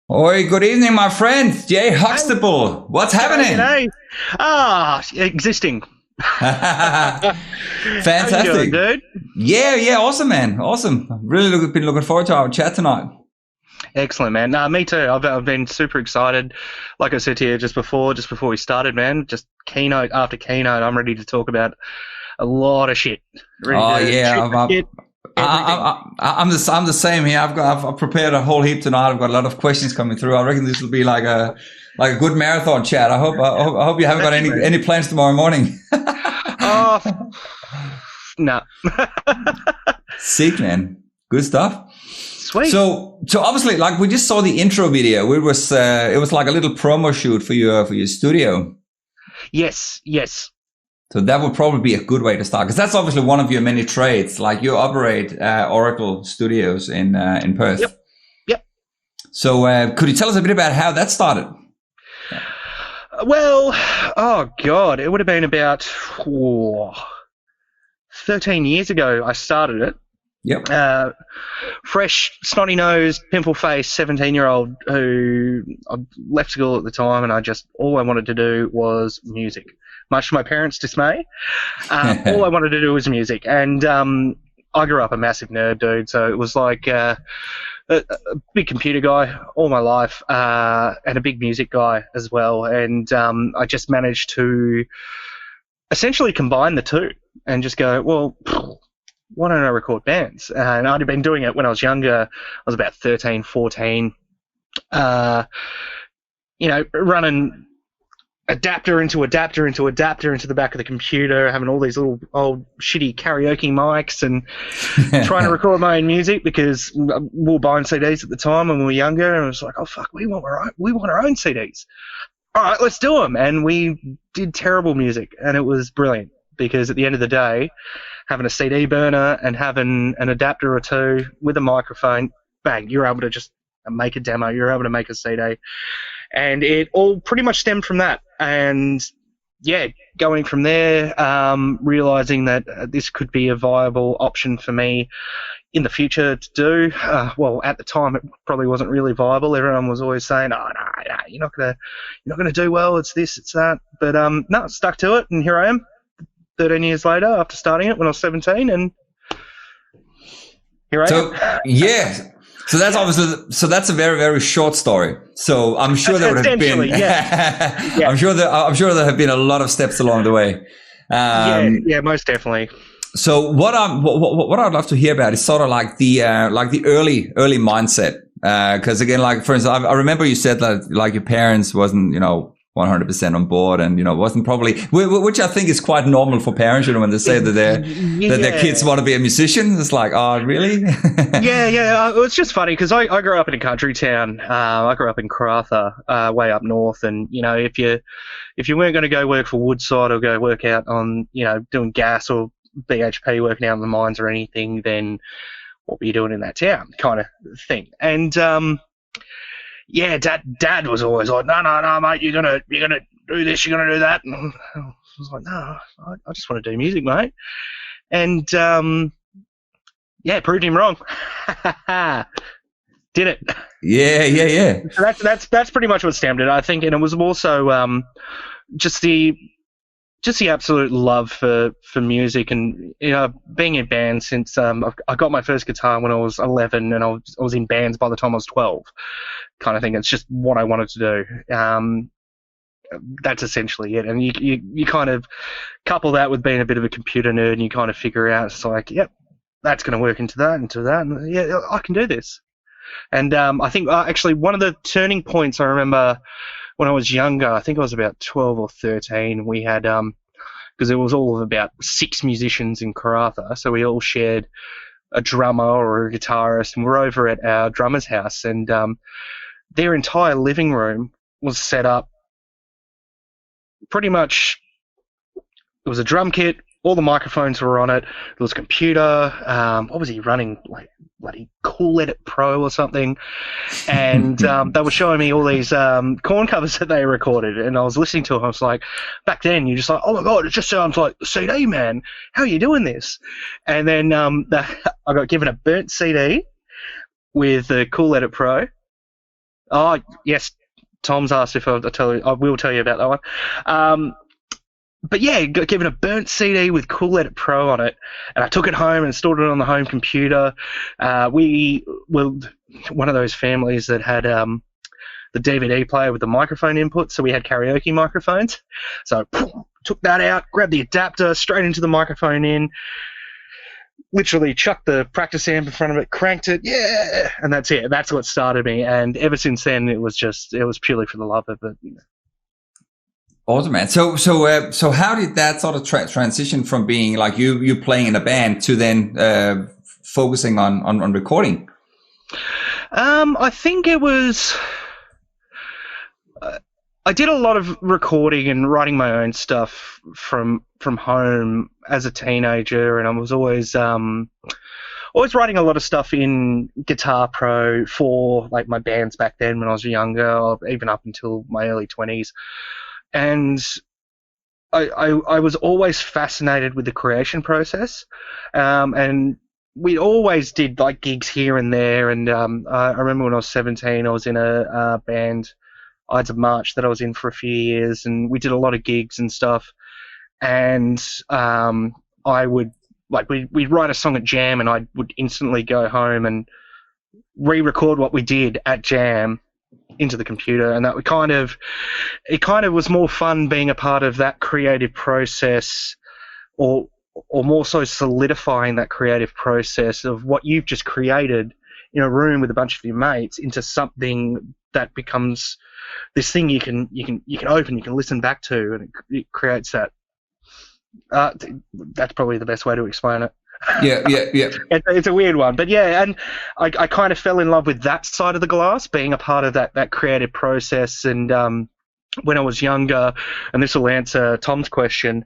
Oi, good evening, my friend. Jay Huxtable. What's happening? Existing. How you doing, Fantastic. dude? Yeah, awesome, man. Awesome. I've really been looking forward to our chat tonight. Excellent, man. Me too. I've been super excited. Like I said to you just before we started, man. Just keynote after keynote, I'm ready to talk about a lot of shit. Ready Oh to yeah, shoot the shit, everything. I'm the same here. I've prepared a whole heap tonight. I've got a lot of questions coming through. I reckon this will be like a good marathon chat. I hope you haven't got any plans tomorrow morning. Oh, no. Sick, man. Good stuff. Sweet. So obviously, like we just saw the intro video. It was like a little promo shoot for your studio. Yes. So that would probably be a good way to start, because that's obviously one of your many trades. Like you operate Oracle Studios in Perth. Yep. So could you tell us a bit about how that started? Well, oh God, it would have been about 13 years ago I started it. Yep. Fresh, snotty-nosed, pimple-faced 17-year-old who I left school at the time, and all I wanted to do was music. Much to my parents' dismay, all I wanted to do was music. And I grew up a massive nerd, dude, so it was like a big computer guy all my life, and a big music guy as well. And I just managed to essentially combine the two and just go, well, why don't I record bands? And I'd been doing it when I was younger. I was about 13, 14, running adapter into the back of the computer, having all these little old shitty karaoke mics and trying to record my own music, because we were buying CDs at the time when we were younger, and it was like, oh fuck, we want our own CDs. All right, let's do them. And we did terrible music, and it was brilliant, because at the end of the day, having a CD burner and having an adapter or two with a microphone, bang, you're able to just make a demo, you're able to make a CD. And it all pretty much stemmed from that. And yeah, going from there, realizing that this could be a viable option for me in the future to do. Well, at the time, it probably wasn't really viable. Everyone was always saying, "Oh no, you're not gonna do well. It's this, it's that." But no, stuck to it, and here I am, 13 years later, after starting it when I was 17, and here I am. Yeah. So that's that's a very, very short story. So I'm sure there would have been, yeah. I'm sure there have been a lot of steps along the way. Yeah, most definitely. So what I'd love to hear about is sort of like the early mindset. Cause again, like for instance, I remember you said that like your parents wasn't, 100% on board, and wasn't probably, which I think is quite normal for parents, when they say that their kids want to be a musician. It's like, oh, really? yeah. It's just funny because I grew up in a country town. I grew up in Karratha, way up north, and if you weren't going to go work for Woodside or go work out on doing gas or BHP, working out in the mines or anything, then what were you doing in that town, kind of thing. And yeah, Dad was always like, no, mate, you're gonna do this, you're gonna do that. And I was like, no, I just want to do music, mate. And yeah, proved him wrong. Did it? Yeah. So that's pretty much what stemmed it, I think. And it was also just the absolute love for music, and being in bands since I got my first guitar when I was 11, and I was in bands by the time I was 12, kind of thing. It's just what I wanted to do. That's essentially it. And you kind of couple that with being a bit of a computer nerd, and you kind of figure out, it's like, yep, that's going to work into that, and yeah, I can do this. And I think actually one of the turning points I remember when I was younger, I think I was about 12 or 13, we had, because it was all of about 6 musicians in Karratha, so we all shared a drummer or a guitarist, and we're over at our drummer's house, and their entire living room was set up pretty much, it was a drum kit, all the microphones were on it, there was a computer, what was he running, like bloody Cool Edit Pro or something, and they were showing me all these corn covers that they recorded, and I was listening to them. I was like, back then you're just like, oh my god, it just sounds like the CD, man, how are you doing this? And then I got given a burnt CD with the Cool Edit Pro, Oh yes, Tom's asked if I'll tell you. I will tell you about that one. But yeah, got given a burnt CD with Cool Edit Pro on it, and I took it home and installed it on the home computer. We were one of those families that had the DVD player with the microphone input, so we had karaoke microphones. So took that out, grabbed the adapter, straight into the microphone in, literally chucked the practice amp in front of it, cranked it, yeah, and that's it. That's what started me, and ever since then, it was purely for the love of it. Awesome, man. So how did that sort of transition from being like you playing in a band to then focusing on recording? I think it was. I did a lot of recording and writing my own stuff from home as a teenager, and I was always writing a lot of stuff in Guitar Pro for like my bands back then when I was younger, even up until my early 20s. And I was always fascinated with the creation process, and we always did like gigs here and there. And I remember when I was 17, I was in a band, Ides of March, that I was in for a few years, and we did a lot of gigs and stuff. And I would we'd write a song at Jam, and I would instantly go home and re-record what we did at Jam into the computer, and that it kind of was more fun being a part of that creative process, or more so solidifying that creative process of what you've just created in a room with a bunch of your mates into something that becomes this thing you can open, you can listen back to, and it creates that. That's probably the best way to explain it. Yeah. It's a weird one, but yeah, and I kind of fell in love with that side of the glass, being a part of that creative process. And when I was younger, and this will answer Tom's question,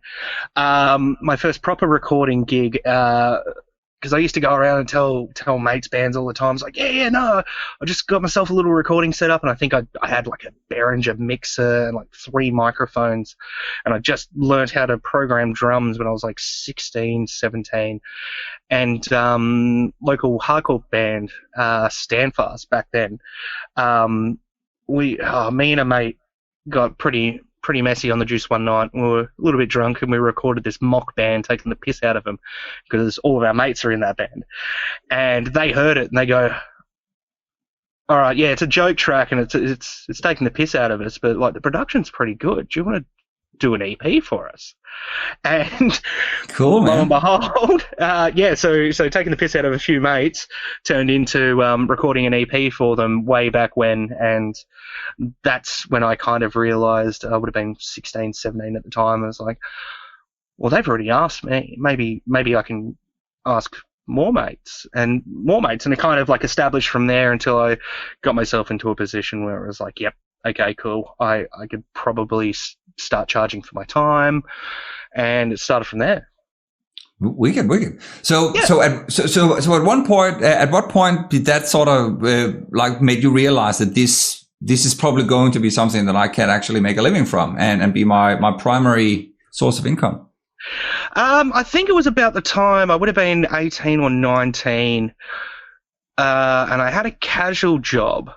my first proper recording gig, because I used to go around and tell mates bands all the time. It's like, no, I just got myself a little recording set up, and I think I had like a Behringer mixer and like 3 microphones, and I just learned how to program drums when I was like 16, 17. And local hardcore band, Standfast back then, me and a mate got pretty messy on the juice one night. We were a little bit drunk, and we recorded this mock band taking the piss out of them because all of our mates are in that band. And they heard it, and they go, all right, yeah, it's a joke track, and it's taking the piss out of us, but like the production's pretty good. Do you want to do an EP for us? And cool, man. Lo and behold, so taking the piss out of a few mates turned into recording an EP for them way back when. And that's when I kind of realized, I would have been 16, 17 at the time. I was like, well, they've already asked me. Maybe I can ask more mates. And it kind of like established from there until I got myself into a position where it was like, yep, okay, cool. I could probably start charging for my time, and it started from there. Wicked. So at what point did that sort of like made you realize that this is probably going to be something that I can actually make a living from and be my primary source of income? I think it was about the time I would have been 18 or 19, and I had a casual job,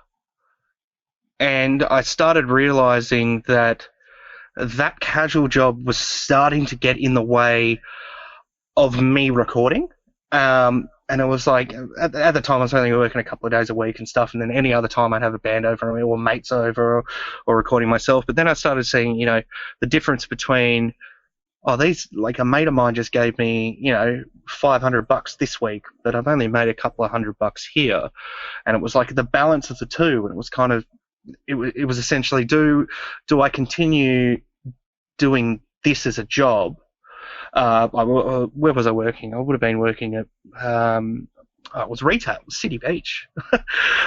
and I started realizing that casual job was starting to get in the way of me recording. And it was like, at the time I was only working a couple of days a week and stuff, and then any other time I'd have a band over or mates over or recording myself. But then I started seeing, the difference between, these, like a mate of mine just gave me, $500 this week, but I've only made a couple of $100 here. And it was like the balance of the two, and it was kind of, it was essentially, do I continue doing this as a job? Where was I working? I would have been working at, it was retail, City Beach.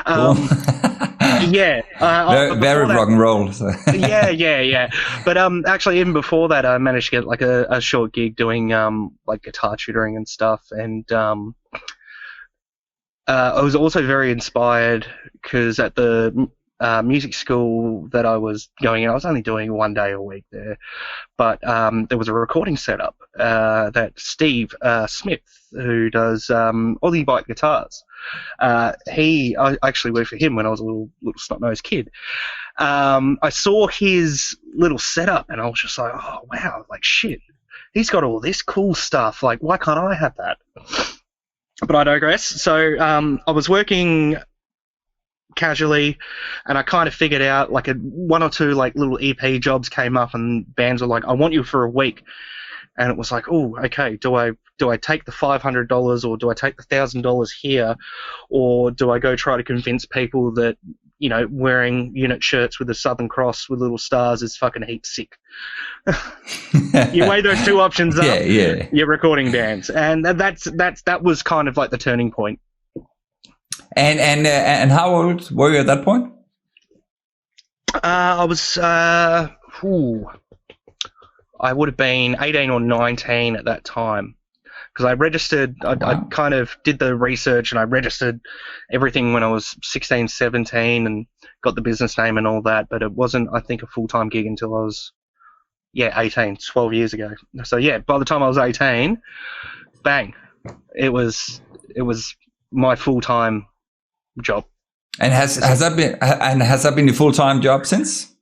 Yeah. Very rock and roll. So. Yeah. But actually, even before that, I managed to get like a short gig doing like guitar tutoring and stuff. And I was also very inspired because at the music school that I was going in, I was only doing 1 day a week there, but there was a recording setup that Steve Smith, who does Aussie Bike guitars, I actually worked for him when I was a little snot-nosed kid. I saw his little setup, and I was just like, oh wow, like shit, he's got all this cool stuff. Like, why can't I have that? But I digress. So I was working casually, and I kind of figured out like one or two like little EP jobs came up, and bands were like, I want you for a week. And it was like, oh, okay, do I take the $500 or do I take the $1,000 here, or do I go try to convince people that, you know, wearing unit shirts with a Southern Cross with little stars is fucking heap sick? You weigh those two options up, yeah. You're recording bands, and that was kind of like the turning point. And how old were you at that point? I was I would have been 18 or 19 at that time, because I registered. I kind of did the research, and I registered everything when I was 16, 17, and got the business name and all that. But it wasn't, I think, a full-time gig until I was 18, 12 years ago. So yeah, by the time I was 18, bang, it was my full-time job. And has that been your full-time job since?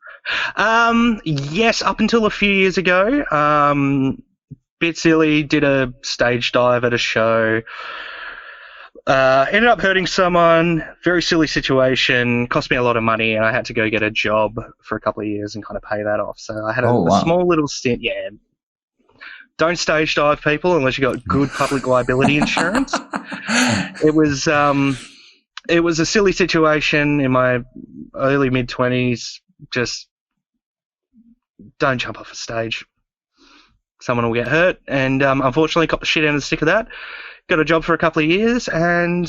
Yes, up until a few years ago. Bit silly, did a stage dive at a show. Ended up hurting someone, very silly situation, cost me a lot of money, and I had to go get a job for a couple of years and kind of pay that off. So I had a small little stint. Yeah. Don't stage dive, people, unless you got good public liability insurance. It was a silly situation in my early mid-20s. Just don't jump off a stage. Someone will get hurt, and unfortunately got the shit end of the stick of that. Got a job for a couple of years, and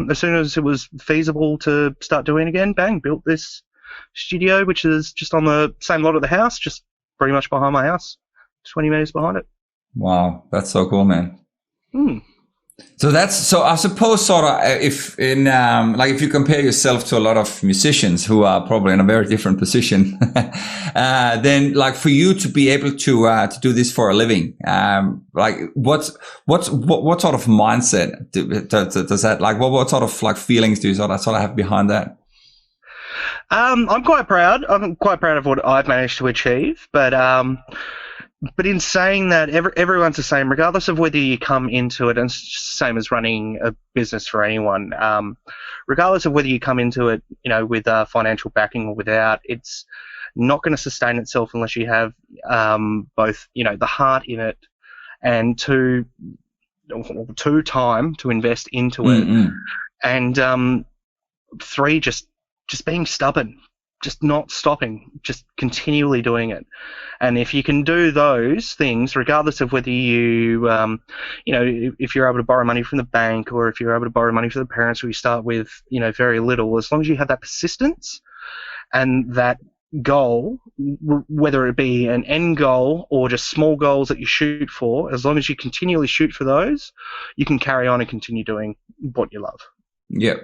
as soon as it was feasible to start doing it again, bang, built this studio, which is just on the same lot of the house, just pretty much behind my house, 20 metres behind it. Wow, that's so cool, man. So I suppose sort of if you compare yourself to a lot of musicians who are probably in a very different position, then like for you to be able to do this for a living, like what sort of mindset does that, like what sort of like feelings do you sort of have behind that? I'm quite proud. I'm quite proud of what I've managed to achieve, but in saying that, everyone's the same, regardless of whether you come into it, and it's just the same as running a business for anyone. Regardless of whether you come into it, you know, with financial backing or without, it's not going to sustain itself unless you have both, you know, the heart in it and two time to invest into it, and three, just being stubborn. Just not stopping, just continually doing it. And if you can do those things, regardless of whether you, you know, if you're able to borrow money from the bank, or if you're able to borrow money from the parents who you start with, you know, very little, as long as you have that persistence and that goal, whether it be an end goal or just small goals that you shoot for, as long as you continually shoot for those, you can carry on and continue doing what you love. Yeah.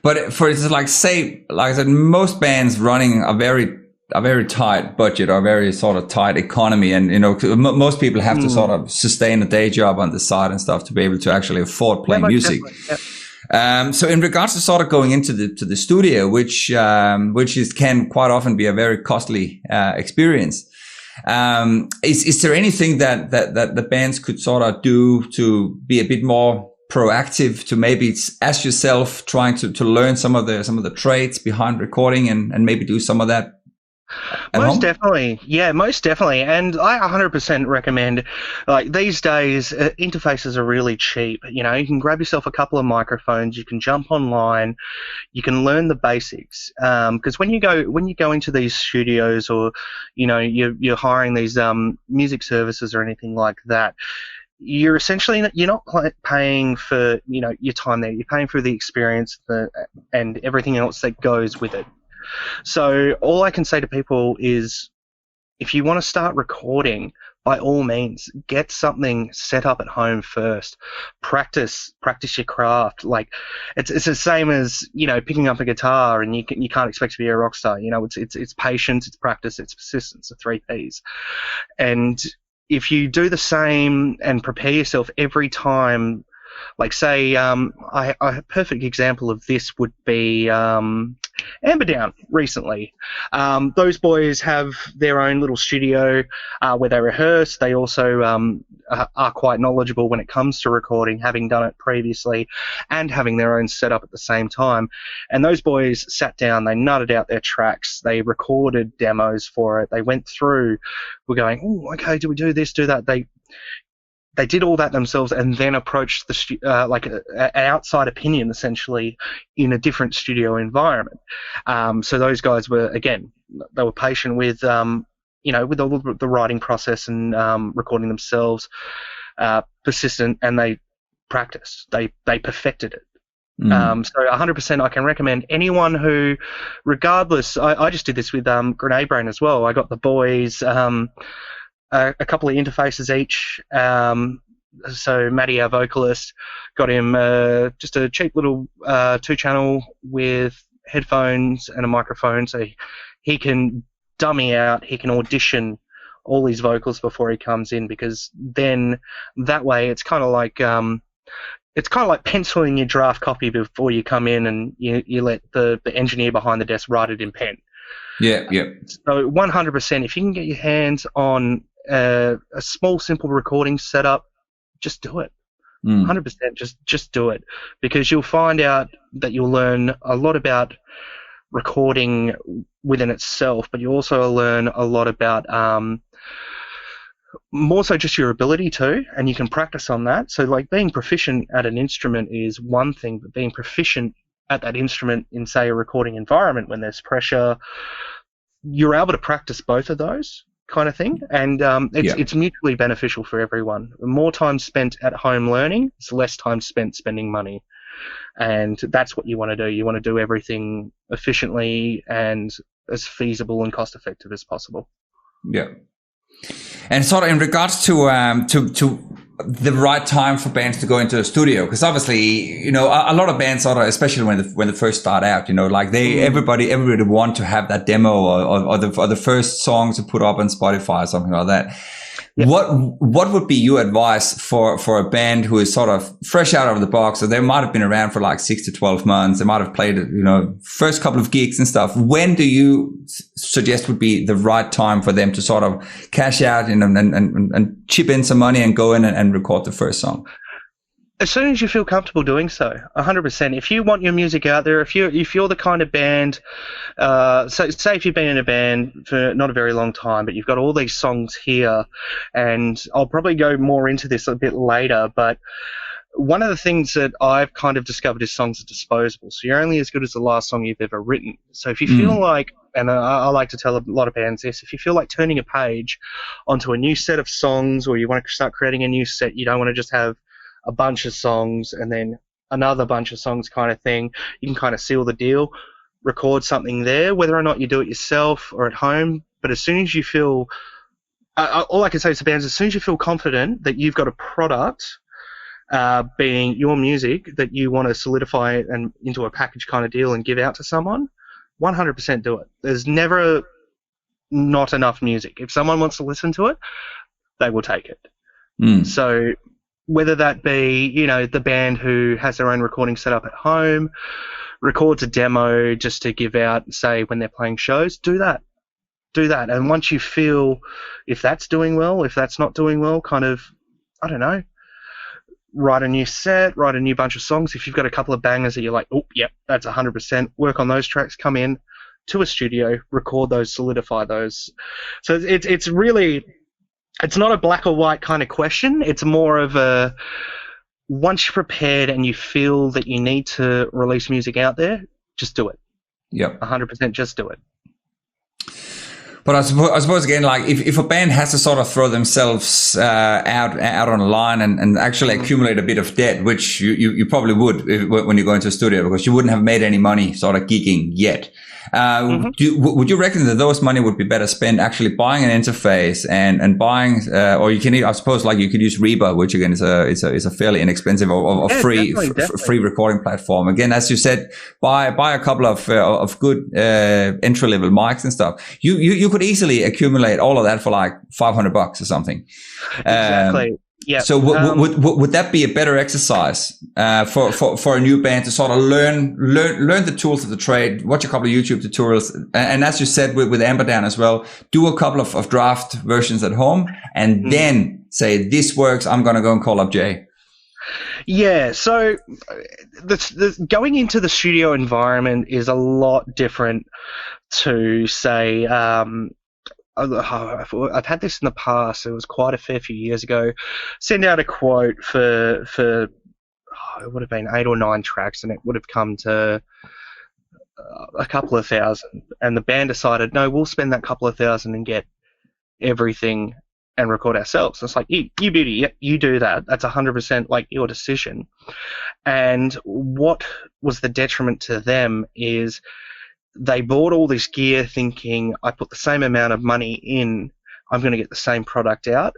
But for instance, like I said, most bands running a very tight budget or a very sort of tight economy, and you know, most people have to sort of sustain a day job on the side and stuff to be able to actually afford playing music. So in regards to sort of going into the studio, which can quite often be a very costly experience. Is there anything that the bands could sort of do to be a bit more proactive, to maybe ask yourself, trying to learn some of the traits behind recording and maybe do some of that at home? Definitely. Yeah, most definitely. And I 100% recommend, like these days, interfaces are really cheap. You know, you can grab yourself a couple of microphones, you can jump online, you can learn the basics. Because when you go into these studios, or, you know, you're hiring these music services or anything like that, you're not paying for, you know, your time there. You're paying for the experience and everything else that goes with it. So all I can say to people is, if you want to start recording, by all means, get something set up at home first. Practice your craft. Like it's the same as, you know, picking up a guitar, and you can't expect to be a rock star. You know, it's patience, it's practice, it's persistence, the 3 Ps. And if you do the same and prepare yourself every time Like, say, a perfect example of this would be Amberdown recently. Those boys have their own little studio where they rehearse. They also are quite knowledgeable when it comes to recording, having done it previously and having their own setup at the same time. And those boys sat down, they nutted out their tracks, they recorded demos for it, they went through, we're going, oh, okay, do we do this, do that? They did all that themselves and then approached the like an outside opinion, essentially, in a different studio environment. So those guys were, again, they were patient with, with all the writing process and recording themselves, persistent, and they practiced. They perfected it. So 100% I can recommend anyone who, regardless, I just did this with Grenade Brain as well. I got the boys a couple of interfaces each. So Matty, our vocalist, got him just a cheap little 2-channel with headphones and a microphone, so he can dummy out, he can audition all his vocals before he comes in, because then that way it's kind of like penciling your draft copy before you come in, and you let the engineer behind the desk write it in pen. Yeah. So 100%, if you can get your hands on a small, simple recording setup, just do it. 100%, just do it, because you'll find out that you'll learn a lot about recording within itself, but you also learn a lot about more so just your ability to, and you can practice on that. So, like, being proficient at an instrument is one thing, but being proficient at that instrument in, say, a recording environment when there's pressure, you're able to practice both of those kind of thing, and it's mutually beneficial for everyone. More time spent at home learning is less time spent spending money, and that's what you want to do. You want to do everything efficiently and as feasible and cost effective as possible. Yeah. And sort of in regards to the right time for bands to go into a studio, because obviously, a lot of bands sort of, especially when they first start out, like everybody want to have that demo or the first song to put up on Spotify or something like that. Yep. What would be your advice for a band who is sort of fresh out of the box? So they might have been around for like 6 to 12 months. They might have played, first couple of gigs and stuff. When do you suggest would be the right time for them to sort of cash out and chip in some money and go in and record the first song? As soon as you feel comfortable doing so, 100%. If you want your music out there, if you're the kind of band, so say if you've been in a band for not a very long time, but you've got all these songs here, and I'll probably go more into this a bit later, but one of the things that I've kind of discovered is songs are disposable. So you're only as good as the last song you've ever written. So if you feel like, and I like to tell a lot of bands this, if you feel like turning a page onto a new set of songs, or you want to start creating a new set, you don't want to just have a bunch of songs and then another bunch of songs kind of thing, you can kind of seal the deal, record something there, whether or not you do it yourself or at home. But as soon as you feel, all I can say to bands, as soon as you feel confident that you've got a product, being your music, that you want to solidify and into a package kind of deal and give out to someone, 100% do it. There's never not enough music. If someone wants to listen to it, they will take it. So whether that be, the band who has their own recording set up at home, records a demo just to give out, say, when they're playing shows, do that. And once you feel if that's doing well, if that's not doing well, kind of, I don't know, write a new set, write a new bunch of songs. If you've got a couple of bangers that you're like, oh, yep, that's 100%, work on those tracks, come in to a studio, record those, solidify those. So it's really... It's not a black or white kind of question. It's more of a, once you're prepared and you feel that you need to release music out there, just do it. Yep. 100% just do it. But I suppose again, like if a band has to sort of throw themselves out on a line and actually accumulate a bit of debt, which you probably would when you go into a studio, because you wouldn't have made any money sort of gigging yet. Would you reckon that those money would be better spent actually buying an interface and buying, or you can, I suppose, like you could use Reba, which again is a fairly inexpensive or free free recording platform. Again, as you said, buy a couple of good entry level mics and stuff. You could easily accumulate all of that for like $500 or something. Exactly. Yeah. So would that be a better exercise for a new band to sort of learn the tools of the trade, watch a couple of YouTube tutorials, and as you said with Amberdown as well, do a couple of draft versions at home, and then say, this works, I'm going to go and call up Jay? Yeah, so the going into the studio environment is a lot different to, say, I've had this in the past. It was quite a fair few years ago. Send out a quote for it would have been 8 or 9 tracks, and it would have come to a couple of thousand. And the band decided, no, we'll spend that couple of thousand and get everything and record ourselves. It's like, you beauty, you do that. That's 100% like your decision. And what was the detriment to them is they bought all this gear thinking, I put the same amount of money in, I'm going to get the same product out.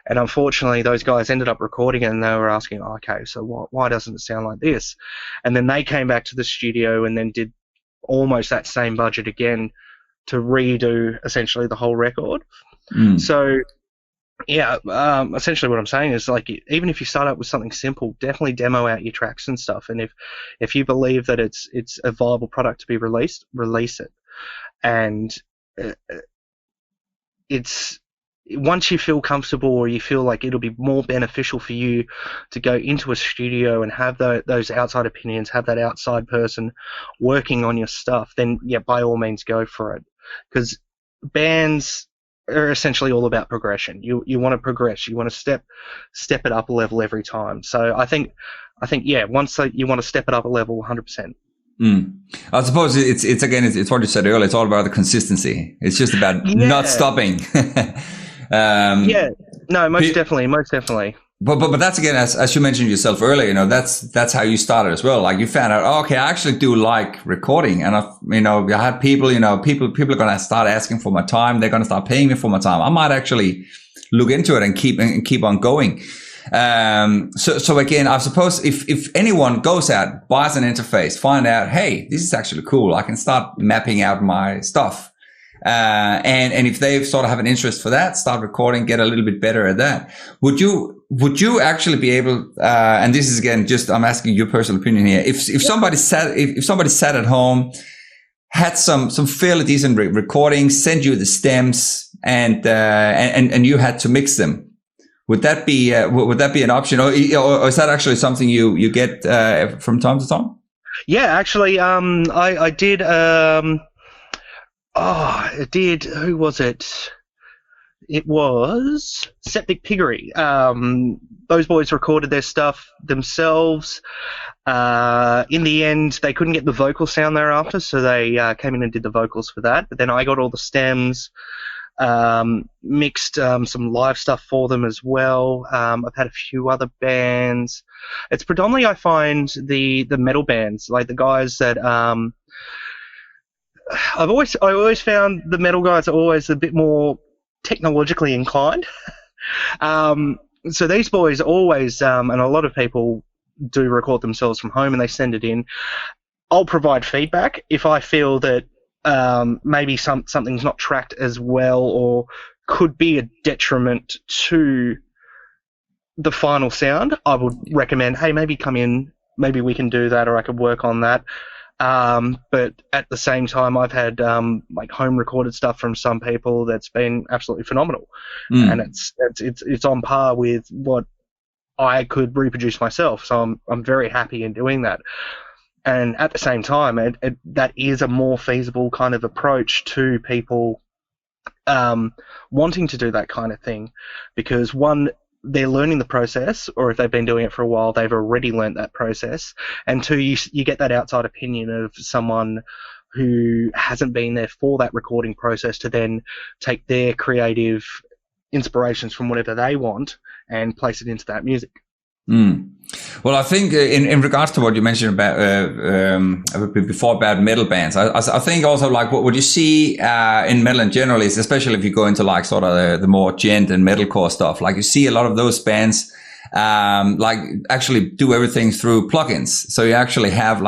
And unfortunately, those guys ended up recording it, and they were asking, okay, so why doesn't it sound like this? And then they came back to the studio and then did almost that same budget again to redo essentially the whole record. So, yeah, essentially what I'm saying is, like, even if you start out with something simple, definitely demo out your tracks and stuff. And if you believe that it's a viable product to be released, release it. And it's once you feel comfortable, or you feel like it'll be more beneficial for you to go into a studio and have those outside opinions, have that outside person working on your stuff, then yeah, by all means go for it. Because bands are essentially all about progression. You want to progress. You want to step it up a level every time. So I think yeah, once you want to step it up a level, 100%. I suppose it's what you said earlier. It's all about the consistency. It's just about not stopping. Yeah, no, most definitely. But that's again, as you mentioned yourself earlier, that's how you started as well. Like, you found out, okay, I actually do like recording, and I had people, people are going to start asking for my time. They're going to start paying me for my time. I might actually look into it and keep on going. So again, I suppose if anyone goes out, buys an interface, find out, hey, this is actually cool, I can start mapping out my stuff. And if they sort of have an interest for that, start recording, get a little bit better at that. Would you actually be able, and this is again, just, I'm asking your personal opinion here. If somebody sat at home, had some fairly decent recordings, send you the stems, and you had to mix them, would that be an option, or is that actually something you get from time to time? Yeah, actually, I did. It did. Who was it? It was Septic Piggery. Those boys recorded their stuff themselves. In the end, they couldn't get the vocal sound they're after, so they came in and did the vocals for that. But then I got all the stems, mixed some live stuff for them as well. I've had a few other bands. It's predominantly, I find, the metal bands, like the guys that I always found the metal guys are always a bit more technologically inclined. So these boys always, and a lot of people do record themselves from home and they send it in. I'll provide feedback if I feel that maybe something's not tracked as well, or could be a detriment to the final sound. I would recommend, hey, maybe come in, maybe we can do that, or I could work on that. But at the same time, I've had like home recorded stuff from some people that's been absolutely phenomenal, and it's on par with what I could reproduce myself. So I'm very happy in doing that. And at the same time, that is a more feasible kind of approach to people wanting to do that kind of thing, because one, they're learning the process, or if they've been doing it for a while, they've already learnt that process. And two, you get that outside opinion of someone who hasn't been there for that recording process to then take their creative inspirations from whatever they want and place it into that music. Well, I think in regards to what you mentioned about before about metal bands, I think also like what you see in metal in general is, especially if you go into like sort of the more gent and metalcore stuff, like you see a lot of those bands like actually do everything through plugins. So you actually have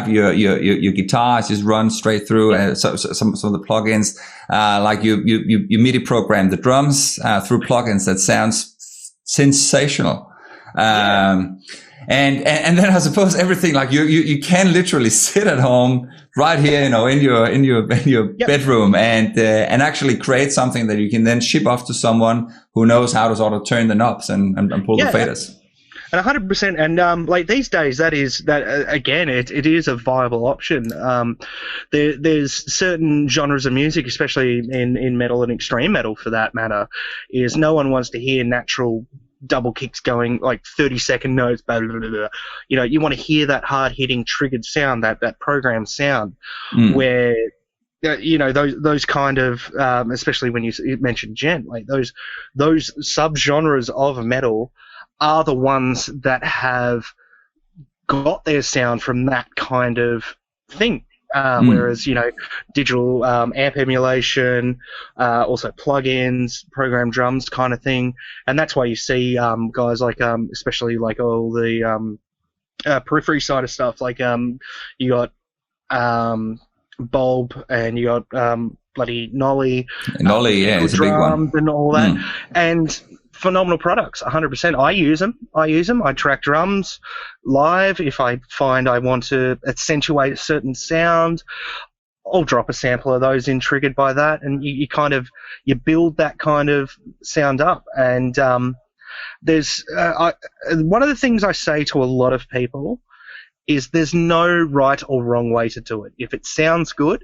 your guitars just run straight through some of the plugins, like you MIDI program the drums through plugins that sounds sensational. And then I suppose everything, like you can literally sit at home right here, in your bedroom and actually create something that you can then ship off to someone who knows how to sort of turn the knobs and pull the faders. And 100%, and like these days, that again, it is a viable option. There's certain genres of music, especially in metal and extreme metal, for that matter, is no one wants to hear natural double kicks going like 30-second notes. Blah, blah, blah, blah. You want to hear that hard hitting triggered sound, that programmed sound, where those kind of, especially when you mentioned gent, like those subgenres of metal are the ones that have got their sound from that kind of thing. Whereas, digital amp emulation, also plugins, programmed drums kind of thing. And that's why you see guys like, especially like all the periphery side of stuff, like you got Bulb and you got bloody Nolly. Nolly, it's a big one. And all that. And phenomenal products, 100%. I use them. I track drums live. If I find I want to accentuate a certain sound, I'll drop a sample of those in triggered by that, and you build that kind of sound up. And there's one of the things I say to a lot of people is there's no right or wrong way to do it. If it sounds good,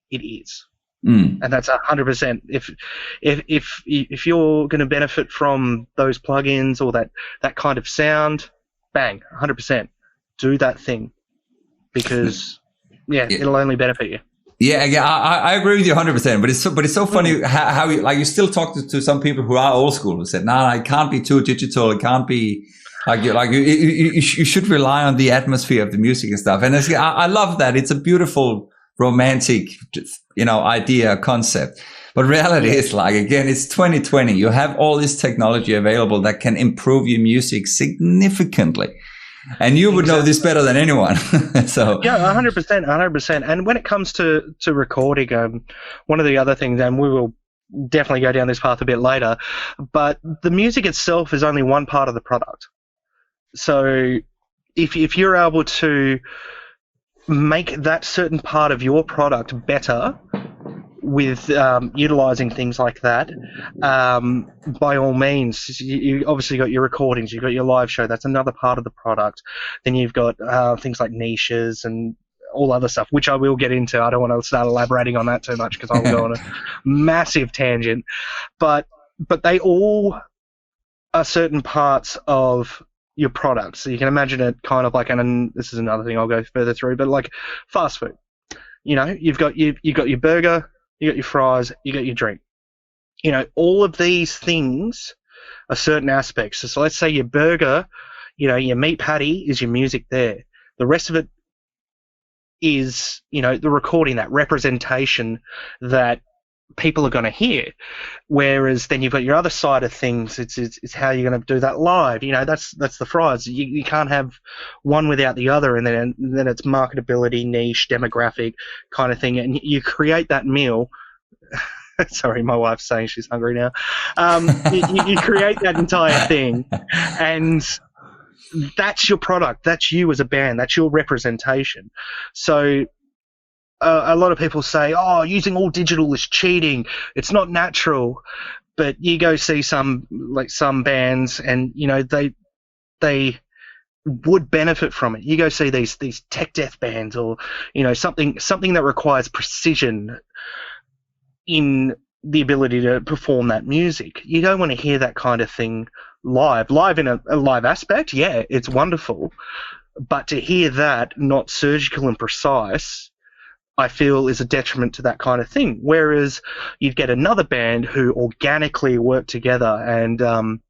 it is. And that's 100%. If you're going to benefit from those plugins or that kind of sound, bang, 100%, do that thing, because it'll only benefit you. Yeah, I agree with you 100%. But it's so funny how you still talk to some people who are old school who said, "Nah, it can't be too digital. It can't be you should rely on the atmosphere of the music and stuff." And I love that. It's a beautiful, romantic, idea, concept. But reality is, like, again, it's 2020. You have all this technology available that can improve your music significantly. And you would know this better than anyone. So yeah, 100%. And when it comes to recording, one of the other things, and we will definitely go down this path a bit later, but the music itself is only one part of the product. So if you're able to make that certain part of your product better with utilizing things like that, by all means. You obviously got your recordings, you've got your live show, that's another part of the product. Then you've got things like niches and all other stuff, which I will get into. I don't want to start elaborating on that too much because I'll go on a massive tangent. But they all are certain parts of your product. So you can imagine it kind of like, and this is another thing I'll go further through, but like fast food. You've got your burger, you got your fries, you got your drink. All of these things are certain aspects. So let's say your burger, your meat patty is your music there. The rest of it is, the recording, that representation that people are going to hear. Whereas then you've got your other side of things. It's how you're going to do that live. That's the fries. You can't have one without the other, and then it's marketability, niche, demographic kind of thing, and you create that meal. Sorry, my wife's saying she's hungry now. You create that entire thing, and that's your product. That's you as a band. That's your representation. So a lot of people say, "Oh, using all digital is cheating. It's not natural." But you go see some bands, and they would benefit from it. You go see these tech death bands, or something that requires precision in the ability to perform that music. You don't want to hear that kind of thing live in a live aspect. Yeah, it's wonderful, but to hear that not surgical and precise, I feel, is a detriment to that kind of thing. Whereas you'd get another band who organically work together and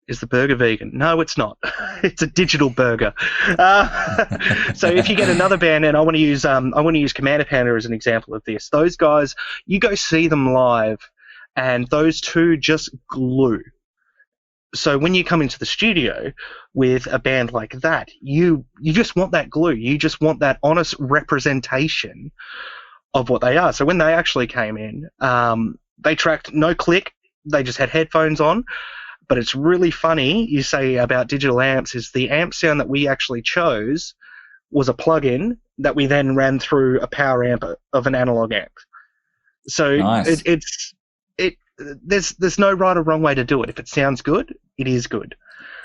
is the burger vegan? No, it's not. It's a digital burger. So if you get another band, and I want to use Commander Panda as an example of this. Those guys, you go see them live, and those two just glue. So when you come into the studio with a band like that, you just want that glue. You just want that honest representation of what they are. So when they actually came in, they tracked no click. They just had headphones on. But it's really funny you say about digital amps is the amp sound that we actually chose was a plug-in that we then ran through a power amp of an analog amp. So Nice. there's no right or wrong way to do it. If it sounds good, it is good.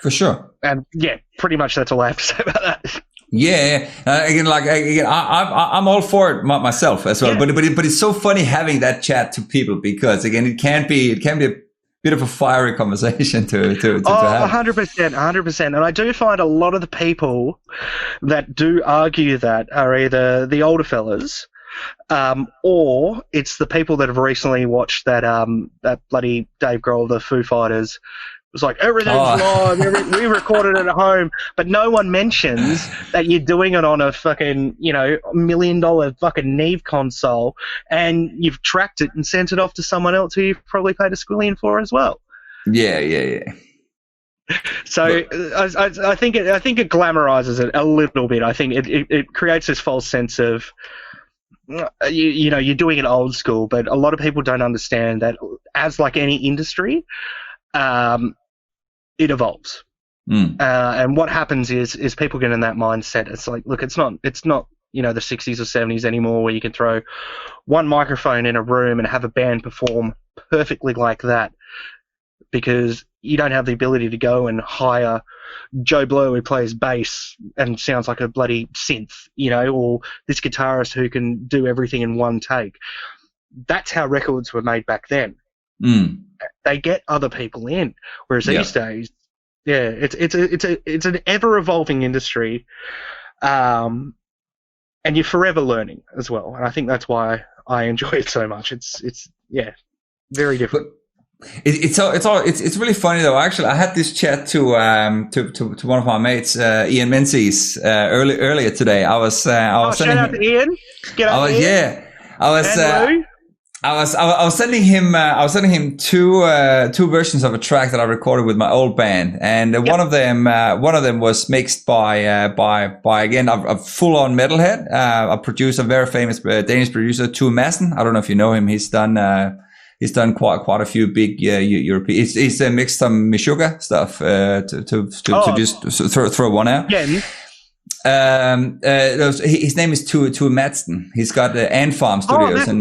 For sure. And yeah, pretty much that's all I have to say about that. Yeah, I'm all for it myself as well. Yeah. But it's so funny having that chat to people because again, it can be a bit of a fiery conversation to have. 100%. And I do find a lot of the people that do argue that are either the older fellas, or it's the people that have recently watched that bloody Dave Grohl, the Foo Fighters. It was like, everything's live, we recorded it at home, but no one mentions that you're doing it on a fucking, $1 million fucking Neve console, and you've tracked it and sent it off to someone else who you've probably paid a squillion for as well. Yeah. So I think it glamorizes it a little bit. I think it creates this false sense of, you're doing it old school, but a lot of people don't understand that as like any industry, it evolves. And what happens is people get in that mindset. It's like, look, it's not the 60s or 70s anymore where you can throw one microphone in a room and have a band perform perfectly like that, because you don't have the ability to go and hire Joe Blow who plays bass and sounds like a bloody synth, or this guitarist who can do everything in one take. That's how records were made back then. They get other people in, whereas these days, it's an ever evolving industry, and you're forever learning as well. And I think that's why I enjoy it so much. It's very different. It's really funny though. Actually, I had this chat to one of my mates, Ian Menzies, earlier today. I was shout out to Ian. Ian. I was sending him two versions of a track that I recorded with my old band, and one of them was mixed by again a full on metalhead, a producer, very famous Danish producer, Tue Madsen. I don't know if you know him. He's done quite a few big European. He's mixed some Meshuggah stuff to just throw one out. Yeah. His name is Tue Madsen. He's got Ant Farm Studios in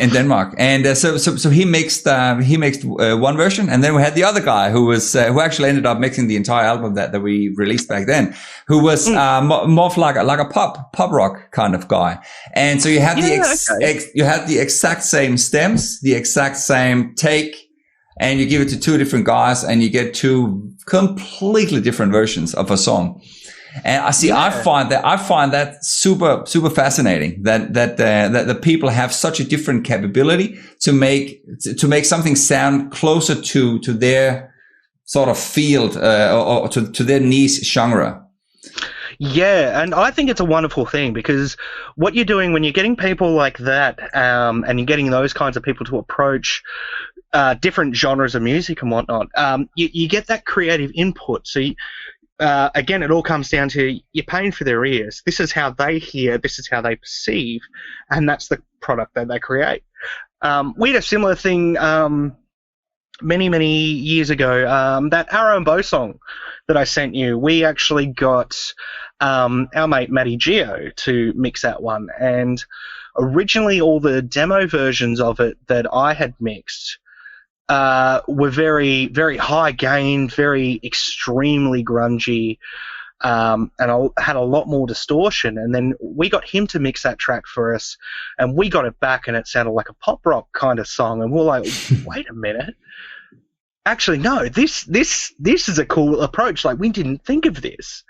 Denmark, and so he mixed one version, and then we had the other guy who actually ended up mixing the entire album that we released back then, who was more of like a pop rock kind of guy, and so you had you had the exact same stems, the exact same take. And you give it to two different guys, and you get two completely different versions of a song. And I find that super, super fascinating. That the people have such a different capability to make something sound closer to their sort of field or to their niche genre. Yeah, and I think it's a wonderful thing, because what you're doing when you're getting people like that, and you're getting those kinds of people to approach different genres of music and whatnot, you get that creative input. So again, it all comes down to you're paying for their ears. This is how they hear, this is how they perceive, and that's the product that they create. We had a similar thing many years ago. That Arrow and Bow song that I sent you, we actually got our mate Matty Geo to mix that one, and originally all the demo versions of it that I had mixed were very, very high gain, very extremely grungy, and I had a lot more distortion. And then we got him to mix that track for us, and we got it back, and it sounded like a pop rock kind of song. And we're like, wait a minute. Actually, no, this is a cool approach. Like, we didn't think of this.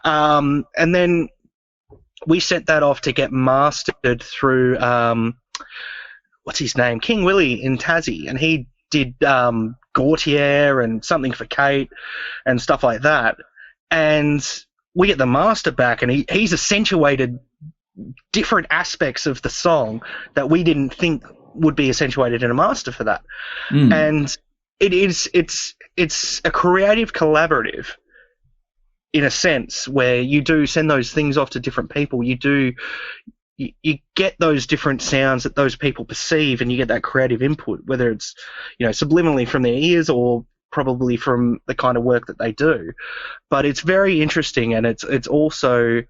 And then we sent that off to get mastered through, what's his name? King Willie in Tassie. And he did Gautier and something for Kate and stuff like that. And we get the master back, and he's accentuated different aspects of the song that we didn't think would be accentuated in a master for that. And it's a creative collaborative in a sense, where you do send those things off to different people. You do you get those different sounds that those people perceive, and you get that creative input, whether it's, subliminally from their ears or probably from the kind of work that they do. But it's very interesting, and it's also,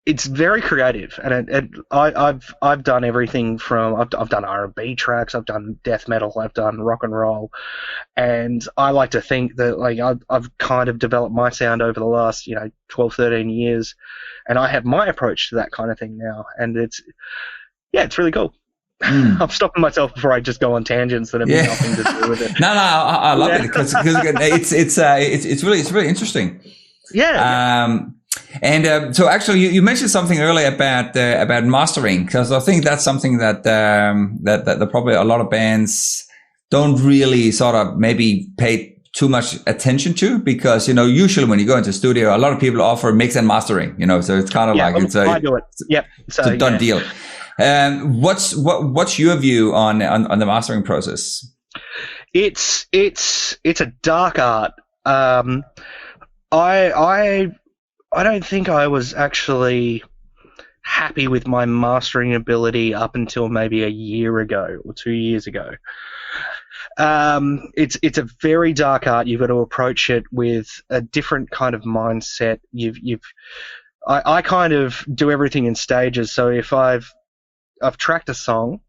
it's very creative, and I've done everything from I've done R&B tracks, I've done death metal, I've done rock and roll, and I like to think that I've kind of developed my sound over the last 12, 13 years, and I have my approach to that kind of thing now, and it's really cool. I'm stopping myself before I just go on tangents that have nothing to do with it. No, I love it because it's really interesting. Yeah. And so actually, you mentioned something earlier about mastering, because I think that's something that probably a lot of bands don't really sort of maybe pay too much attention to, because usually when you go into a studio, a lot of people offer mix and mastering, so it's kind of I do it. Yep. So, it's a done deal. What's your view on the mastering process? It's a dark art. I don't think I was actually happy with my mastering ability up until maybe a year ago or 2 years ago. It's a very dark art. You've got to approach it with a different kind of mindset. I kind of do everything in stages. So if I've tracked a song,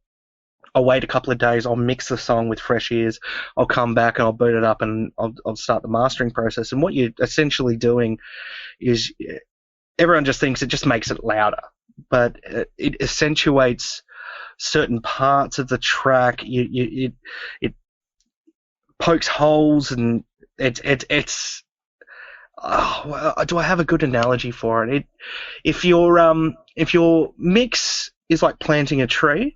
I'll wait a couple of days, I'll mix the song with fresh ears, I'll come back and I'll boot it up and I'll start the mastering process. And what you're essentially doing is, everyone just thinks it just makes it louder, but it accentuates certain parts of the track. It pokes holes, and it's do I have a good analogy for it? If your mix is like planting a tree,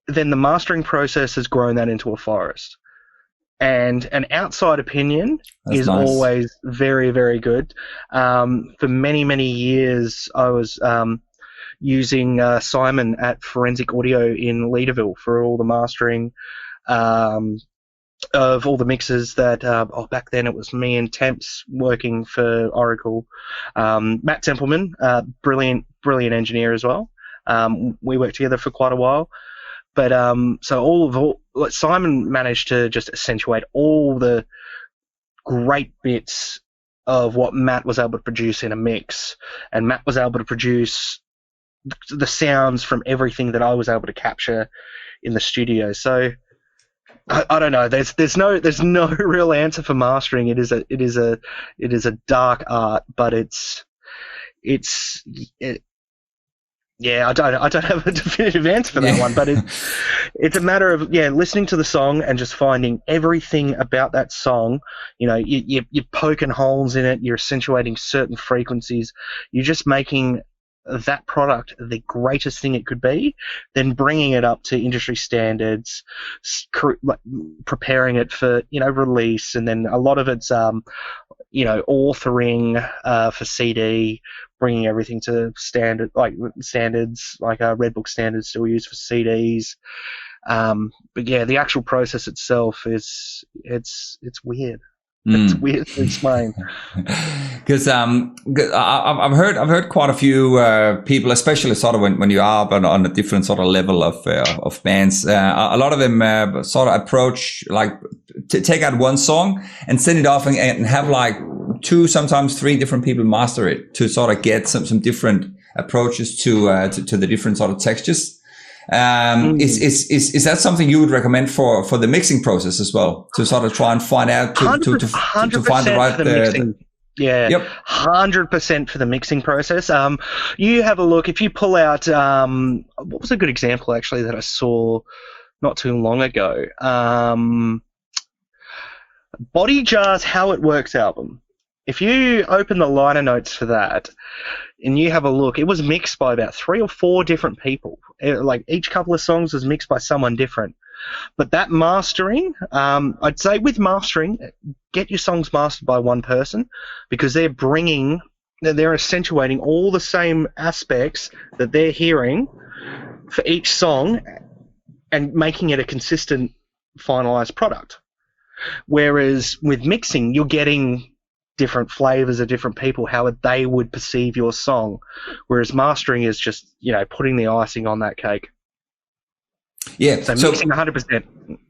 then the mastering process has grown that into a forest. And an outside opinion is nice. Always very, very good. For many, many years, I was using Simon at Forensic Audio in Leaderville for all the mastering of all the mixes that, back then it was me and Temps working for Oracle. Matt Templeman, brilliant engineer as well. We worked together for quite a while. But Simon managed to just accentuate all the great bits of what Matt was able to produce in a mix, and Matt was able to produce the sounds from everything that I was able to capture in the studio. So I don't know. There's no real answer for mastering. It is a dark art, but yeah, I don't have a definitive answer for that one, but it's a matter of listening to the song and just finding everything about that song. You're poking holes in it. You're accentuating certain frequencies. You're just making that product the greatest thing it could be, then bringing it up to industry standards, preparing it for release, and then a lot of it's authoring for CD, bringing everything to standards like Red Book standards still used for CDs. But yeah, the actual process itself it's weird. It's weird to explain. Because I've heard quite a few people, especially sort of when you are on a different sort of level of bands. A lot of them sort of approach to take out one song and send it off and have 2, sometimes 3 different people master it to sort of get some different approaches to the different sort of textures. Is that something you would recommend for the mixing process as well, to sort of try and find out to find the right mixing? Yeah, yep. 100% for the mixing process. You have a look. If you pull out, what was a good example actually that I saw not too long ago? Body Jar's How It Works album. If you open the liner notes for that and you have a look, it was mixed by about 3 or 4 different people. Each couple of songs was mixed by someone different. But that mastering, I'd say with mastering, get your songs mastered by one person, because they're accentuating all the same aspects that they're hearing for each song and making it a consistent, finalized product. Whereas with mixing, you're getting different flavors of different people, how they would perceive your song, whereas mastering is just, putting the icing on that cake. Yeah. So mixing 100%.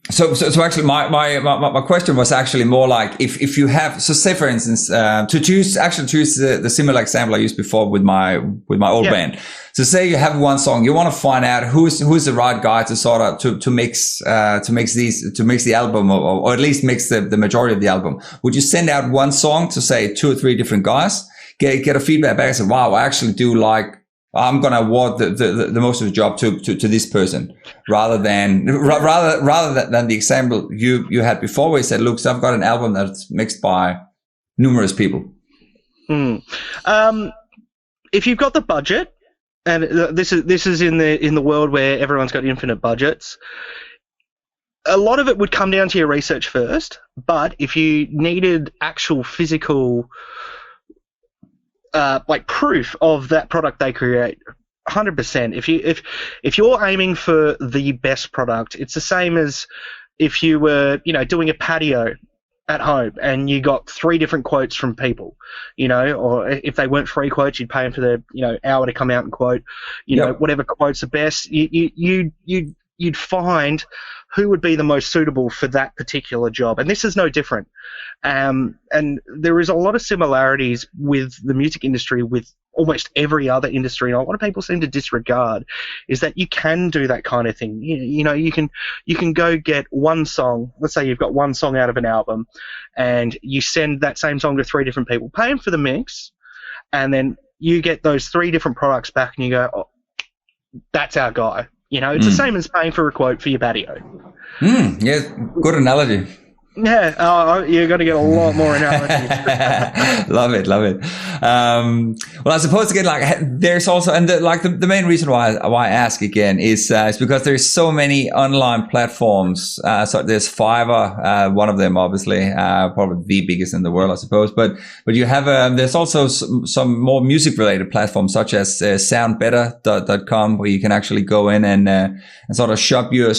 So actually, my question was actually more like if you have, so say for instance, to choose the similar example I used before with my old band. So say you have one song, you want to find out who's the right guy to sort of to mix the album, or at least mix the majority of the album. Would you send out one song to say 2 or 3 different guys, get a feedback back and say, wow, I actually do like, I'm going to award the most of the job to this person, rather than the example you had before, where you said, look, so I've got an album that's mixed by numerous people. If you've got the budget, and this is in the world where everyone's got infinite budgets, a lot of it would come down to your research first. But if you needed actual physical like proof of that product they create, 100%. If you're aiming for the best product, it's the same as if you were doing a patio at home and you got 3 different quotes from people, or if they weren't free quotes, you'd pay them for their hour to come out and quote, whatever quote's the best. You'd find who would be the most suitable for that particular job. And this is no different. And there is a lot of similarities with the music industry with almost every other industry. And a lot of people seem to disregard is that you can do that kind of thing. You can go get one song. Let's say you've got one song out of an album and you send that same song to 3 different people, pay them for the mix. And then you get those 3 different products back and you go, oh, that's our guy. It's the same as paying for a quote for your patio. Yeah, good analogy. Yeah, you're going to get a lot more analogies. Love it. Well, I suppose again, like there's also, and the main reason why I ask again is because there's so many online platforms. So there's Fiverr, one of them, obviously, probably the biggest in the world, I suppose. But you have there's also some more music related platforms such as soundbetter.com, where you can actually go in and sort of shop your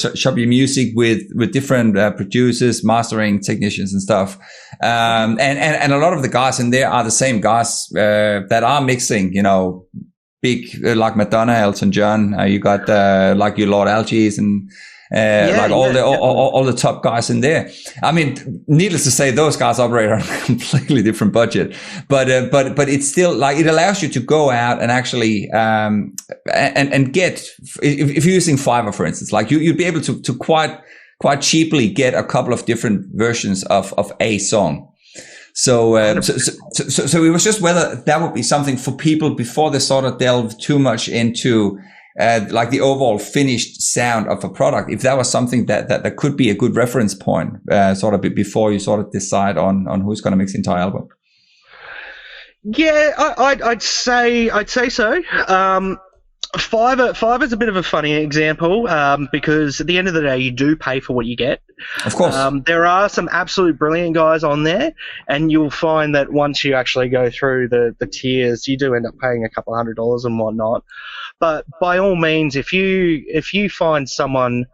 music with different producers, mastering technicians and stuff. And a lot of the guys in there are the same guys that are mixing, big like Madonna, Elton John. You got like your Lord Alges and all the top guys in there. I mean, needless to say, those guys operate on a completely different budget, but it's still like it allows you to go out and actually and get, if you're using Fiverr, for instance, like you'd be able to quite cheaply get a couple of different versions of a song. So it was just whether that would be something for people before they sort of delve too much into like the overall finished sound of a product. If that was something that could be a good reference point, sort of before you sort of decide on who's going to mix the entire album. Yeah, I'd say so. Fiverr's a bit of a funny example because at the end of the day, you do pay for what you get. Of course. There are some absolute brilliant guys on there, and you'll find that once you actually go through the tiers, you do end up paying a couple $100 and whatnot. But by all means, if you find someone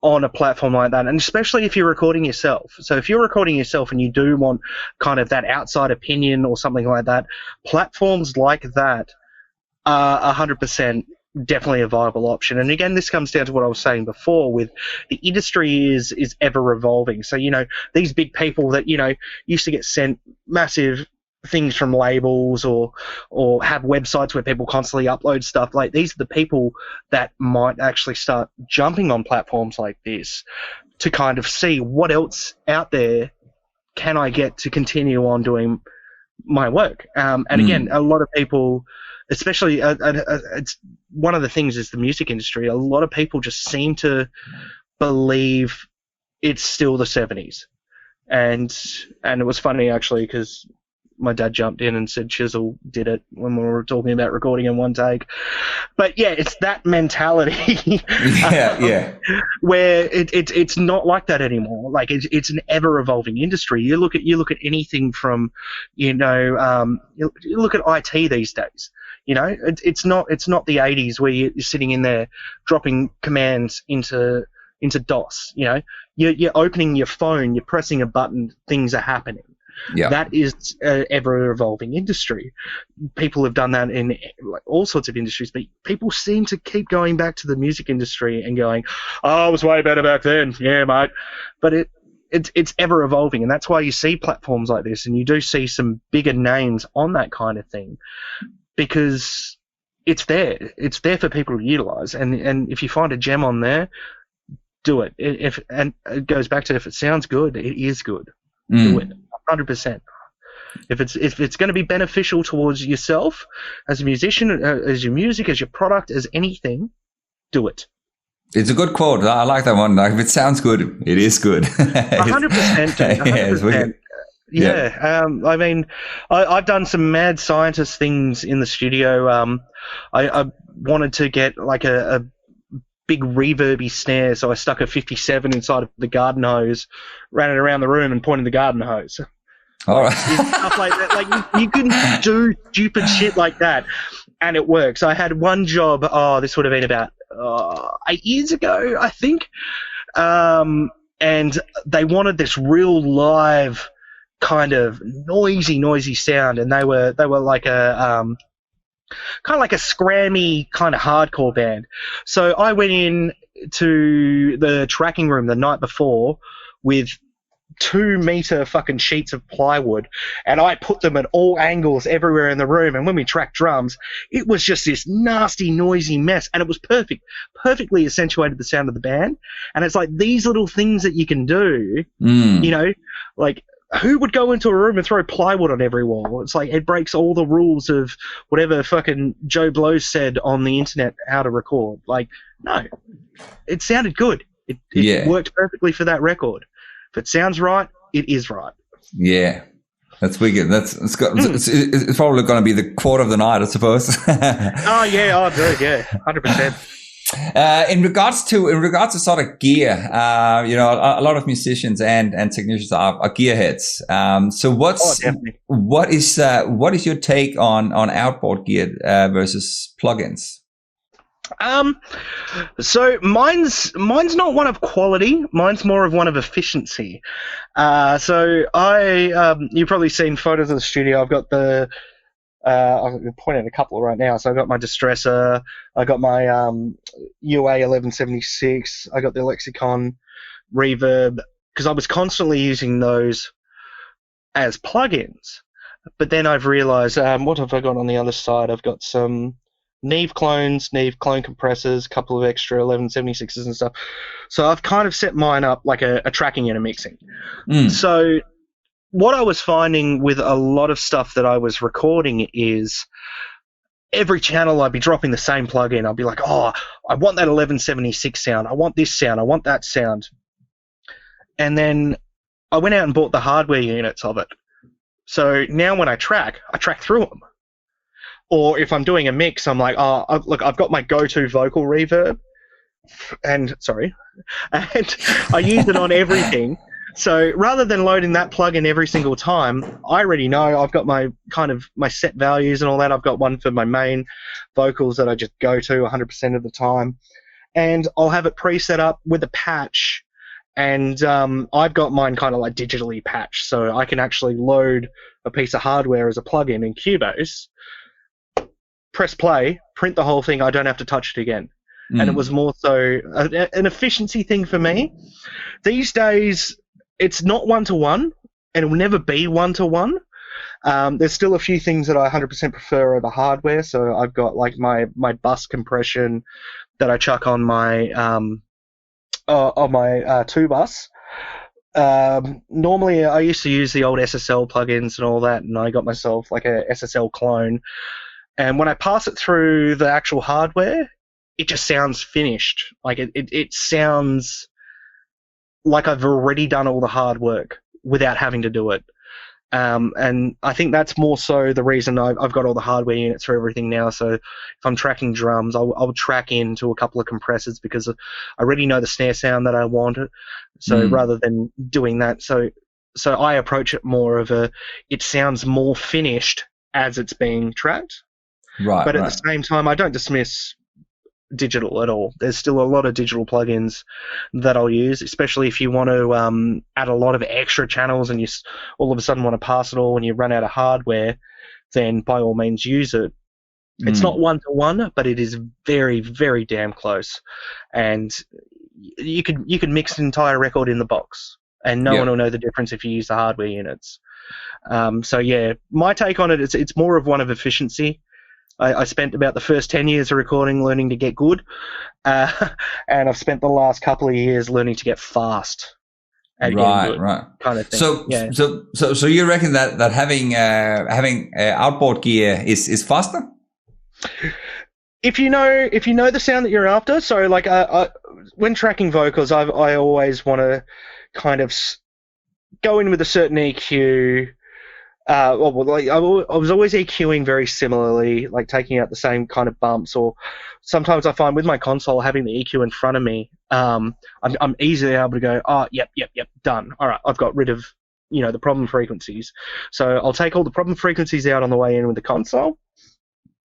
on a platform like that, and especially if you're recording yourself. So if you're recording yourself and you do want kind of that outside opinion or something like that, platforms like that are 100% definitely a viable option. And again, this comes down to what I was saying before with the industry is ever evolving. So, these big people that, used to get sent massive things from labels or have websites where people constantly upload stuff, like these are the people that might actually start jumping on platforms like this to kind of see what else out there can I get to continue on doing my work. And again, a lot of people, especially it's one of the things is the music industry, a lot of people just seem to believe it's still the 70s. And it was funny actually because my dad jumped in and said Chisel did it when we were talking about recording in one take. But yeah, it's that mentality. Where it's not like that anymore. Like it's an ever evolving industry. You look at anything from, you look at IT these days. It's not the 80s where you're sitting in there dropping commands into DOS. You're opening your phone, you're pressing a button, things are happening. Yeah. That is an ever-evolving industry. People have done that in like all sorts of industries, but people seem to keep going back to the music industry and going, "Oh, it was way better back then." Yeah, mate. But it's ever-evolving, and that's why you see platforms like this, and you do see some bigger names on that kind of thing, because it's there. It's there for people to utilize, and if you find a gem on there, do it. And it goes back to, if it sounds good, it is good. Do it, 100%. If it's going to be beneficial towards yourself as a musician, as your music, as your product, as anything, do it. It's a good quote. I like that one. Like, if it sounds good, it is good. 100%. 100%. Yeah. I mean, I've done some mad scientist things in the studio. I wanted to get like a big reverby snare, so I stuck a 57 inside of the garden hose, ran it around the room, and pointed the garden hose. All right. Stuff like that. Like you can do stupid shit like that, and it works. I had one job. This would have been about 8 years ago, I think. And they wanted this real live kind of noisy sound, and they were like a kind of like a scrammy kind of hardcore band. So I went in to the tracking room the night before with 2-meter fucking sheets of plywood, and I put them at all angles everywhere in the room, and when we tracked drums, it was just this nasty, noisy mess, and it was perfectly accentuated the sound of the band. And it's like these little things that you can do, you know, like, who would go into a room and throw plywood on every wall? It's like, it breaks all the rules of whatever fucking Joe Blow said on the internet how to record. Like, no, it sounded good. It worked perfectly for that record. If it sounds right, it is right. Yeah. That's wicked. It's probably going to be the quote of the night, I suppose. Dude, 100%. In regards to sort of gear, you know, a lot of musicians and technicians are gearheads. So what is your take on outboard gear versus plugins? So mine's not one of quality. Mine's more of one of efficiency. So you've probably seen photos of the studio. I've got I'm pointing at a couple right now. So I got my Distressor, I got my UA 1176, I got the Lexicon Reverb, because I was constantly using those as plugins. But then I've realized, what have I got on the other side? I've got some Neve clone compressors, a couple of extra 1176s and stuff. So I've kind of set mine up like a tracking and a mixing. So what I was finding with a lot of stuff that I was recording is every channel I'd be dropping the same plug-in. I'd be like, I want that 1176 sound. I want this sound. I want that sound. And then I went out and bought the hardware units of it. So now when I track through them. Or if I'm doing a mix, I'm like, look, I've got my go-to vocal reverb. And I use it on everything. So rather than loading that plugin every single time, I already know I've got my set values and all that. I've got one for my main vocals that I just go to 100% of the time. And I'll have it preset up with a patch. And I've got mine kind of like digitally patched. So I can actually load a piece of hardware as a plugin in Cubase, press play, print the whole thing. I don't have to touch it again. And it was more so an efficiency thing for me. These days, it's not one-to-one, and it will never be one-to-one. There's still a few things that I 100% prefer over hardware. So I've got like my bus compression that I chuck on my 2-bus. Normally, I used to use the old SSL plugins and all that, and I got myself like a SSL clone. And when I pass it through the actual hardware, it just sounds finished. Like it sounds like I've already done all the hard work without having to do it. And I think that's more so the reason I've got all the hardware units for everything now. So if I'm tracking drums, I'll track into a couple of compressors because I already know the snare sound that I want. So rather than doing that, so I approach it more of it sounds more finished as it's being tracked. Right. But at the same time, I don't dismiss digital at all. There's still a lot of digital plugins that I'll use, especially if you want to add a lot of extra channels and you all of a sudden want to pass it all and you run out of hardware, then by all means use it. It's not one-to-one, but it is very, very damn close. And you could mix an entire record in the box, and no one will know the difference if you use the hardware units. So yeah, my take on it is it's more of one of efficiency. I spent about the first 10 years of recording learning to get good, and I've spent the last couple of years learning to get fast at getting good, kind of thing. So you reckon that having outboard gear is faster? If you know the sound that you're after, so like when tracking vocals, I always want to kind of go in with a certain EQ. I was always EQing very similarly, like taking out the same kind of bumps, or sometimes I find with my console having the EQ in front of me, I'm easily able to go, yep, done. All right, I've got rid of the problem frequencies. So I'll take all the problem frequencies out on the way in with the console.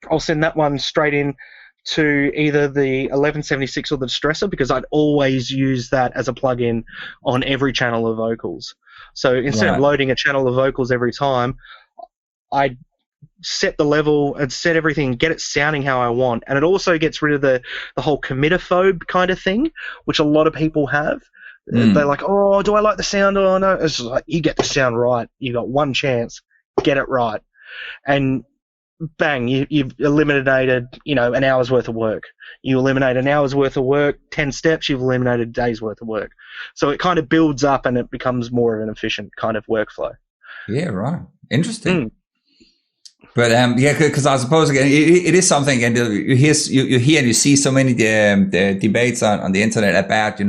I'll send that one straight in to either the 1176 or the distressor, because I'd always use that as a plug-in on every channel of vocals. So instead of loading a channel of vocals every time, I set the level and set everything, get it sounding how I want. And it also gets rid of the whole committophobe kind of thing, which a lot of people have. They're like, oh, do I like the sound or no? It's like, you get the sound right. You got one chance. Get it right. And bang, you've eliminated, an hour's worth of work. You eliminate an hour's worth of work, 10 steps, you've eliminated a day's worth of work. So it kind of builds up and it becomes more of an efficient kind of workflow. Yeah, right. Interesting. But because I suppose again, it is something, and you hear and you see so many the debates on the internet about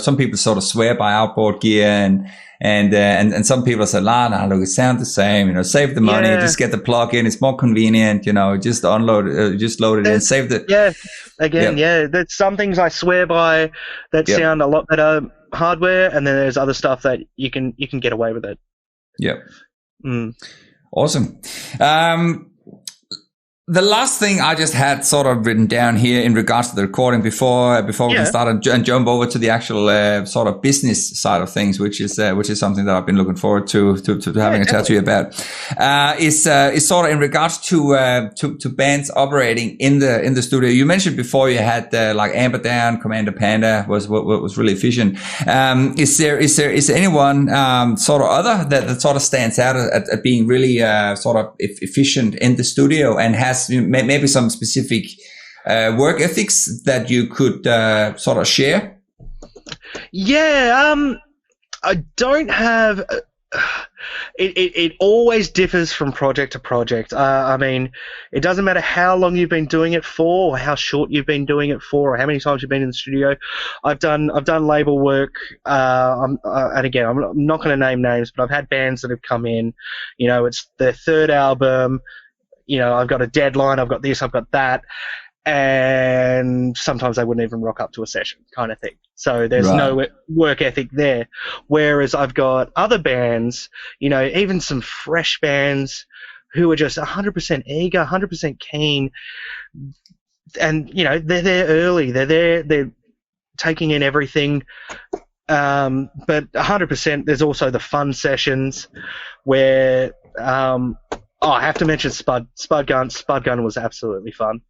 some people sort of swear by outboard gear and some people say, nah, look, it sounds the same. Save the money, just get the plug in. It's more convenient. Just unload, just load it in, save the. There's some things I swear by that sound a lot better hardware, and then there's other stuff that you can get away with it. Yeah. Awesome. The last thing I just had sort of written down here in regards to the recording before we can start and jump over to the actual sort of business side of things, which is something that I've been looking forward to having a chat to you about. Is sort of in regards to bands operating in the studio. You mentioned before you had like Amber Down, Commander Panda was really efficient. Is there anyone sort of other that sort of stands out at being really sort of efficient in the studio and has maybe some specific work ethics that you could sort of share? I don't have it always differs from project to project. I mean, it doesn't matter how long you've been doing it for, or how short you've been doing it for, or how many times you've been in the studio. I've done label work, and again, I'm not going to name names, but I've had bands that have come in. It's their third album. I've got a deadline, I've got this, I've got that, and sometimes they wouldn't even rock up to a session kind of thing. So there's no work ethic there. Whereas I've got other bands, even some fresh bands who are just 100% eager, 100% keen, and, they're there early, they're taking in everything. But 100%, there's also the fun sessions where, I have to mention Spud Gun. Spud Gun was absolutely fun.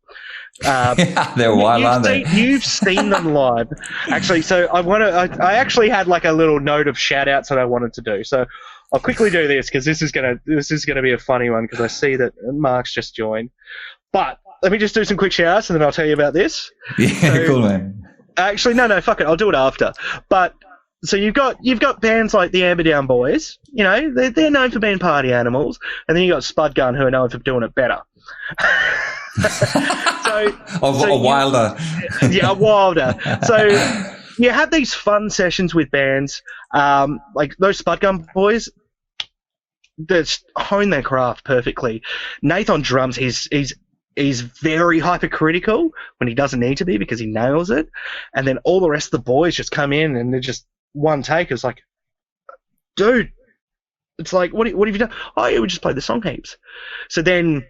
They're wild, aren't they? You've seen them live, actually. So I actually had like a little note of shout outs that I wanted to do. So I'll quickly do this because this is gonna be a funny one because I see that Mark's just joined. But let me just do some quick shout outs and then I'll tell you about this. Yeah, cool, man. Actually, no, fuck it. I'll do it after. But so you've got bands like the Amber Down Boys, they're known for being party animals, and then you got Spud Gun who are known for doing it better. Wilder. Yeah, wilder. So you have these fun sessions with bands, like those Spud Gun Boys. That hone their craft perfectly. Nate on drums, he's very hypercritical when he doesn't need to be because he nails it, and then all the rest of the boys just come in and they're just one take. It's like, dude, it's like, what have you done? Oh, yeah, we just played the song heaps. So then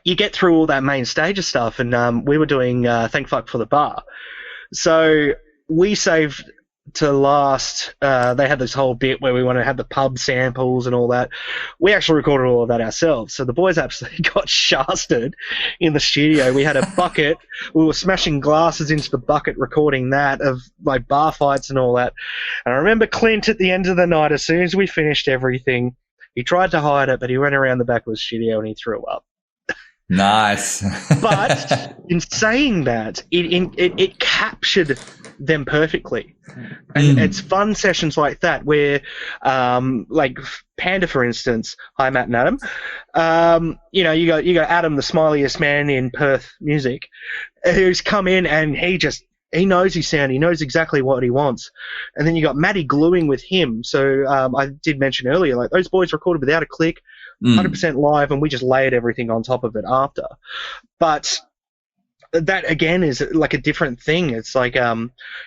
you get through all that main stage of stuff, and we were doing Thank Fuck for the Bar. So we saved to last. They had this whole bit where we wanted to have the pub samples and all that. We actually recorded all of that ourselves. So the boys absolutely got shafted in the studio. We had a bucket. We were smashing glasses into the bucket, recording that of like bar fights and all that. And I remember Clint at the end of the night, as soon as we finished everything, he tried to hide it, but he went around the back of the studio and he threw up. Nice. But in saying that, it captured them perfectly. And it's fun sessions like that where, like Panda, for instance, hi Matt and Adam, you got Adam, the smiliest man in Perth music, who's come in and he knows his sound, he knows exactly what he wants. And then you got Matty gluing with him. So I did mention earlier, like those boys recorded without a click, 100% live, and we just layered everything on top of it after. But that again is like a different thing. It's like, they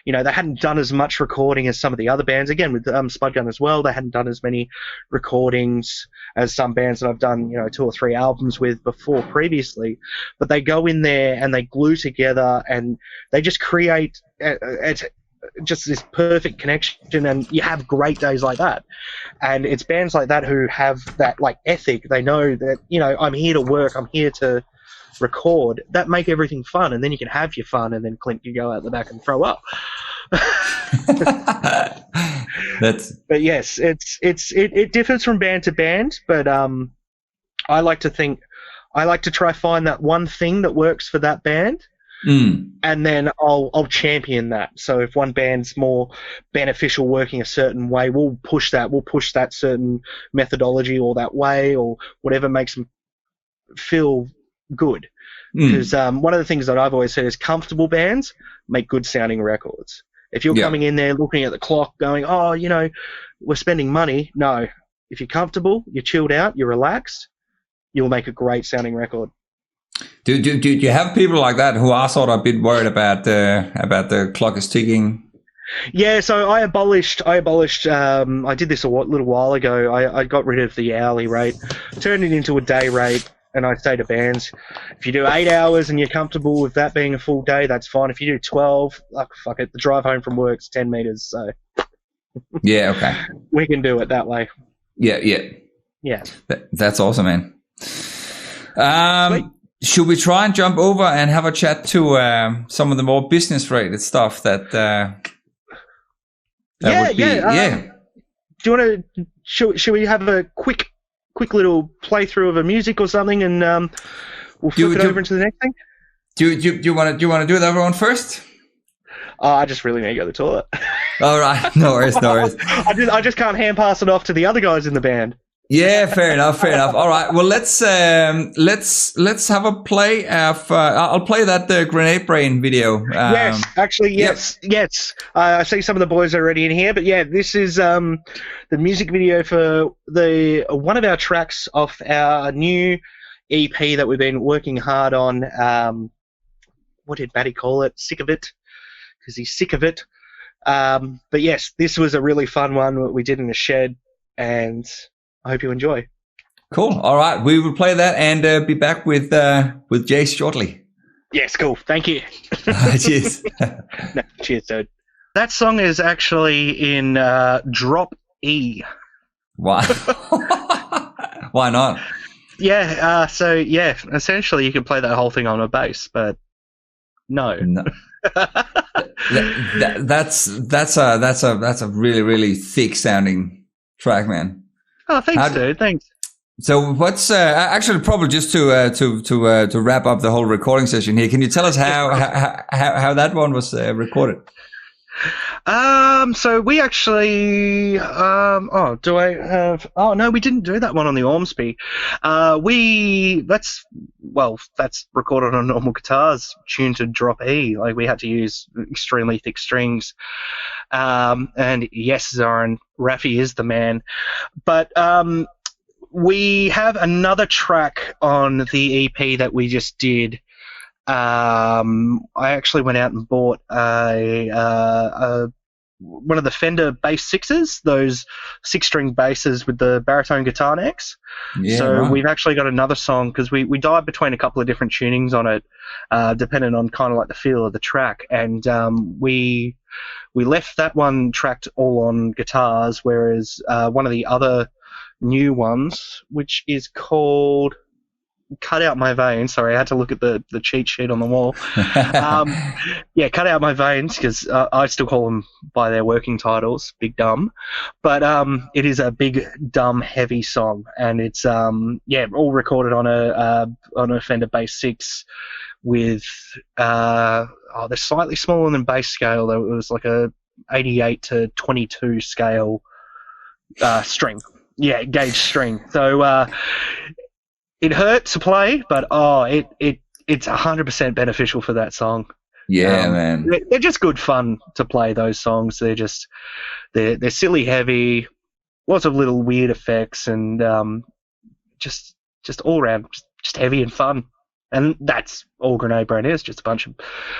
hadn't done as much recording as some of the other bands. Again, with Spudgun as well, they hadn't done as many recordings as some bands that I've done, 2 or 3 albums with before previously. But they go in there and they glue together and they just create just this perfect connection, and you have great days like that. And it's bands like that who have that like ethic. They know that, I'm here to work, I'm here to record, that make everything fun, and then you can have your fun, and then Clint can go out the back and throw up. But yes, it differs from band to band, but I like to try find that one thing that works for that band, and then I'll champion that. So if one band's more beneficial working a certain way, we'll push that certain methodology or that way or whatever makes them feel good. Because one of the things that I've always said is comfortable bands make good sounding records. If you're coming in there looking at the clock going, we're spending money. No. If you're comfortable, you're chilled out, you're relaxed, you'll make a great sounding record. Do you have people like that who are sort of a bit worried about the clock is ticking? Yeah, so I abolished. I did this a little while ago. I got rid of the hourly rate, turned it into a day rate, and I say to bands, if you do 8 hours and you're comfortable with that being a full day, that's fine. If you do 12, fuck it. The drive home from work's 10 meters, so yeah, okay, we can do it that way. Yeah. That's awesome, man. Should we try and jump over and have a chat to some of the more business-related stuff that would be? Do you want to? Should we have a quick little playthrough of a music or something, and we'll flip it over into the next thing? Do you want to do that one first? I just really need to go to the toilet. All right, no worries. I just can't hand pass it off to the other guys in the band. Yeah, fair enough. All right. Well, let's have a play of. I'll play that Grenade Brain video. Yes. I see some of the boys are already in here, but yeah, this is the music video for one of our tracks off our new EP that we've been working hard on. What did Matty call it? Sick of it, because he's sick of it. But yes, this was a really fun one that we did in the shed, and I hope you enjoy. Cool. All right. We will play that and be back with Jay shortly. Yes, cool. Thank you. Cheers. No, cheers, dude. That song is actually in drop E. Why? Why not? Yeah. Essentially you can play that whole thing on a bass, but no. That's a really, really thick sounding track, man. Oh, thanks, dude. Thanks. So what's actually probably just to wrap up the whole recording session here? Can you tell us how that one was recorded? So we actually do I have? Oh no, we didn't do that one on the Ormsby. That's recorded on normal guitars, tuned to drop E. Like we had to use extremely thick strings. And yes, Zoran, Raffi is the man. But we have another track on the EP that we just did. I actually went out and bought a one of the Fender bass sixes, those 6-string basses with the baritone guitar necks. Yeah, So right. we've actually got another song because we dive between a couple of different tunings on it, depending on kind of like the feel of the track. And we left that one tracked all on guitars, whereas one of the other new ones, which is called Cut Out My Veins. Sorry, I had to look at the cheat sheet on the wall. Yeah, Cut Out My Veins, because I still call them by their working titles, Big Dumb. But it is a big, dumb, heavy song, and it's all recorded on a Fender Bass 6 with they're slightly smaller than bass scale. Though it was like a 88 to 22 scale string. Yeah, gauge string. So it hurts to play, but it's 100% beneficial for that song. Yeah, man. They're just good fun to play, those songs. They're silly heavy, lots of little weird effects, and just all around just heavy and fun. And that's all Grenade Brand is, just a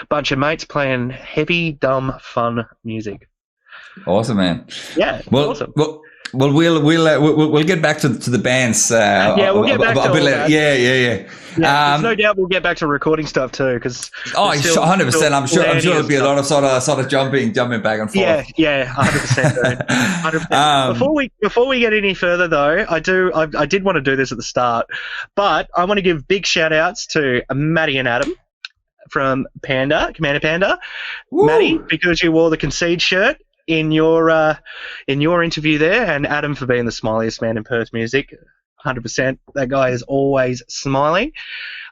bunch of mates playing heavy, dumb, fun music. Awesome, man. Yeah, awesome. Well, we'll get back to the bands. We'll get back to all that. Yeah. There's no doubt we'll get back to recording stuff too, because 100%. I'm sure there'll be a lot of sort of jumping back and forth. Yeah, 100%. 100%. Before we get any further though, I did want to do this at the start, but I want to give big shout outs to Maddie and Adam from Commander Panda. Woo! Maddie, because you wore the Concede shirt in your interview there, and Adam for being the smiliest man in Perth music. 100%. That guy is always smiling.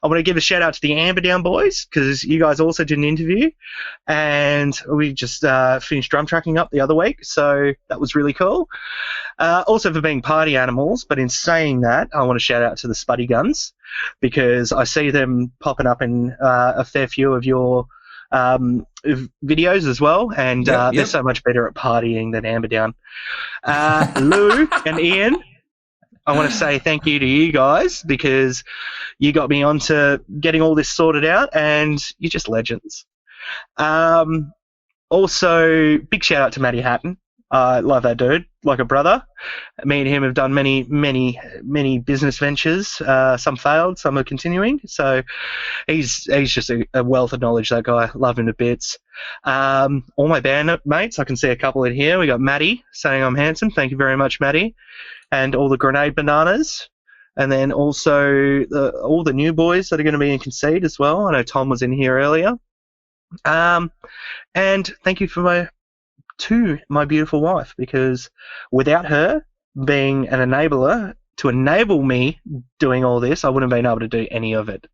I want to give a shout out to the Amberdown boys, because you guys also did an interview, and we just finished drum tracking up the other week, so that was really cool. Also for being party animals, but in saying that, I want to shout out to the Spuddy Guns, because I see them popping up in a fair few of your videos as well, and they're so much better at partying than Amberdown. Lou and Ian, I want to say thank you to you guys, because you got me onto getting all this sorted out, and you're just legends. Also, big shout out to Matty Hatton. I love that dude, like a brother. Me and him have done many business ventures. Some failed, some are continuing. So he's just a wealth of knowledge, that guy. Love him to bits. All my band mates, I can see a couple in here. We got Maddie saying I'm handsome. Thank you very much, Maddie. And all the Grenade Bananas. And then also all the new boys that are going to be in Concede as well. I know Tom was in here earlier. And thank you for my beautiful wife, because without her being an enabler to enable me doing all this, I wouldn't have been able to do any of it.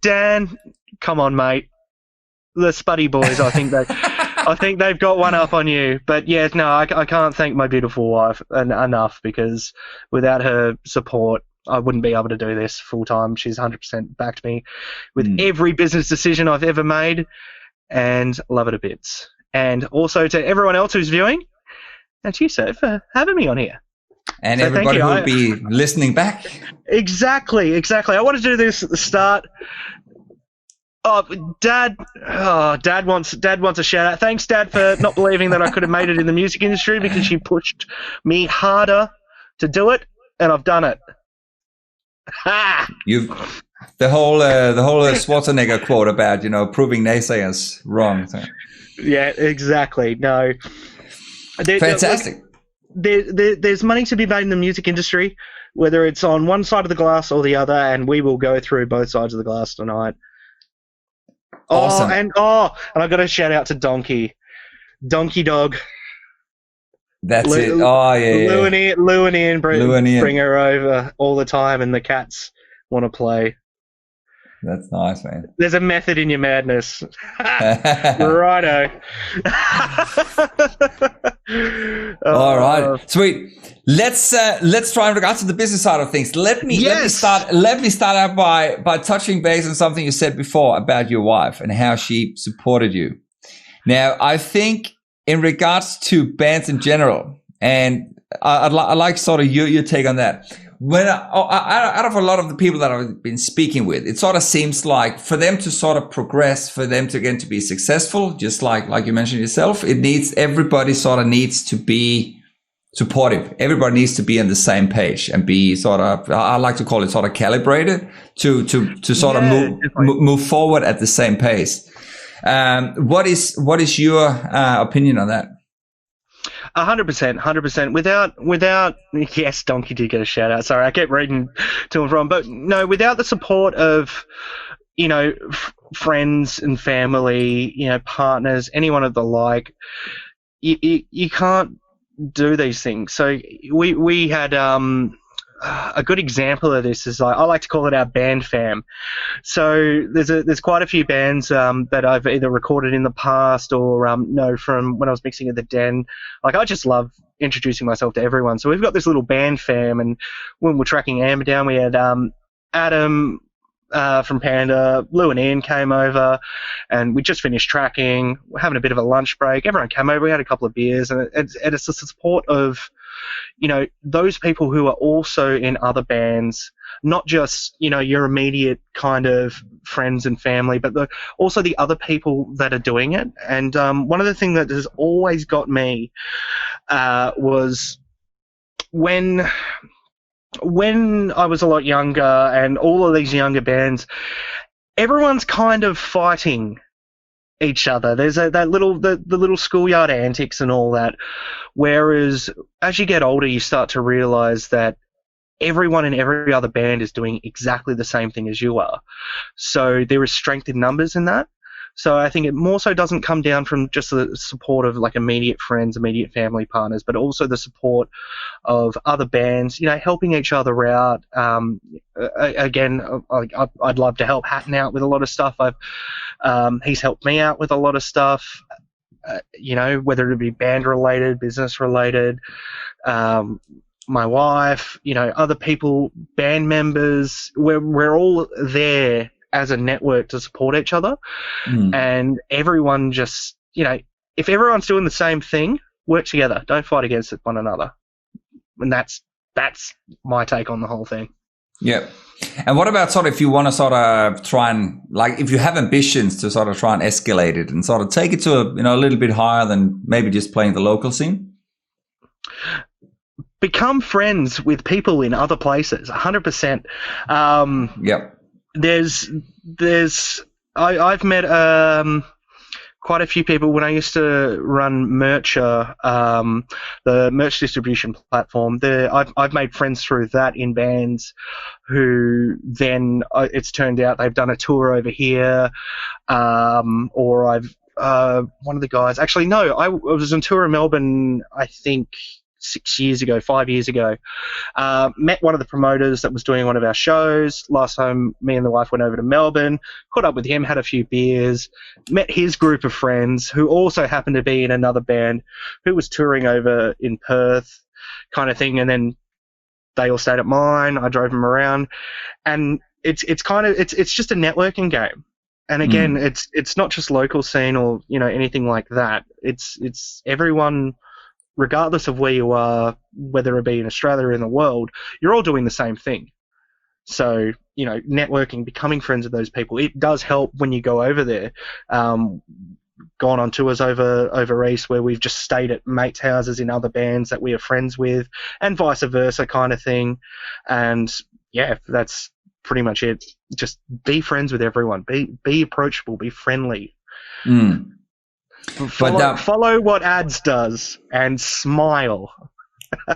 Dan, come on, mate. The Spuddy boys, I think they've got one up on you. But yeah, no, I can't thank my beautiful wife enough, because without her support, I wouldn't be able to do this full time. She's 100% backed me with every business decision I've ever made, and love it a bits. And also to everyone else who's viewing, and to you, sir, for having me on here. And so everybody who will be listening back. Exactly. I wanted to do this at the start. Dad wants a shout out. Thanks, Dad, for not believing that I could have made it in the music industry, because you pushed me harder to do it, and I've done it. The whole Schwarzenegger quote about proving naysayers wrong. So. Yeah, exactly. No, fantastic. There's money to be made in the music industry, whether it's on one side of the glass or the other, and we will go through both sides of the glass tonight. Awesome. And I got to shout out to Donkey Dog. That's it. Oh yeah. Lou and Ian bring her over all the time, and the cats want to play. That's nice, man. There's a method in your madness. Righto. All right, sweet. Let's try in regards to the business side of things. Let me start out by touching base on something you said before about your wife and how she supported you. Now, I think in regards to bands in general, and I'd like sort of your take on that. when out of a lot of the people that I've been speaking with, it sort of seems like for them to sort of progress, for them to again to be successful, just like you mentioned yourself, everybody sort of needs to be supportive. Everybody needs to be on the same page and be sort of, I like to call it sort of calibrated to sort of move forward at the same pace. What is your opinion on that? 100%. Without, yes, Donkey did get a shout out. Sorry, I kept reading to and from, but no, without the support of, friends and family, partners, anyone of the like, you can't do these things. So we had a good example of this is I like to call it our band fam. So there's quite a few bands that I've either recorded in the past or know from when I was mixing at the Den. Like I just love introducing myself to everyone. So we've got this little band fam, and when we're tracking Amber down, we had Adam from Panda, Lou and Ian came over, and we just finished tracking. We're having a bit of a lunch break. Everyone came over. We had a couple of beers, and it's the support of, those people who are also in other bands, not just, your immediate kind of friends and family, but also the other people that are doing it. And one of the things that has always got me was when I was a lot younger and all of these younger bands, everyone's kind of fighting each other. There's the little schoolyard antics and all that. Whereas as you get older, you start to realize that everyone in every other band is doing exactly the same thing as you are. So there is strength in numbers in that. So I think it more so doesn't come down from just the support of like immediate friends, immediate family partners, but also the support of other bands, helping each other out. Again, I'd love to help Hatton out with a lot of stuff. He's helped me out with a lot of stuff, whether it be band related, business related, my wife, other people, band members. We're all there as a network to support each other. And everyone just, if everyone's doing the same thing, work together, don't fight against one another. And that's my take on the whole thing. Yeah. And what about sort of if you want to sort of try and, like, if you have ambitions to sort of try and escalate it and sort of take it to a little bit higher than maybe just playing the local scene? Become friends with people in other places, 100%. Yep. I've met quite a few people when I used to run Mercher, the merch distribution platform. I've made friends through that in bands who then it's turned out they've done a tour over here, or I've one of the guys. Actually, no, I was on tour in Melbourne, I think 5 years ago. Met one of the promoters that was doing one of our shows. Last time me and the wife went over to Melbourne, caught up with him, had a few beers, met his group of friends who also happened to be in another band who was touring over in Perth, kind of thing. And then they all stayed at mine. I drove them around, and it's just a networking game. And again, it's not just local scene or anything like that. It's everyone, regardless of where you are, whether it be in Australia or in the world, you're all doing the same thing. So, networking, becoming friends with those people, it does help when you go over there. Gone on tours over East where we've just stayed at mates' houses in other bands that we are friends with, and vice versa kind of thing. And yeah, that's pretty much it. Just be friends with everyone. Be approachable. Be friendly. Follow what Ads does and smile.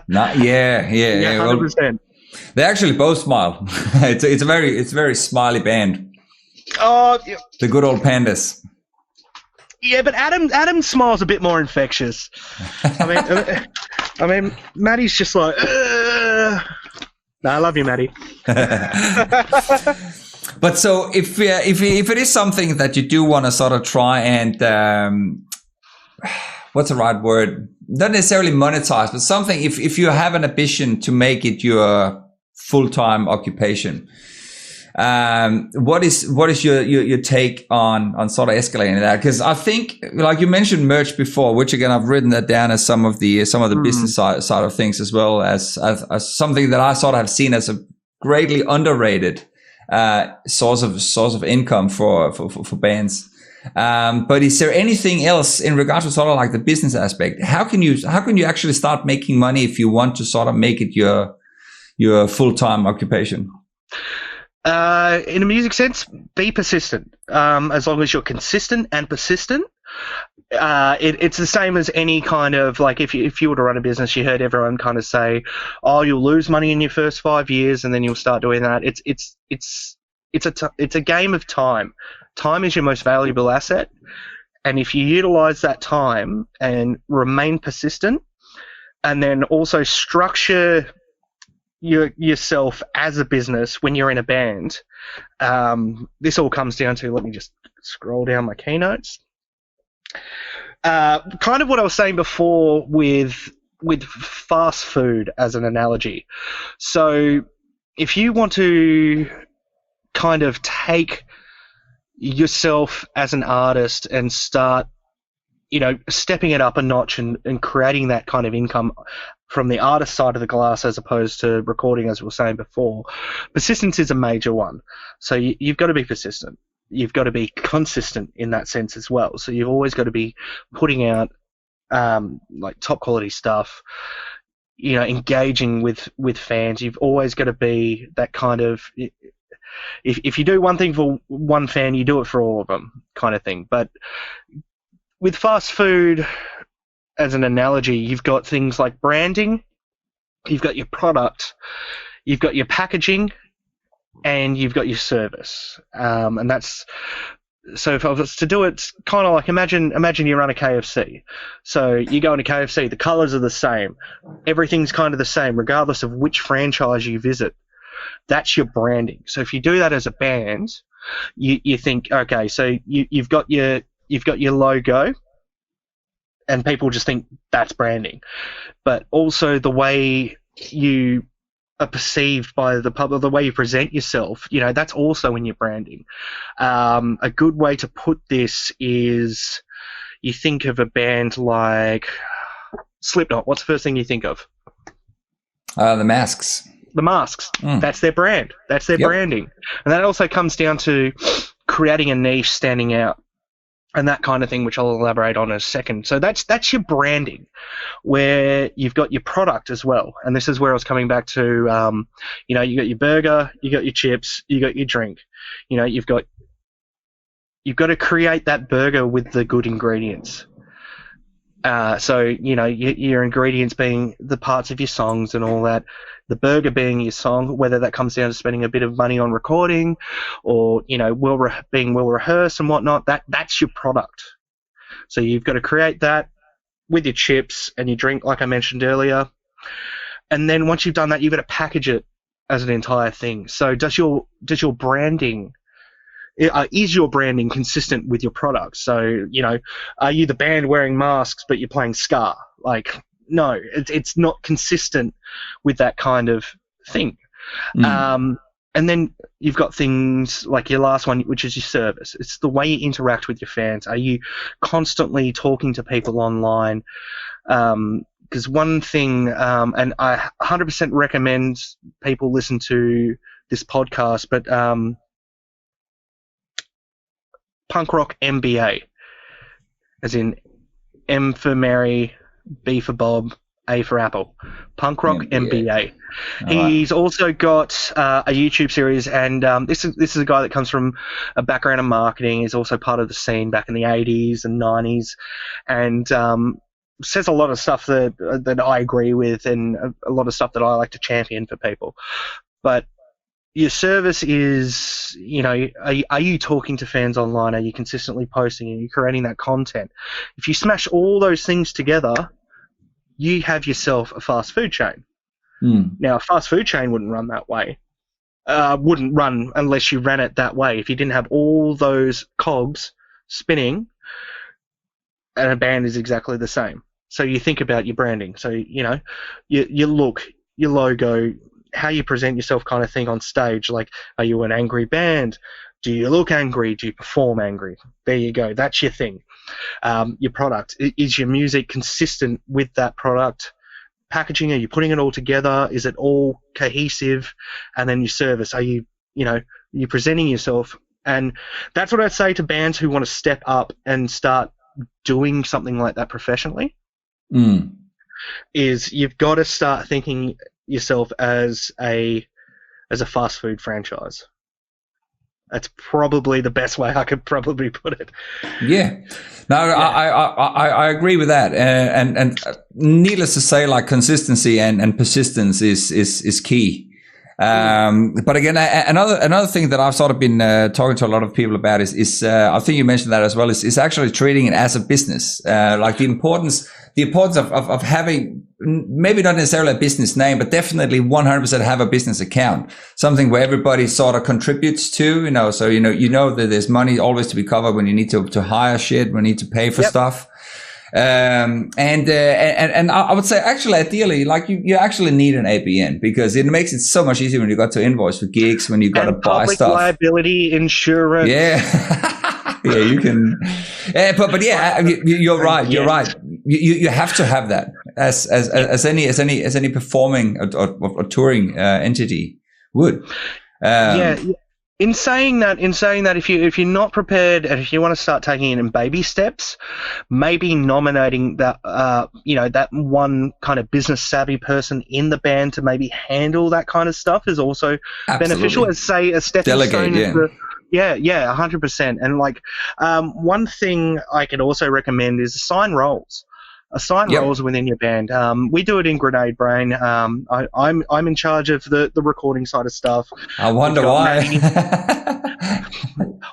Yeah, 100%. Well, they actually both smile. It's a very smiley band. Oh, yeah. The good old pandas. Yeah, but Adam smiles a bit more infectious. I mean, Maddie's just like, no, I love you, Maddie. But so if it is something that you do want to sort of try and what's the right word? Not necessarily monetize, but something if you have an ambition to make it your full-time occupation, What is your take on sort of escalating that? Because I think, like you mentioned, merch before, which again I've written that down as some of the business side of things, as well as something that I sort of have seen as a greatly underrated source of income for bands. But is there anything else in regards to sort of like the business aspect? How can you actually start making money if you want to sort of make it your full-time occupation? In a music sense, be persistent. As long as you're consistent and persistent, it's the same as any kind of, like, if you were to run a business, you heard everyone kind of say, "Oh, you'll lose money in your first 5 years, and then you'll start doing that." It's a game of time. Time is your most valuable asset, and if you utilize that time and remain persistent, and then also structure yourself as a business when you're in a band, this all comes down to, let me just scroll down my keynotes. Kind of what I was saying before with fast food as an analogy. So if you want to kind of take yourself as an artist and start, stepping it up a notch and creating that kind of income from the artist side of the glass as opposed to recording, as we were saying before, persistence is a major one. So you've got to be persistent. You've got to be consistent in that sense as well. So you've always got to be putting out like top quality stuff, engaging with fans. You've always got to be that kind of, if you do one thing for one fan, you do it for all of them kind of thing. But with fast food, as an analogy, you've got things like branding, you've got your product, you've got your packaging, and you've got your service. And that's, so if I was to do it, kind of like, imagine you run a KFC. So you go into KFC, the colors are the same, everything's kind of the same, regardless of which franchise you visit. That's your branding. So if you do that as a band, you think, okay, so you've got your logo, and people just think that's branding. But also the way you are perceived by the public, the way you present yourself, that's also in your branding. A good way to put this is, you think of a band like Slipknot. What's the first thing you think of? The masks. The masks. That's their brand. That's their branding. And that also comes down to creating a niche, standing out, and that kind of thing, which I'll elaborate on in a second. So that's your branding, where you've got your product as well. And this is where I was coming back to, you got your burger, you got your chips, you got your drink. You've got to create that burger with the good ingredients. So your ingredients being the parts of your songs and all that. The burger being your song, whether that comes down to spending a bit of money on recording, or being well rehearsed and whatnot. That's your product. So you've got to create that with your chips and your drink, like I mentioned earlier. And then once you've done that, you've got to package it as an entire thing. So does your branding? Is your branding consistent with your product? So, are you the band wearing masks but you're playing ska? Like, no, it's not consistent with that kind of thing. And then you've got things like your last one, which is your service. It's the way you interact with your fans. Are you constantly talking to people online? Because one thing, and I 100% recommend people listen to this podcast, but Punk Rock MBA, as in M for Mary, B for Bob, A for Apple. Punk Rock MBA. He's also got a YouTube series, and this is a guy that comes from a background in marketing. He's also part of the scene back in the 80s and 90s, and says a lot of stuff that I agree with, and a lot of stuff that I like to champion for people. But your service is, are you talking to fans online? Are you consistently posting? Are you creating that content? If you smash all those things together, you have yourself a fast food chain. Now, a fast food chain wouldn't run that way. Wouldn't run unless you ran it that way. If you didn't have all those cogs spinning, and a band is exactly the same. So you think about your branding. So, your look, your logo, how you present yourself kind of thing on stage. Like, are you an angry band? Do you look angry? Do you perform angry? There you go. That's your thing. Your product. Is your music consistent with that product? Packaging, are you putting it all together? Is it all cohesive? And then your service, are you presenting yourself? And that's what I'd say to bands who want to step up and start doing something like that professionally. Is you've got to start thinking yourself as a fast food franchise. That's probably the best way I could probably put it. Yeah. No, yeah. I agree with that. And needless to say, like, consistency and persistence is key. But again, another thing that I've sort of been talking to a lot of people about is I think you mentioned that as well, is actually treating it as a business. Like the importance of having, maybe not necessarily a business name, but definitely 100% have a business account, something where everybody sort of contributes to, so that there's money always to be covered when you need to hire shit, when you need to pay for stuff. And I would say, actually, ideally, like you actually need an ABN, because it makes it so much easier when you got to invoice for gigs, when you got to buy stuff. Public liability insurance. Yeah. Yeah, you can. But yeah, you're right. You're right. You have to have that as any performing or touring entity would. Yeah. In saying that, if you're not prepared and if you want to start taking it in baby steps, maybe nominating that that one kind of business savvy person in the band to maybe handle that kind of stuff is also beneficial. As say a stepping stone. Yeah, 100%. And like one thing I could also recommend is assign roles. Assign roles within your band. We do it in Grenade Brain. I'm in charge of the recording side of stuff. I wonder why.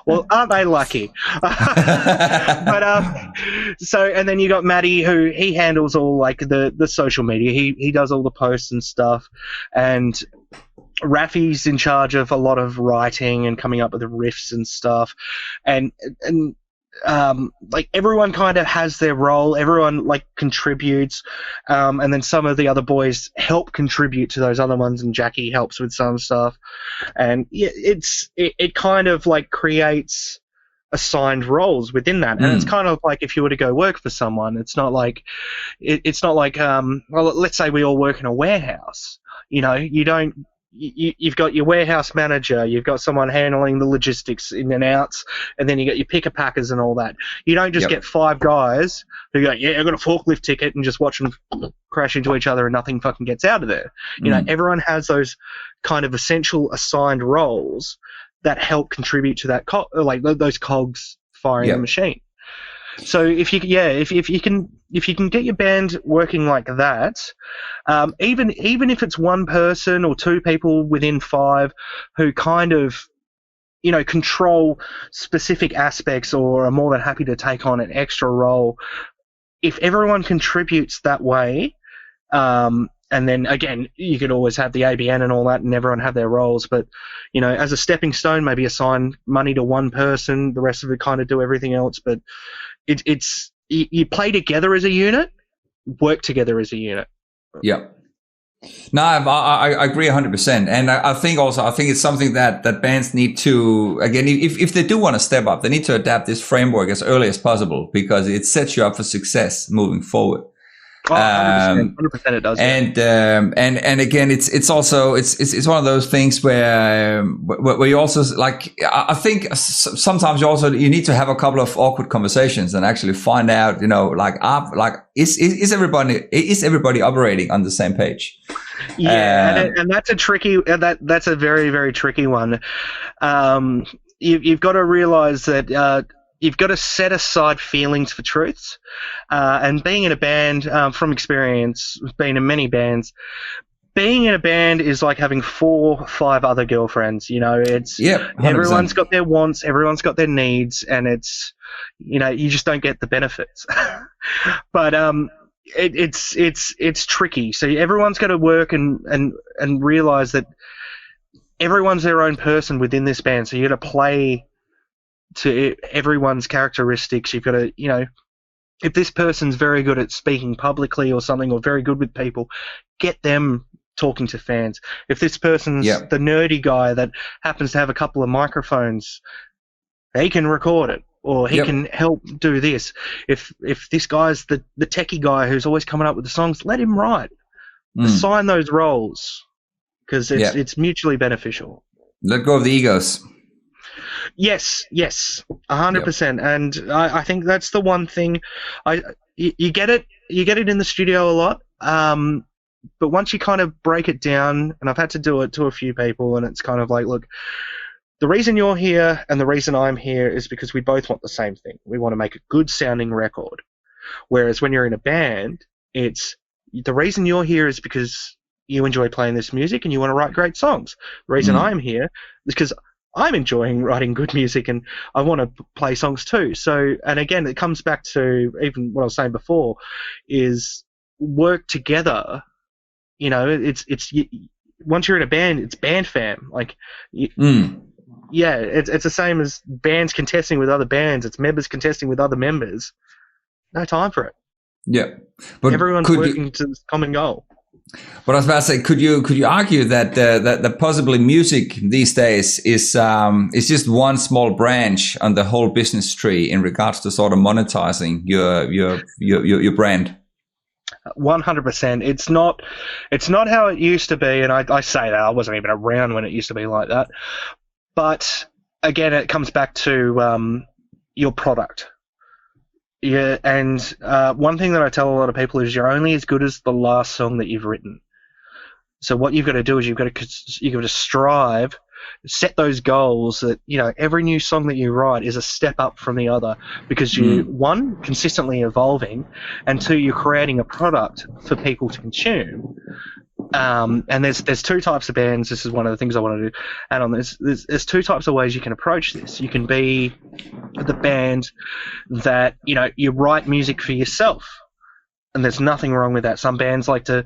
Well, aren't they lucky? But and then you got Maddie, who he handles all like the social media. He does all the posts and stuff, and Rafi's in charge of a lot of writing and coming up with the riffs and stuff, and like everyone kind of has their role. Everyone like contributes, and then some of the other boys help contribute to those other ones, and Jackie helps with some stuff, and it kind of like creates assigned roles within that. And it's kind of like if you were to go work for someone, it's not like well, let's say we all work in a warehouse. You've got your warehouse manager, you've got someone handling the logistics in and outs, and then you got your picker packers and all that. You don't just get 5 guys who go, yeah, I've got a forklift ticket, and just watch them crash into each other and nothing fucking gets out of there. Everyone has those kind of essential assigned roles that help contribute to that, like those cogs firing the machine. So if you can get your band working like that, even if it's one person or 2 people within 5 who kind of control specific aspects or are more than happy to take on an extra role, if everyone contributes that way, and then again, you could always have the ABN and all that, and everyone have their roles. But as a stepping stone, maybe assign money to one person, the rest of it kind of do everything else. But it's you play together as a unit, work together as a unit. Yeah. No, I agree 100%. And I think it's something that bands need to, again, if they do want to step up, they need to adapt this framework as early as possible, because it sets you up for success moving forward. Oh, 100%, 100% it does. And again, it's also it's one of those things where you also, like, I think sometimes you need to have a couple of awkward conversations and actually find out, is everybody operating on the same page? Yeah, and that's a tricky, that's a very, very tricky one. You've got to realize that you've got to set aside feelings for truths. And being in a band, from experience, being in many bands, being in a band is like having 4 or 5 other girlfriends. It's everyone's got their wants, everyone's got their needs, and it's you just don't get the benefits. But it's tricky. So everyone's got to work and realize that everyone's their own person within this band. So you got to play to everyone's characteristics. You've got to, if this person's very good at speaking publicly or something, or very good with people, get them talking to fans. If this person's the nerdy guy that happens to have a couple of microphones, he can record it, or he can help do this. If this guy's the techie guy who's always coming up with the songs, let him write. Assign those roles, because it's mutually beneficial. Let go of the egos. Yes, 100%. And I think that's the one thing. You get it in the studio a lot. But once you kind of break it down, and I've had to do it to a few people, and it's kind of like, look, the reason you're here and the reason I'm here is because we both want the same thing. We want to make a good sounding record. Whereas when you're in a band, it's the reason you're here is because you enjoy playing this music and you want to write great songs. The reason I'm here is because I'm enjoying writing good music and I want to play songs too. So, and again, it comes back to even what I was saying before, is work together. You know, it's once you're in a band, it's band fam. Like, yeah, it's the same as bands contesting with other bands. It's members contesting with other members. No time for it. Yeah, but everyone's working to this common goal. But I was about to say, could you argue that that possibly music these days is just one small branch on the whole business tree in regards to sort of monetizing your brand? 100%. It's not how it used to be, and I say that I wasn't even around when it used to be like that. But again, it comes back to your product. Yeah, and one thing that I tell a lot of people is you're only as good as the last song that you've written. So what you've got to do is you've got to strive, set those goals that, you know, every new song that you write is a step up from the other, because you, one, consistently evolving, and two, you're creating a product for people to consume. And there's two types of bands. This is one of the things I want to do. And on this, there's two types of ways you can approach this. You can be the band that, you know, you write music for yourself, and there's nothing wrong with that. Some bands like to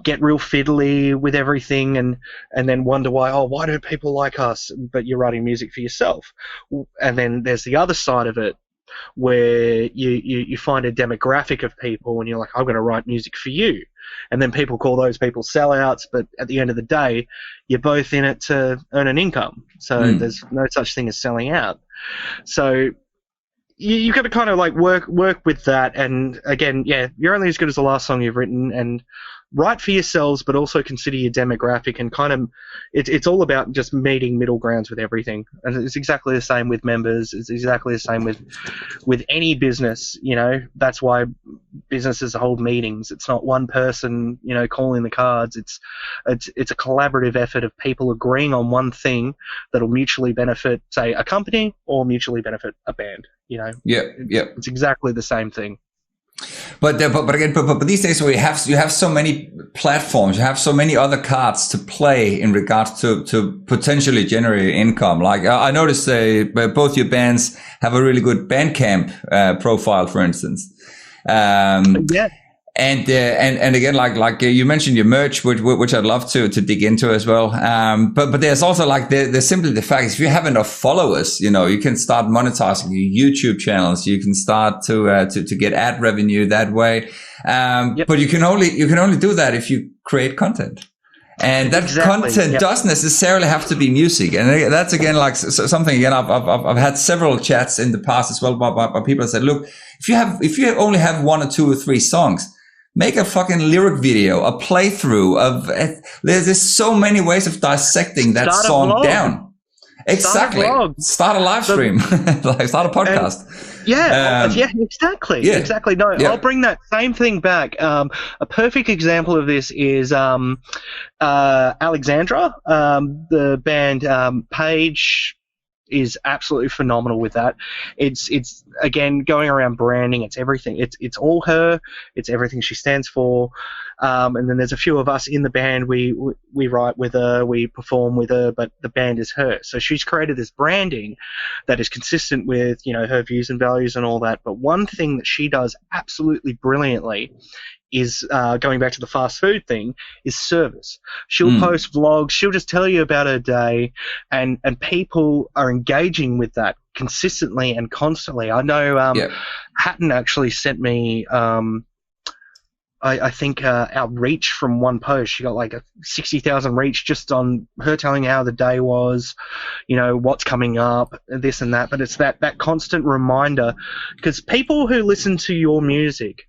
get real fiddly with everything and then wonder why do people like us? But you're writing music for yourself. And then there's the other side of it, where you find a demographic of people and you're like, I'm going to write music for you. And then people call those people sellouts, but at the end of the day, you're both in it to earn an income. So there's no such thing as selling out. So you've got to kind of like work with that. And again, yeah, you're only as good as the last song you've written, and write for yourselves, but also consider your demographic, and kind of it's all about just meeting middle grounds with everything. And it's exactly the same with members. It's exactly the same with any business. You know, that's why businesses hold meetings. It's not one person, you know, calling the cards. It's a collaborative effort of people agreeing on one thing that'll mutually benefit, say, a company, or mutually benefit a band. You know, it's exactly the same thing. But again, these days you have so many platforms, you have so many other cards to play in regards to potentially generate income. Like I noticed both your bands have a really good Bandcamp profile, for instance. And again, like you mentioned your merch, which I'd love to dig into as well. But there's also like there's simply the fact, if you have enough followers, you know, you can start monetizing your YouTube channels. You can start to get ad revenue that way. But you can only do that if you create content. And that content doesn't necessarily have to be music. And that's again like something again I've had several chats in the past as well by people that said, look, if you only have 1 or 2 or 3 songs, make a fucking lyric video, a playthrough of. There's so many ways of dissecting that song down. Exactly. Start a live stream, like start a podcast. Exactly. Exactly. No, I'll bring that same thing back. A perfect example of this is Alexandra. The band Paige is absolutely phenomenal with that. It's again going around branding. It's everything. It's all her. It's everything she stands for. And then there's a few of us in the band. We write with her, we perform with her, but the band is her. So she's created this branding that is consistent with, you know, her views and values and all that. But one thing that she does absolutely brilliantly is going back to the fast food thing, is service. She'll post vlogs, she'll just tell you about her day, and people are engaging with that consistently and constantly. I know Hatton actually sent me I think our reach from one post, she got like a 60,000 reach just on her telling how the day was, what's coming up, this and that. But it's that constant reminder, because people who listen to your music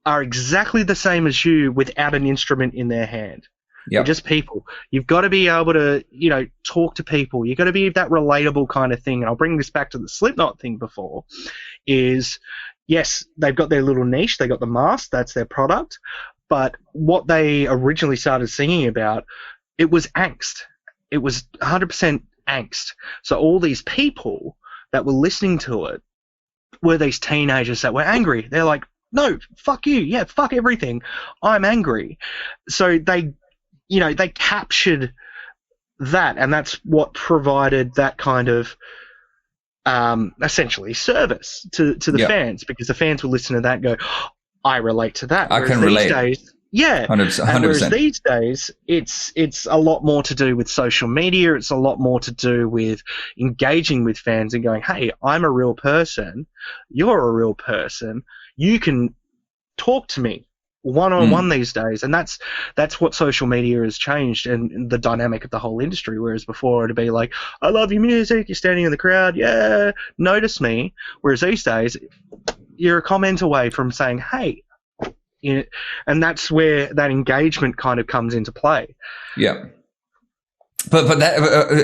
are exactly the same as you without an instrument in their hand. They're just people. You've got to be able to, talk to people. You've got to be that relatable kind of thing. And I'll bring this back to the Slipknot thing before, is, yes, they've got their little niche. They got the mask. That's their product. But what they originally started singing about, it was angst. It was 100% angst. So all these people that were listening to it were these teenagers that were angry. They're like, no, fuck you. Yeah, fuck everything. I'm angry. So they captured that, and that's what provided that kind of essentially service to the fans, because the fans will listen to that and go, I relate to that. I can relate. Days, yeah, 100%. And whereas these days, it's a lot more to do with social media. It's a lot more to do with engaging with fans and going, hey, I'm a real person. You're a real person. You can talk to me one-on-one these days, and that's what social media has changed, and the dynamic of the whole industry. Whereas before it'd be like, I love your music, you're standing in the crowd, yeah, notice me. Whereas these days, you're a comment away from saying, hey, and that's where that engagement kind of comes into play. Yeah. But that,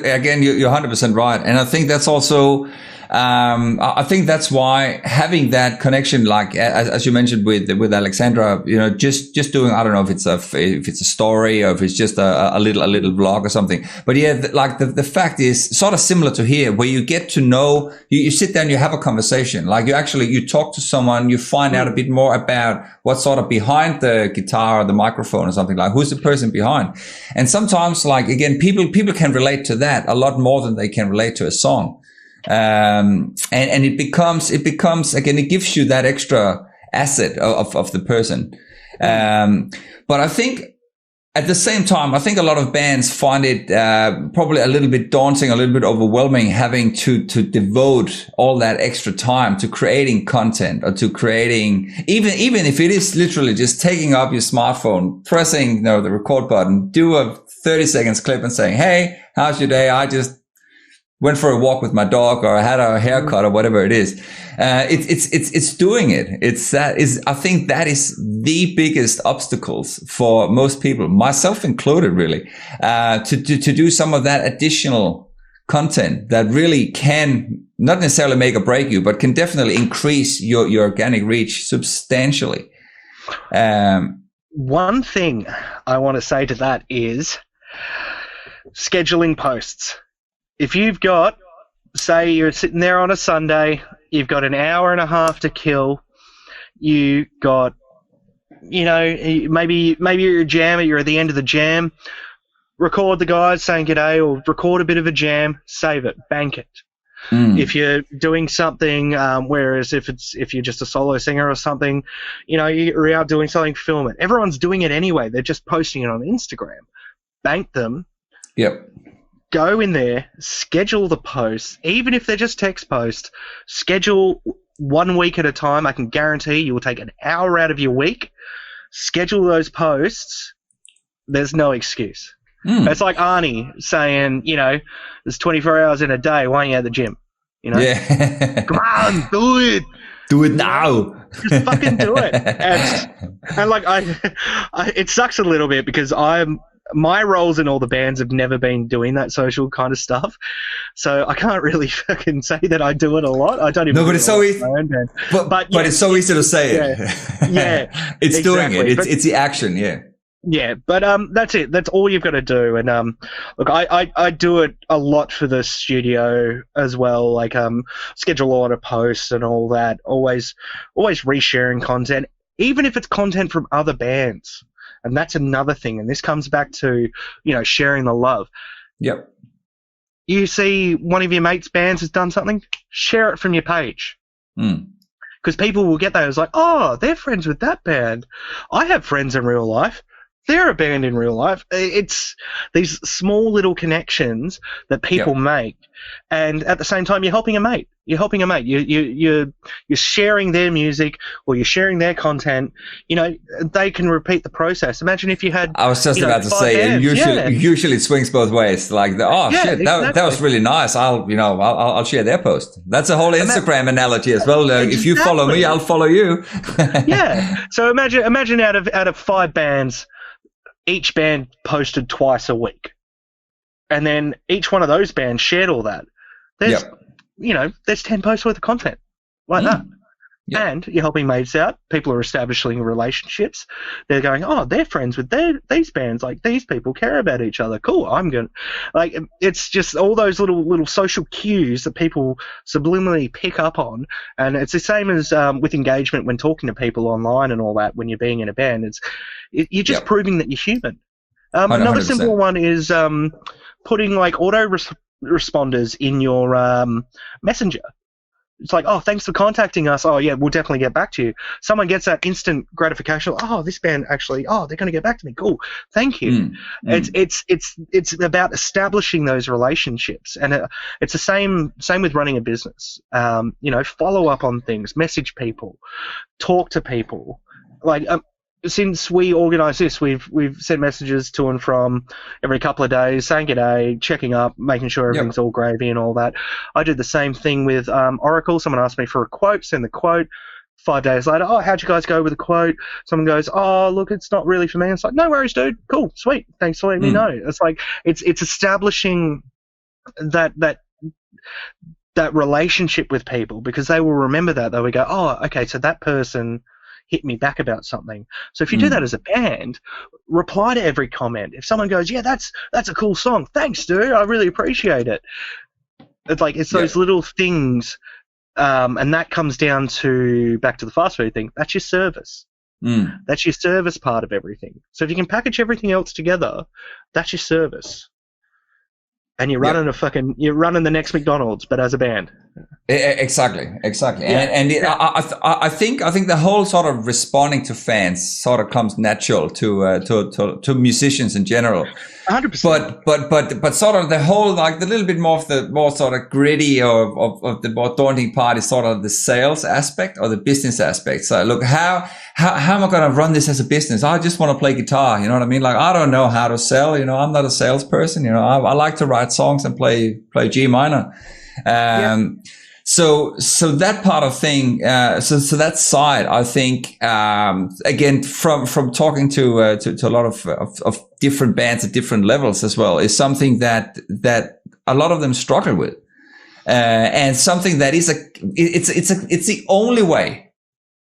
again, you're 100% right. And I think that's also, I think that's why having that connection, like as you mentioned with Alexandra, just doing, I don't know if it's a story or if it's just a little vlog or something. But yeah, the fact is sort of similar to here, where you get to know, you sit down, you have a conversation, like you talk to someone, you find out a bit more about what's sort of behind the guitar or the microphone or something, like who's the person behind. And sometimes, like, again, people can relate to that a lot more than they can relate to a song. And it becomes, again, it gives you that extra asset of the person. But I think at the same time, I think a lot of bands find it, probably a little bit daunting, a little bit overwhelming, having to devote all that extra time to creating content, or to creating, even if it is literally just taking up your smartphone, pressing, the record button, do a 30 seconds clip and saying, hey, how's your day? I just went for a walk with my dog, or I had a haircut, or whatever it is. It's doing it. I think that is the biggest obstacles for most people, myself included, really, to do some of that additional content that really can not necessarily make or break you, but can definitely increase your organic reach substantially. One thing I want to say to that is scheduling posts. If you've got, say you're sitting there on a Sunday, you've got an hour and a half to kill, you got, maybe you're a jammer, you're at the end of the jam, record the guys saying g'day, or record a bit of a jam, save it, bank it. If you're doing something, whereas if you're just a solo singer or something, you're out doing something, film it. Everyone's doing it anyway. They're just posting it on Instagram. Bank them. Yep. Go in there, schedule the posts, even if they're just text posts, schedule 1 week at a time. I can guarantee you will take an hour out of your week, schedule those posts. There's no excuse. It's like Arnie saying, there's 24 hours in a day, why aren't you at the gym? Yeah. Come on, do it. Do it now. Just fucking do it. And like, it sucks a little bit, because my roles in all the bands have never been doing that social kind of stuff, so I can't really fucking say that I do it a lot. I don't even. No, but it's so easy. But it's so easy to say it. Yeah, it's exactly. Doing it. It's the action. Yeah. Yeah, but that's it. That's all you've got to do. And look, I do it a lot for the studio as well. Like schedule a lot of posts and all that. Always resharing content, even if it's content from other bands. And that's another thing. And this comes back to, sharing the love. Yep. You see one of your mates' bands has done something, share it from your page. Because people will get that. It's like, oh, they're friends with that band. I have friends in real life. they're a band in real life. It's these small little connections that people make, and at the same time, you're helping a mate. You're sharing their music, or you're sharing their content. You know, they can repeat the process. Imagine if you had. I was just about to say, usually it swings both ways. Like, shit, that was really nice. I'll share their post. That's a whole Instagram analogy as well. If you follow me, I'll follow you. Yeah. So imagine out of 5 bands, each band posted twice a week, and then each one of those bands shared all that. There's 10 posts worth of content like that. Yep. And you're helping mates out. People are establishing relationships. They're going, they're friends with these bands. Like, these people care about each other. Cool. It's just all those little social cues that people subliminally pick up on. And it's the same as with engagement when talking to people online and all that. When you're being in a band, you're just proving that you're human. Another 100%. Simple one is putting like auto responders in your messenger. It's like, thanks for contacting us. Oh, yeah, we'll definitely get back to you. Someone gets that instant gratification. This band actually, they're going to get back to me. Cool. Thank you. It's about establishing those relationships. And it's the same with running a business. Follow up on things, message people, talk to people. Like, since we organised this, we've sent messages to and from every couple of days, saying g'day, checking up, making sure everything's all gravy and all that. I did the same thing with Oracle. Someone asked me for a quote, send the quote. 5 days later, how'd you guys go with the quote? Someone goes, look, it's not really for me. It's like, no worries, dude. Cool, sweet. Thanks for letting me know. It's like it's establishing that relationship with people, because they will remember that. They will go, okay, so that person hit me back about something. So if you do that as a band, reply to every comment. If someone goes, yeah, that's a cool song, thanks, dude, I really appreciate it. It's like, it's those little things, and that comes down to, back to the fast food thing, that's your service. That's your service part of everything. So if you can package everything else together, that's your service. And you're running the next McDonald's, but as a band. Exactly. I think the whole sort of responding to fans sort of comes natural to musicians in general. 100%. But sort of the whole, like, the little bit more of the more sort of gritty of the more daunting part is sort of the sales aspect or the business aspect. So look, how am I going to run this as a business? I just want to play guitar. You know what I mean? Like, I don't know how to sell. I'm not a salesperson. I like to write songs and play G minor. So that part of thing, so that side, I think, again, from talking to a lot of different bands at different levels as well, is something that a lot of them struggle with, and something that is it's the only way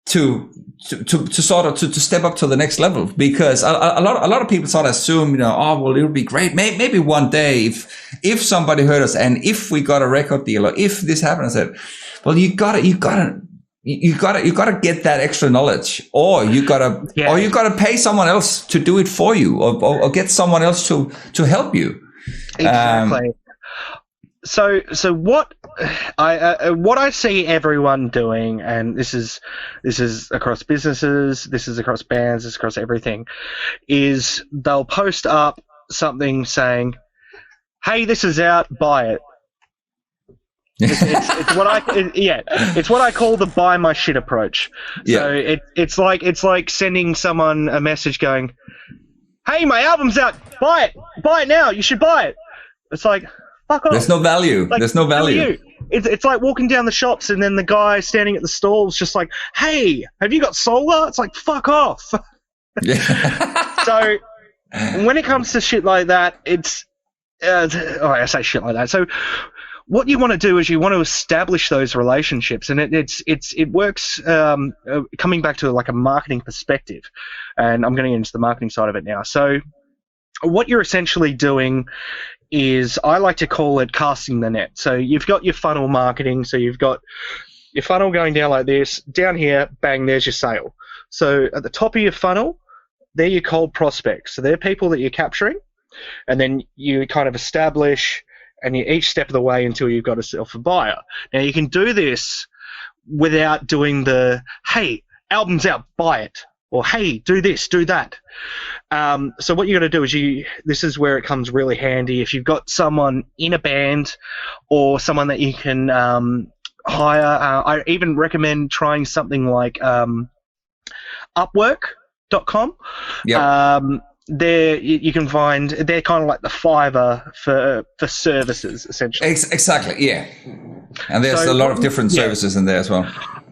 to step up to the next level, because a lot of people sort of assume, well, it would be great. Maybe one day if somebody heard us and if we got a record deal or if this happened, I said, well, you gotta get that extra knowledge, or you gotta pay someone else to do it for you, or get someone else to help you. Exactly. So what I see everyone doing, and this is across businesses, this is across bands, this is across everything, is they'll post up something saying, "Hey, this is out, buy it." It's what I call the buy my shit approach. So it's like sending someone a message going, "Hey, my album's out, buy it now, you should buy it." It's like, fuck off. There's no value. Like, there's no value. It's like walking down the shops and then the guy standing at the stalls just like, "Hey, have you got solar?" It's like, fuck off. Yeah. So when it comes to shit like that, it's I say shit like that. So what you want to do is you want to establish those relationships, and it works coming back to like a marketing perspective, and I'm going to get into the marketing side of it now. So what you're essentially doing is, I like to call it casting the net. So you've got your funnel marketing. So you've got your funnel going down like this. Down here, bang, there's your sale. So at the top of your funnel, they're your cold prospects. So they're people that you're capturing. And then you kind of establish, and you each step of the way until you've got yourself a buyer. Now, you can do this without doing the, "Hey, album's out, buy it," or hey, do this, do that. So what you got to do is this is where it comes really handy. If you've got someone in a band or someone that you can hire, I even recommend trying something like Upwork.com. Yep. There you can find, they're kind of like the Fiverr for services, essentially. Exactly, yeah. And there's a lot of different services in there as well.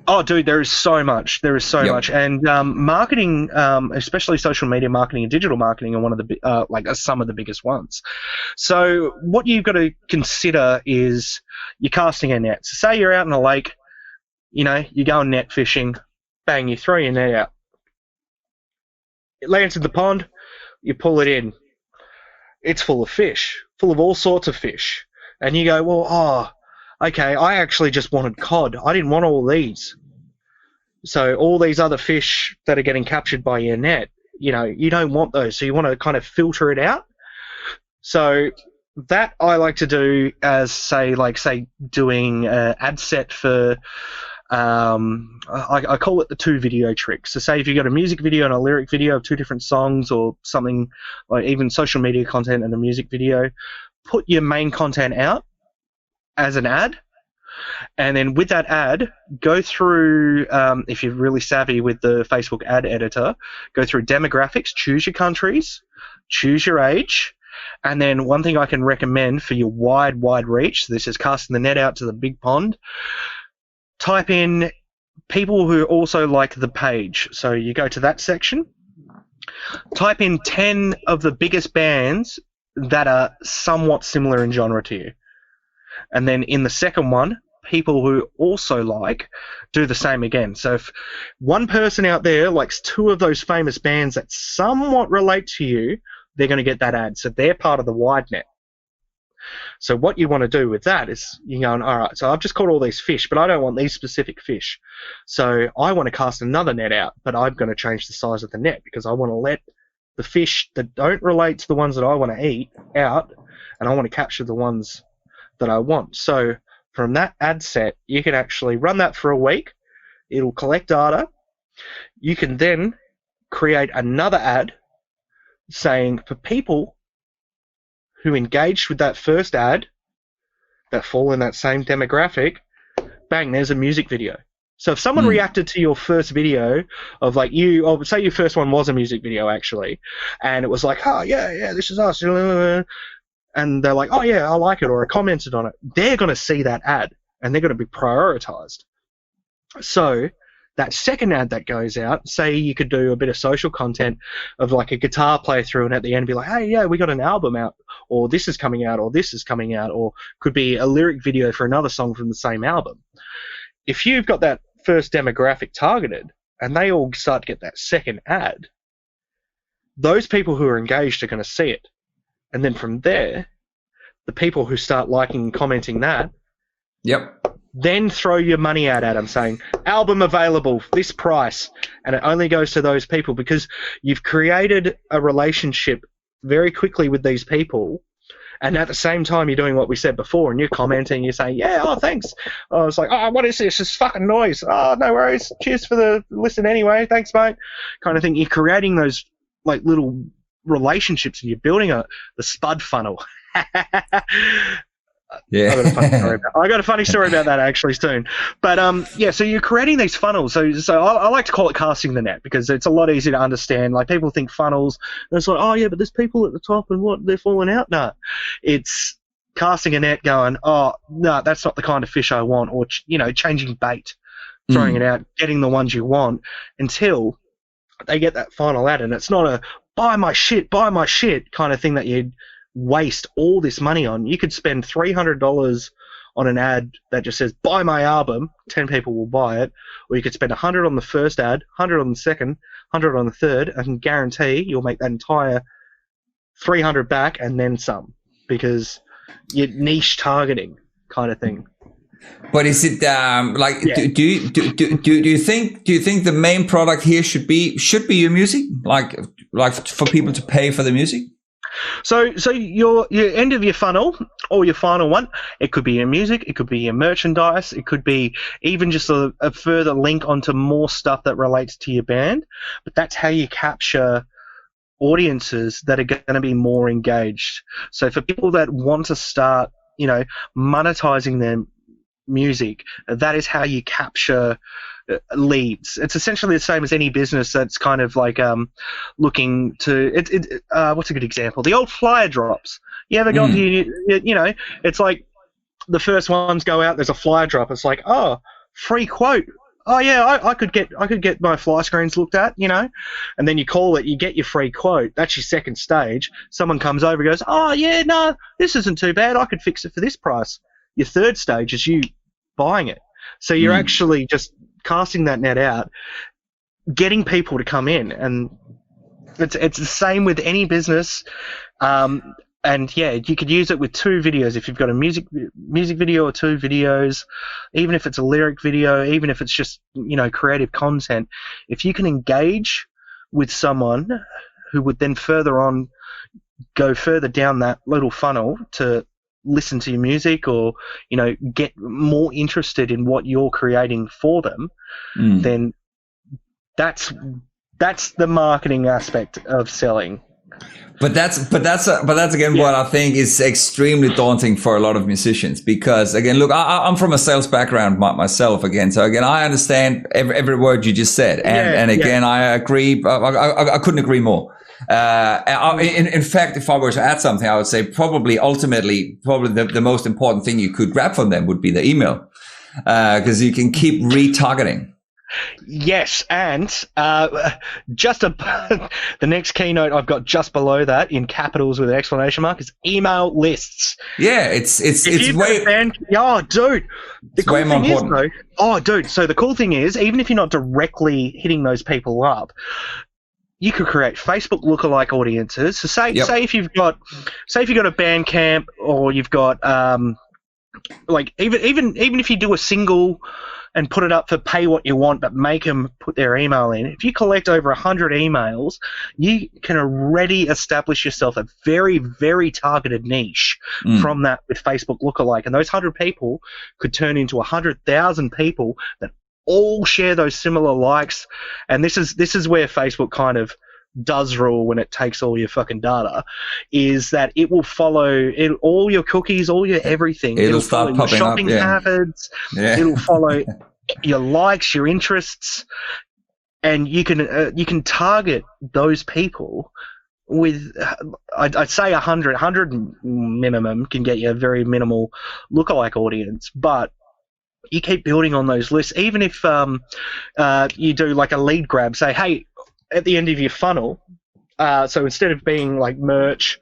Oh, dude, there is so much. There is so much, and marketing, especially social media marketing and digital marketing, are one of the some of the biggest ones. So what you've got to consider is you're casting a net. So say you're out in a lake, you go net fishing, bang, you throw your net out. It lands in the pond, you pull it in. It's full of fish, full of all sorts of fish, and you go, well, okay, I actually just wanted cod. I didn't want all these. So all these other fish that are getting captured by your net, you don't want those. So you want to kind of filter it out. So that I like to do as, say, doing an ad set for, I call it the 2 video trick. So say if you've got a music video and a lyric video of 2 different songs, or something like even social media content and a music video, put your main content out as an ad, and then with that ad, go through, if you're really savvy with the Facebook ad editor, go through demographics, choose your countries, choose your age, and then one thing I can recommend for your wide reach, so this is casting the net out to the big pond, type in people who also like the page. So you go to that section, type in 10 of the biggest bands that are somewhat similar in genre to you. And then in the second one, people who also do the same again. So if one person out there likes 2 of those famous bands that somewhat relate to you, they're going to get that ad. So they're part of the wide net. So what you want to do with that is you're going, all right, so I've just caught all these fish, but I don't want these specific fish. So I want to cast another net out, but I'm going to change the size of the net because I want to let the fish that don't relate to the ones that I want to eat out, and I want to capture the ones that I want. So from that ad set, you can actually run that for a week. It'll collect data. You can then create another ad saying for people who engaged with that first ad that fall in that same demographic, bang, there's a music video. So if someone reacted to your first video of say your first one was a music video actually, and it was like, oh yeah, this is us, and they're like, oh yeah, I like it, or I commented on it, they're going to see that ad and they're going to be prioritized. So that second ad that goes out, say you could do a bit of social content of like a guitar playthrough, and at the end be like, hey, yeah, we got an album out, or this is coming out, or this is coming out, or could be a lyric video for another song from the same album. If you've got that first demographic targeted and they all start to get that second ad, those people who are engaged are going to see it. And then from there, the people who start liking and commenting that, then throw your money out at them saying, album available, this price. And it only goes to those people because you've created a relationship very quickly with these people. And at the same time, you're doing what we said before, and you're commenting, you're saying, yeah, oh, thanks. Oh, it's like, oh, what is this? It's fucking noise. Oh, no worries. Cheers for the listen anyway. Thanks, mate. Kind of thing. You're creating those like little relationships, and you're building the spud funnel. Yeah. I got a funny story about that actually soon. But so you're creating these funnels. So I like to call it casting the net because it's a lot easier to understand. Like people think funnels, and it's like, oh yeah, but there's people at the top and what, they're falling out. No, it's casting a net, going, oh no, that's not the kind of fish I want, or changing bait, throwing it out, getting the ones you want until they get that final ad, and it's not a buy my shit kind of thing that you'd waste all this money on. You could spend $300 on an ad that just says buy my album, 10 people will buy it, or you could spend $100 on the first ad, $100 on the second, $100 on the third. I can guarantee you'll make that entire $300 back and then some, because you're niche targeting kind of thing. But is it do you think the main product here should be your music, like for people to pay for the music? So your end of your funnel or your final one, it could be your music, it could be your merchandise, it could be even just a further link onto more stuff that relates to your band. But that's how you capture audiences that are going to be more engaged. So for people that want to start, monetizing their music, that is how you capture leads. It's essentially the same as any business that's kind of like looking to what's a good example? The old flyer drops. You ever go into it's like the first ones go out, there's a flyer drop. It's like, oh, free quote. Oh yeah, I could get my fly screens looked at, and then you call it, you get your free quote. That's your second stage. Someone comes over and goes, oh yeah, no, this isn't too bad. I could fix it for this price. Your third stage is you buying it. So you're actually just casting that net out, getting people to come in, and it's the same with any business. And yeah, you could use it with 2 videos if you've got a music video or 2 videos, even if it's a lyric video, even if it's just creative content. If you can engage with someone who would then go further down that little funnel to listen to your music or get more interested in what you're creating for them, then that's the marketing aspect of selling. But that's again what I think is extremely daunting for a lot of musicians, because again, look, I'm from a sales background myself again, so again I understand every word you just said, and again I agree. I couldn't agree more. In fact, if I were to add something, I would say probably the most important thing you could grab from them would be the email, because you can keep retargeting. Yes, and the next keynote I've got just below that in capitals with an exclamation mark is email lists. Yeah, it's way dude. The cool way more important. So the cool thing is, even if you're not directly hitting those people up, you could create Facebook lookalike audiences. So say if you've got a Bandcamp, or you've got even if you do a single and put it up for pay what you want, but make them put their email in. If you collect over 100 emails, you can already establish yourself a very, very targeted niche from that with Facebook lookalike. And those 100 people could turn into 100,000 people that all share those similar likes. And this is where Facebook kind of does rule when it takes all your fucking data, is that it will follow all your cookies, all your everything. It'll start popping your shopping up, habits. It'll follow your likes, your interests, and you can target those people with, I'd say 100 minimum can get you a very minimal lookalike audience, but you keep building on those lists. Even if you do like a lead grab, say, hey, at the end of your funnel, so instead of being like merch,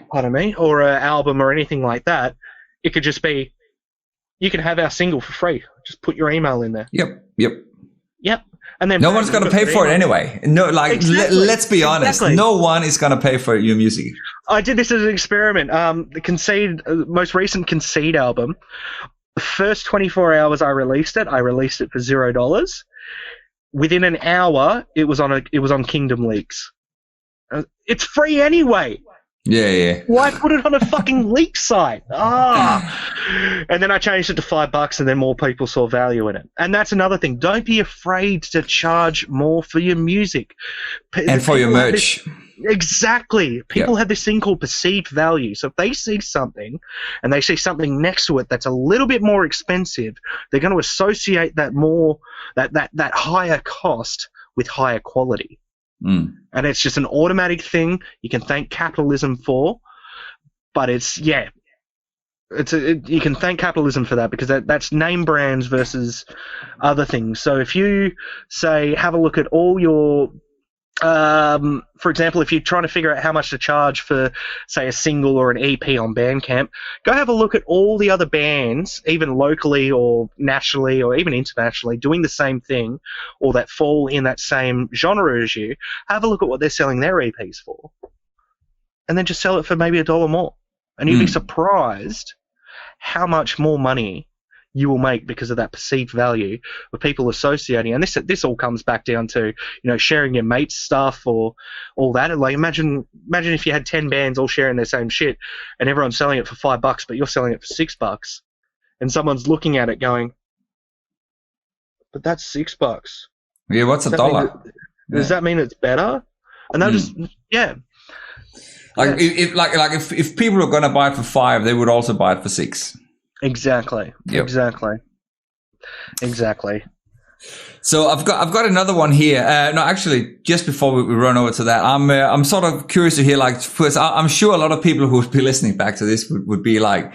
or an album or anything like that, it could just be, you can have our single for free. Just put your email in there. Yep. And then no one's going to pay for it anyway. No, let's be honest. Exactly. No one is going to pay for your music. I did this as an experiment. The Concede, most recent Concede album, the first 24 hours I released it for $0. Within an hour, it was on Kingdom Leaks. It's free anyway. Yeah. Why put it on a fucking leak site? And then I changed it to $5, and then more people saw value in it. And that's another thing. Don't be afraid to charge more for your music and for your merch. Exactly. People have this thing called perceived value. So if they see something and they see something next to it that's a little bit more expensive, they're going to associate that more, that higher cost with higher quality. And it's just an automatic thing you can thank capitalism for. But you can thank capitalism for that, because that's name brands versus other things. So if you say, have a look at all your, for example, if you're trying to figure out how much to charge for, say, a single or an EP on Bandcamp, go have a look at all the other bands, even locally or nationally or even internationally, doing the same thing or that fall in that same genre as you. Have a look at what they're selling their EPs for, and then just sell it for maybe $1 more. And you'd be surprised how much more money you will make because of that perceived value of people associating. And this all comes back down to, sharing your mates' stuff or all that. And like, imagine if you had 10 bands all sharing their same shit and everyone's selling it for $5, but you're selling it for $6, and someone's looking at it going, but that's $6. Yeah, what's a dollar? Does that mean it's better? And they'll just, Like if people are gonna buy it for $5, they would also buy it for $6. Exactly. Yep. Exactly. So I've got another one here. No, actually, just before we run over to that, I'm sort of curious to hear. Like, first, I'm sure a lot of people who would be listening back to this would be like,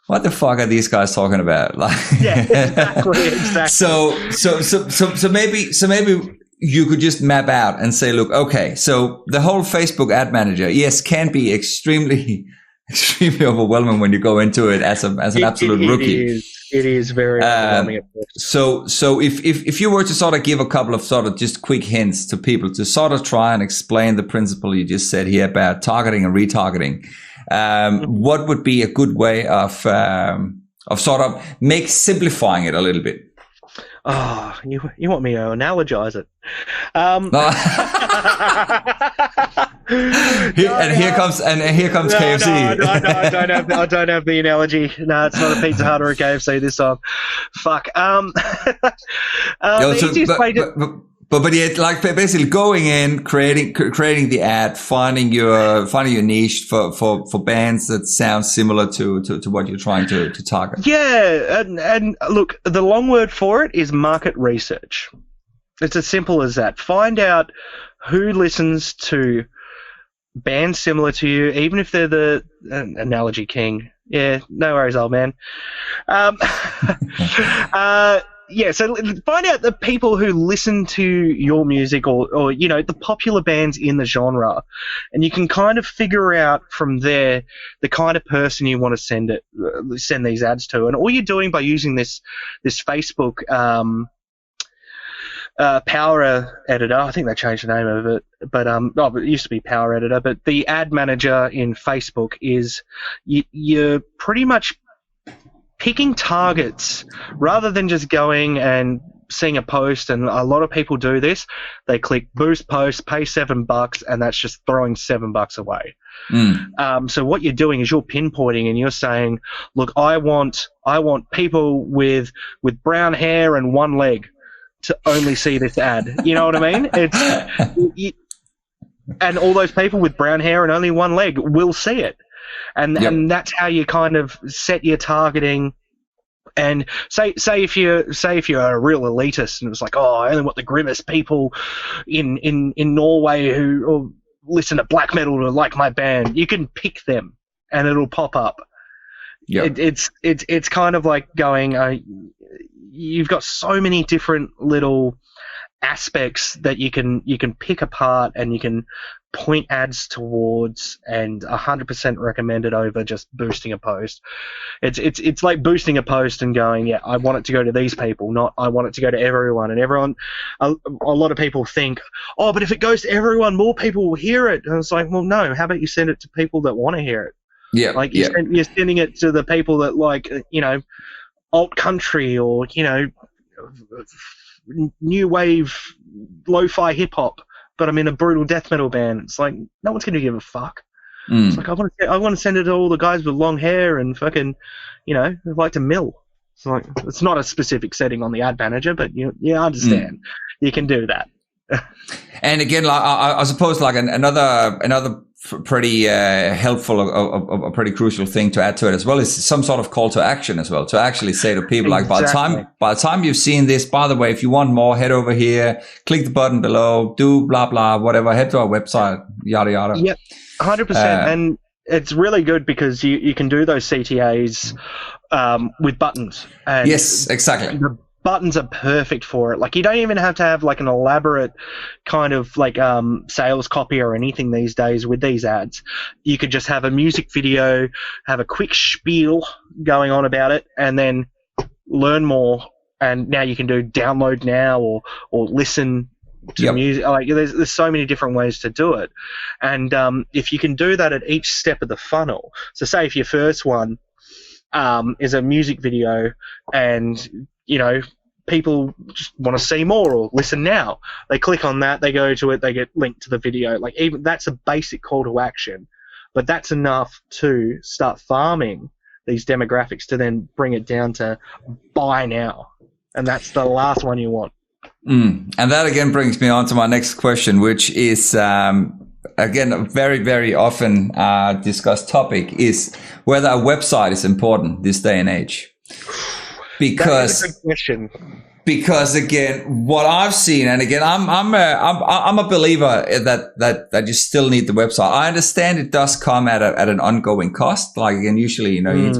"What the fuck are these guys talking about?" Like, yeah, exactly. So maybe you could just map out and say, look, okay, so the whole Facebook ad manager, yes, can be extremely overwhelming when you go into it as an absolute rookie. It is very overwhelming. So if you were to sort of give a couple of sort of just quick hints to people to sort of try and explain the principle you just said here about targeting and retargeting, what would be a good way of sort of simplifying it a little bit? Oh, you want me to analogize it? Here comes KFC. No, I don't have the analogy. No, it's not a Pizza Hut or a KFC this time. Fuck. The easiest way to... But yeah, like basically going in, creating the ad, finding your niche for bands that sound similar to what you're trying to target. Yeah, and look, the long word for it is market research. It's as simple as that. Find out who listens to bands similar to you, even if they're the analogy king. Yeah, no worries, old man. Yeah, so find out the people who listen to your music or the popular bands in the genre, and you can kind of figure out from there the kind of person you want to send these ads to. And all you're doing by using this Facebook Power Editor, I think they changed the name of it, but it used to be Power Editor, but the ad manager in Facebook is you're pretty much picking targets rather than just going and seeing a post. And a lot of people do this. They click boost post, pay $7, and that's just throwing $7 away. So what you're doing is you're pinpointing and you're saying, look, I want people with brown hair and one leg to only see this ad. You know what I mean? And all those people with brown hair and only one leg will see it. And that's how you kind of set your targeting. And say if you're a real elitist and it's like, oh, I only want the grimmest people in Norway who listen to black metal to like my band, you can pick them and it'll pop up. Yep. It's kind of like going, you've got so many different little aspects that you can pick apart and you can point ads towards, and 100% recommend it over just boosting a post. It's like boosting a post and going, yeah, I want it to go to these people, not I want it to go to everyone. And everyone, a lot of people think, oh, but if it goes to everyone, more people will hear it. And it's like, well, no, how about you send it to people that want to hear it? Yeah, like you're sending it to the people that like, alt country or new wave lo-fi hip hop, but I'm in a brutal death metal band. It's like no one's gonna give a fuck. It's like I want to send it to all the guys with long hair and fucking, like to mill. It's like it's not a specific setting on the ad manager, but I understand. You can do that. And again, like I suppose, like another pretty helpful, a pretty crucial thing to add to it as well is some sort of call to action as well, to actually say to people, like, by the time you've seen this, by the way, if you want more, head over here, click the button below, do blah blah whatever, head to our website, yada yada. Yep, 100%. And it's really good because you can do those CTAs with buttons. And yes, exactly. The buttons are perfect for it. Like, you don't even have to have like an elaborate kind of like sales copy or anything these days with these ads. You could just have a music video, have a quick spiel going on about it, and then learn more. And now you can do download now or listen to music. Like, there's so many different ways to do it. And if you can do that at each step of the funnel, so say if your first one is a music video, and people just want to see more or listen now. They click on that, they go to it, they get linked to the video. Like, even that's a basic call to action, but that's enough to start farming these demographics to then bring it down to buy now, and that's the last one you want. And that again brings me on to my next question, which is again a very, very often discussed topic, is whether a website is important this day and age. Because that is a good question. Because again, what I've seen, and again, I'm a believer that you still need the website. I understand it does come at an ongoing cost. Like, again, usually, you need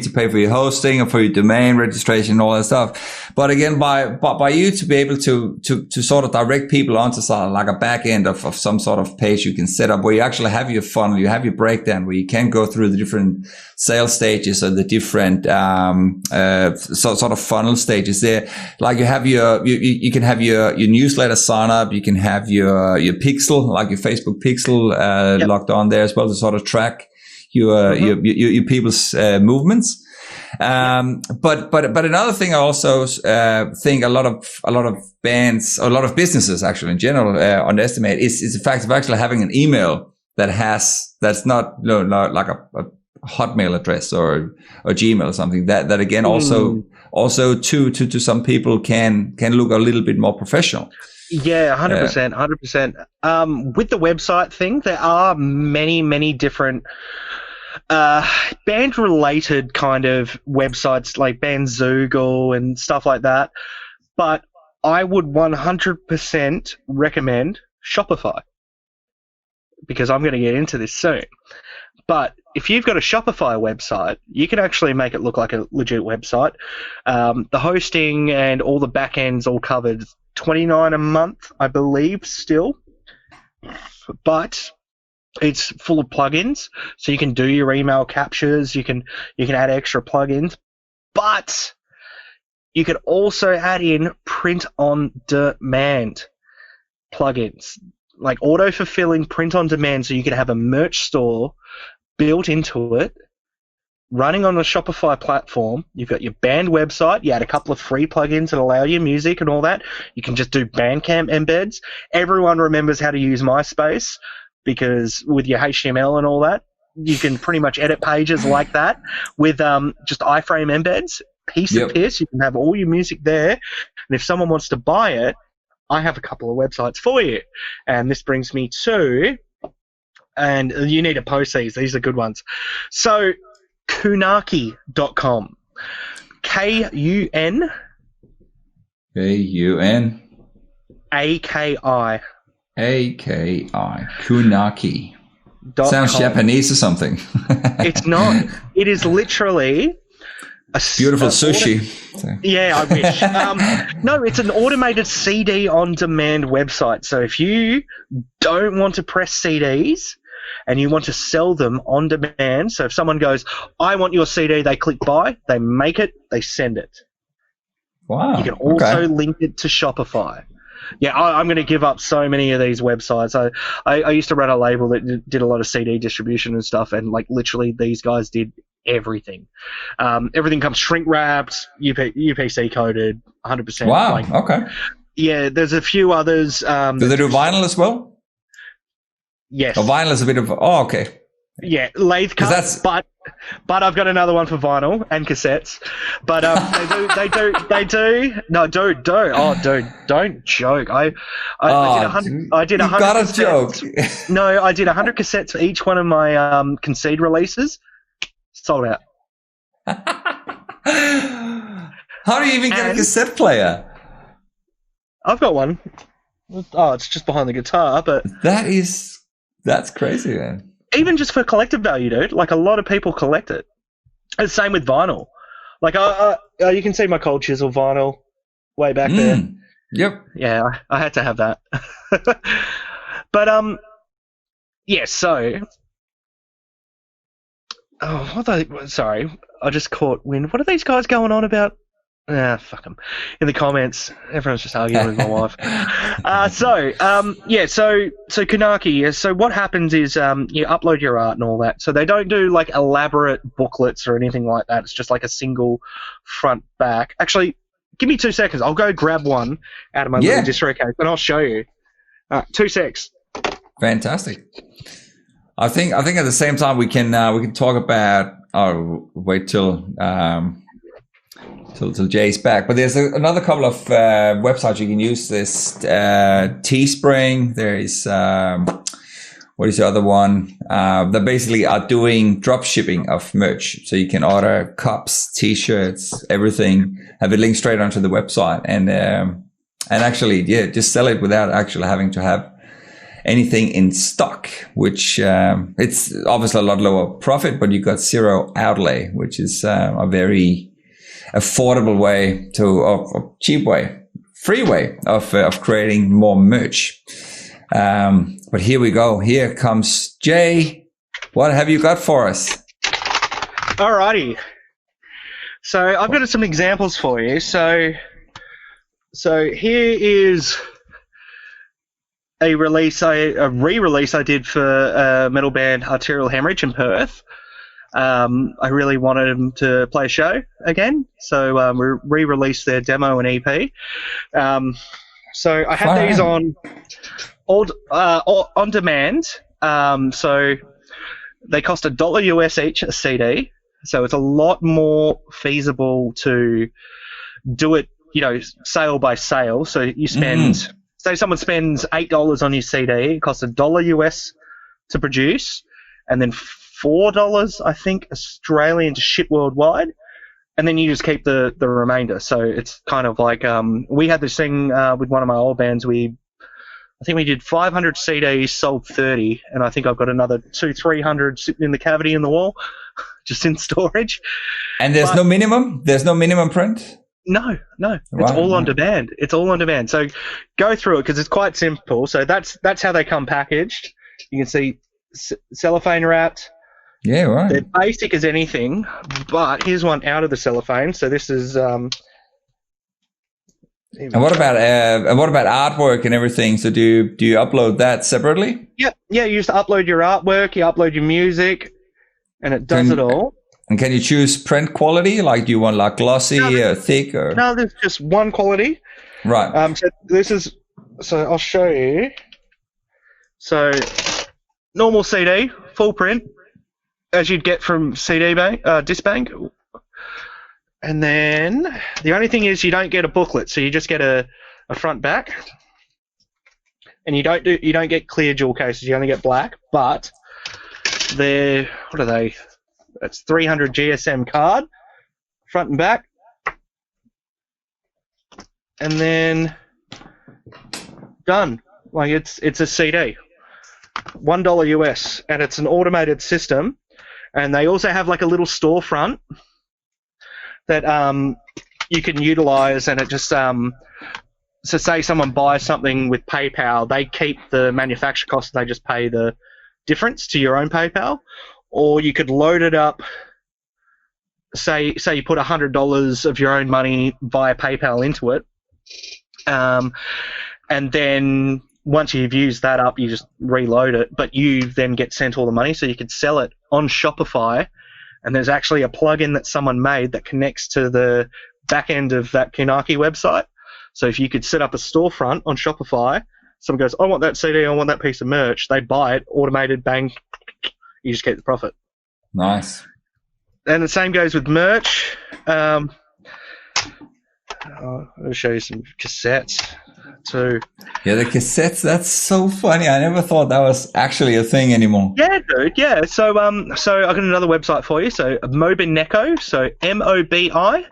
to pay for your hosting and for your domain registration and all that stuff. But again, by you to be able to sort of direct people onto sort of like a back end of some sort of page you can set up where you actually have your funnel, you have your breakdown, where you can go through the different sales stages or the different sort of funnel stages there. Like, you have you can have your newsletter sign up, you can have your pixel, like your Facebook pixel, locked on there as well to sort of track your people's movements. But another thing I also think a lot of bands, or a lot of businesses actually in general underestimate is the fact of actually having an email that's not like a Hotmail address or Gmail or something that again also to some people can look a little bit more professional. Yeah, 100%, 100%. With the website thing, there are many different band related kind of websites like Bandzoogle and stuff like that. But I would 100% recommend Shopify, because I'm going to get into this soon. But if you've got a Shopify website, you can actually make it look like a legit website. The hosting and all the back ends all covered, $29 a month, I believe, still. But it's full of plugins, so you can do your email captures, you can add extra plugins, but you can also add in print on demand plugins, like auto-fulfilling print on demand, so you can have a merch store built into it, running on the Shopify platform. You've got your band website, you add a couple of free plugins that allow you music and all that. You can just do Bandcamp embeds. Everyone remembers how to use MySpace, because with your HTML and all that, you can pretty much edit pages like that with just iframe embeds. Piece of piss, you can have all your music there, and if someone wants to buy it, I have a couple of websites for you. And this brings me to, and you need to post these are good ones. So, Kunaki.com. Kunaki. Kunaki. Sounds Japanese or something. It's not. It is literally a beautiful sushi. Yeah, I wish. No, it's an automated CD on demand website. So if you don't want to press CDs and you want to sell them on demand, so if someone goes, I want your CD, they click buy, they make it, they send it. Wow. You can also link it to Shopify. Yeah, I'm going to give up so many of these websites. I used to run a label that did a lot of CD distribution and stuff, and like literally these guys did everything. Everything comes shrink wrapped, UPC coded, 100%. Wow. Like, okay. Yeah, there's a few others. Do they do vinyl as well? Yes. Oh, vinyl is a bit of. Oh, okay. Yeah, lathe cut, but I've got another one for vinyl and cassettes. But they do. No, dude, don't. Oh, dude, don't joke. I did 100. You got a joke. No, I did 100 cassettes for each one of my Concede releases. Sold out. How do you even get a cassette player? I've got one. Oh, it's just behind the guitar, but that's crazy, man. Even just for collective value, dude. Like, a lot of people collect it. It's the same with vinyl. Like, you can see my cold chisel vinyl way back there. Yep. Yeah, I had to have that. But yeah. So, sorry, I just caught wind. What are these guys going on about? Fuck them. In the comments, everyone's just arguing with my wife. So Kunaki. So what happens is you upload your art and all that. So they don't do like elaborate booklets or anything like that. It's just like a single front back. Actually, give me 2 seconds. I'll go grab one out of my little distro case and I'll show you. 2 secs. Fantastic. I think at the same time we can talk about. Oh, wait till Jay's back. But there's another couple of websites you can use. This Teespring. There is what is the other one? They basically are doing drop shipping of merch, so you can order cups, T-shirts, everything. Have it linked straight onto the website, and actually, just sell it without actually having to have anything in stock, which it's obviously a lot lower profit, but you got zero outlay, which is a very affordable way a cheap way, free way of creating more merch. But here we go. Here comes Jay. What have you got for us? Alrighty. So I've got some examples for you. So here is a re-release I did for metal band Arterial Hemorrhage in Perth. I really wanted them to play a show again, so we re-released their demo and EP. So I had these on demand. So they cost $1 US each a CD. So it's a lot more feasible to do it, sale by sale. So you spend. Say someone spends $8 on your CD, it costs $1 US to produce, and then $4, I think, Australian to ship worldwide, and then you just keep the remainder. So it's kind of like we had this thing with one of my old bands. I think we did 500 CDs, sold 30, and I think I've got another 300 sitting in the cavity in the wall, just in storage. And there's no minimum. There's no minimum print. No. It's all on demand. It's all on demand. So go through it because it's quite simple. So that's how they come packaged. You can see cellophane wrapped. Yeah, right. They're basic as anything, but here's one out of the cellophane. So this is. And what about artwork and everything? So do you upload that separately? Yeah. You just upload your artwork. You upload your music, and it does it all. And can you choose print quality? Like, do you want like glossy or thick or? No, there's just one quality. Right. So I'll show you. So normal CD, full print, as you'd get from CD bank, disc bank. And then the only thing is you don't get a booklet, so you just get a front back. And you don't get clear jewel cases, you only get black, but what are they? It's 300 GSM card, front and back. And then done. Like it's a CD. $1 US, and it's an automated system. And they also have like a little storefront that you can utilize, and it just so say someone buys something with PayPal, they keep the manufacturer cost, they just pay the difference to your own PayPal. Or you could load it up, say you put $100 of your own money via PayPal into it, and then once you've used that up, you just reload it, but you then get sent all the money, so you could sell it on Shopify, and there's actually a plugin that someone made that connects to the back end of that Kunaki website. So if you could set up a storefront on Shopify, someone goes, I want that CD, I want that piece of merch, they buy it, automated, bang, you just keep the profit. Nice. And the same goes with merch. I'll show you some cassettes too. Yeah, the cassettes, that's so funny. I never thought that was actually a thing anymore. Yeah, dude, yeah. So I've got another website for you. So Mobineko, so MOBI.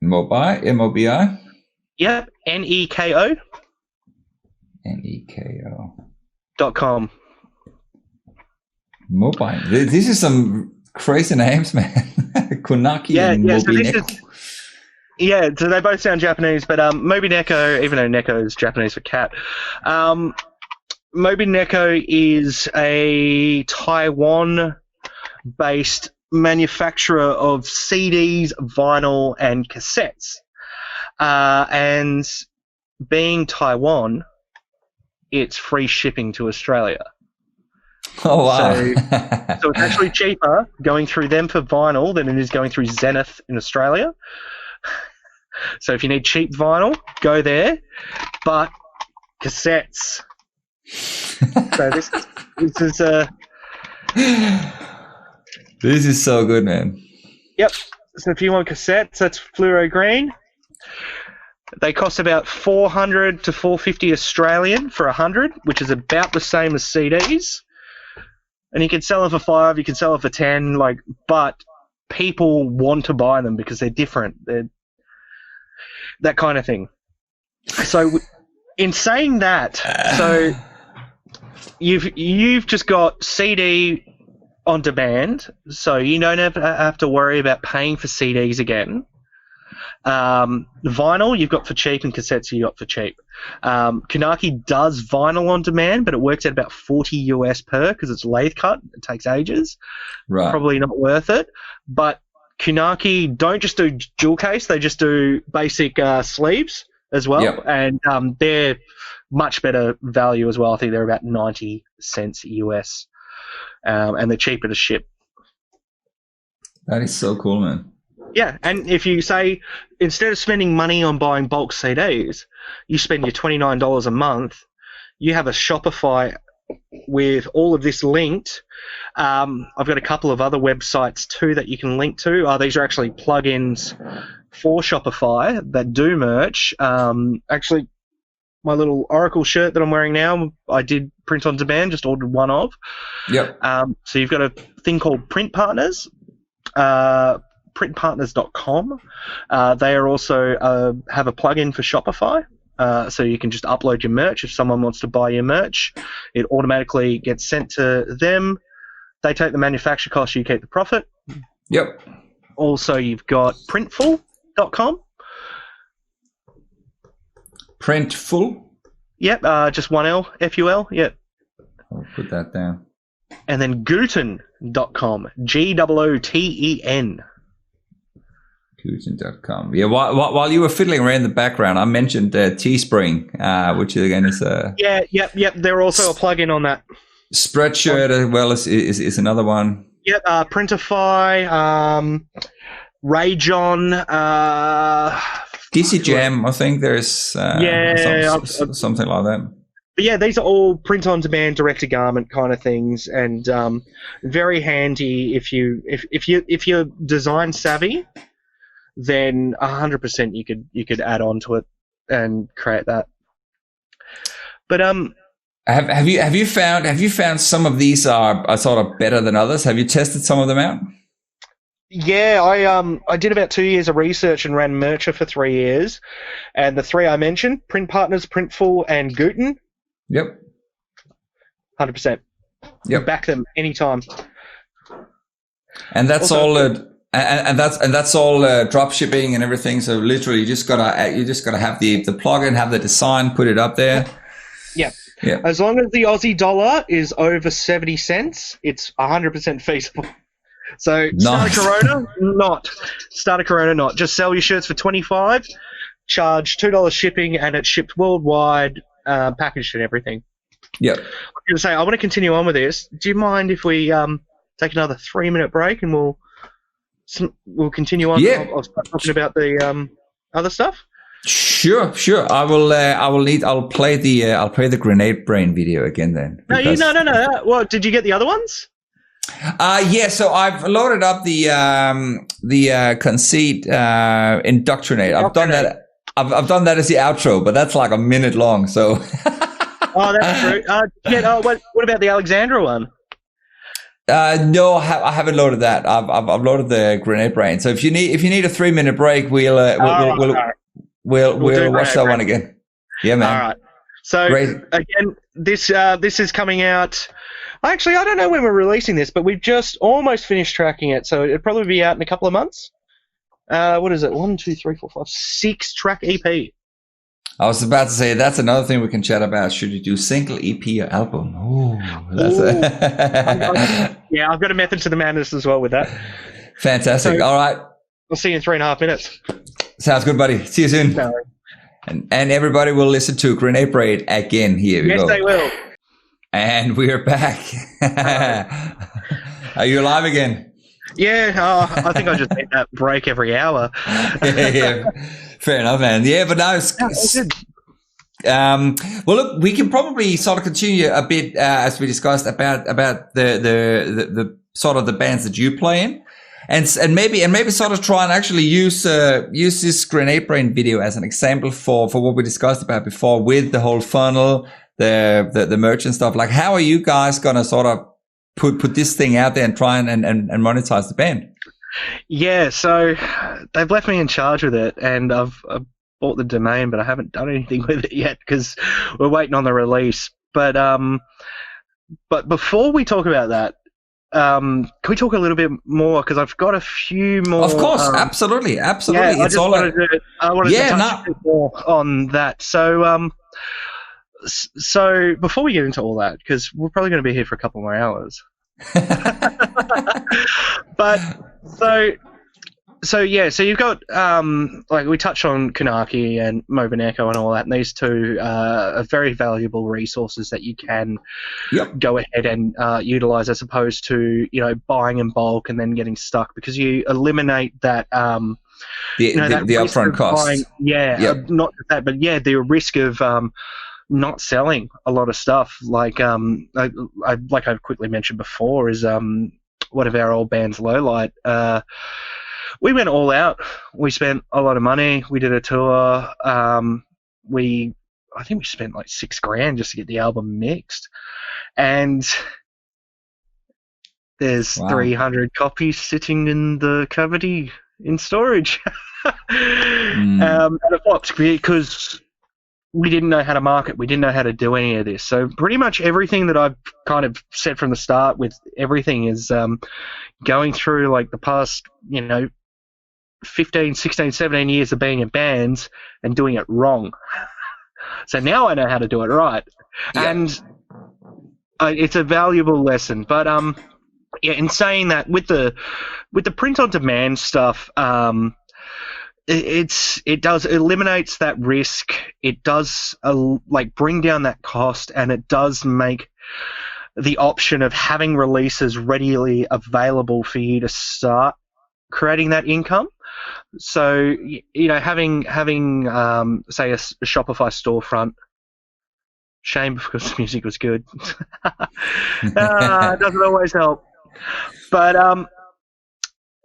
MOBI? Yep, NEKO. .com. Mobile. This is some crazy names, man. Kunaki and Mobineko. So they both sound Japanese, but Mobineko, even though Neko is Japanese for cat, Mobineko is a Taiwan-based manufacturer of CDs, vinyl, and cassettes. And being Taiwan, it's free shipping to Australia. Oh, wow. So it's actually cheaper going through them for vinyl than it is going through Zenith in Australia. So if you need cheap vinyl, go there. But cassettes. So this is This is so good, man. Yep. So if you want cassettes, that's fluoro green. They cost about 400 to 450 Australian for 100, which is about the same as CDs. And you can sell them for 5, you can sell them for 10, but people want to buy them because they're different. They're that kind of thing. So in saying that, so you've just got CD on demand, so you don't have to worry about paying for CDs again. Vinyl you've got for cheap, and cassettes you got for cheap. Kanaki does vinyl on demand, but it works at about $40 per, because it's lathe cut. It takes ages. Right. Probably not worth it. But Kanaki don't just do dual case; they just do basic sleeves as well, Yep. and they're much better value as well. I think they're about 90 cents US, and they're cheaper to ship. That is so cool, man. Yeah, and if you say, instead of spending money on buying bulk CDs, you spend your $29 a month, you have a Shopify with all of this linked. I've got a couple of other websites too that you can link to. These are actually plugins for Shopify that do merch. Actually, my little Oracle shirt that I'm wearing now, I did print on demand, just ordered one of. Yep. So you've got a thing called Print Partners. Printpartners.com. They are also have a plugin for Shopify, so you can just upload your merch. If someone wants to buy your merch, it automatically gets sent to them. They take the manufacturer cost, you keep the profit. Yep. Also, you've got Printful.com. Printful? Yep, just one L, F-U-L, yep. I'll put that down. And then Gooten.com, Gooten. Gooten.com. Yeah, while you were fiddling around in the background, I mentioned Teespring, which again is a... Yep. They're also a plugin on that. Spreadshirt as well is another one. Yep, Printify, Rajon, DC Jam, I think there's something like that. But yeah, these are all print-on-demand, direct-to-garment kind of things, and very handy if you're design savvy. Then 100% you could add on to it and create that. But have you found some of these are sort of better than others? Have you tested some of them out? Yeah, I did about 2 years of research and ran Mercher for 3 years, and the three I mentioned: Print Partners, Printful, and Gooten. Yep. 100%. Yep. Back them anytime. And that's also, all. And that's all drop shipping and everything. So literally, you just gotta have the plugin, have the design, put it up there. Yeah. Yeah. As long as the Aussie dollar is over 70 cents, it's 100% feasible. So start a Corona, not. Start a Corona, not. Just sell your shirts for $25, charge $2 shipping, and it's shipped worldwide, packaged and everything. Yeah. I'm going to say, I want to continue on with this. Do you mind if we take another 3-minute break and we'll continue on? Yeah. I'll start talking about the other stuff. Sure. I'll play the Grenade Brain video again then. No. Well, did you get the other ones? Yeah. So I've loaded up the Concede Indoctrinate. I've done that. I've done that as the outro, but that's like a minute long. So. Oh, that's true. What about the Alexandra one? No, I haven't loaded that. I've loaded the Grenade Brain. So if you need a 3-minute break, we'll watch that one again. Yeah, man. All right. So great. Again, this is coming out. Actually, I don't know when we're releasing this, but we've just almost finished tracking it, so it'll probably be out in a couple of months. What is it? 1, 2, 3, 4, 5, 6 track EP. I was about to say that's another thing we can chat about. Should you do single EP or album? Oh, that's yeah, I've got a method to the madness as well with that. Fantastic. So, all right. I'll see you in 3.5 minutes. Sounds good, buddy. See you soon. No. And everybody will listen to Grenade Braid again. Here we go. Yes, they will. And we're back. Are you alive again? Yeah, I think I just take that break every hour. Yeah. Fair enough, man. Yeah, but now it's good. well, look, we can probably sort of continue a bit as we discussed about the sort of the bands that you play in, and maybe sort of try and actually use this Grenade Brain video as an example for what we discussed about before with the whole funnel, the merch and stuff. Like, how are you guys gonna sort of put this thing out there and try and monetize the band? Yeah, so they've left me in charge with it, and I've bought the domain, but I haven't done anything with it yet because we're waiting on the release. But before we talk about that, can we talk a little bit more? Because I've got a few more. Of course, absolutely. Yeah, I wanted to touch a bit more on that. So before we get into all that, because we're probably going to be here for a couple more hours. But so you've got like we touched on Kanaki and Mobineko and all that, and these two are very valuable resources that you can go ahead and utilize, as opposed to buying in bulk and then getting stuck, because you eliminate that the upfront cost. Not just that, but the risk of not selling a lot of stuff. Like like I've quickly mentioned before, is one of our old bands, Lowlight. We went all out. We spent a lot of money. We did a tour. I think we spent like $6,000 just to get the album mixed, and there's 300 copies sitting in the cavity in storage. And it flopped because we didn't know how to market. We didn't know how to do any of this. So pretty much everything that I've kind of said from the start with everything is going through like the past, 15, 16, 17 years of being in bands and doing it wrong. So now I know how to do it right. Yeah. And it's a valuable lesson. But in saying that, with the print on demand stuff, it does eliminates that risk. It does bring down that cost, and it does make the option of having releases readily available for you to start creating that income. So having say a Shopify storefront. Shame, because the music was good. It doesn't always help, but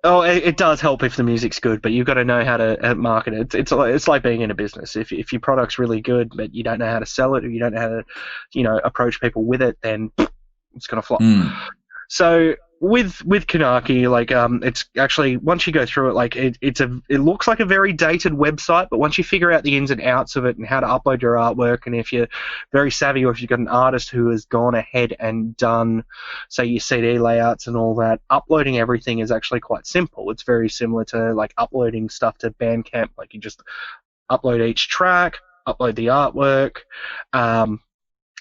it does help if the music's good, but you've got to know how to market it. It's like being in a business. If your product's really good, but you don't know how to sell it, or you don't know how to, approach people with it, then it's going to flop. So with Kanaki, it's actually, once you go through it, it looks like a very dated website, but once you figure out the ins and outs of it and how to upload your artwork, and if you're very savvy, or if you've got an artist who has gone ahead and done, say, your CD layouts and all that, uploading everything is actually quite simple. It's very similar to uploading stuff to Bandcamp. You just upload each track, upload the artwork,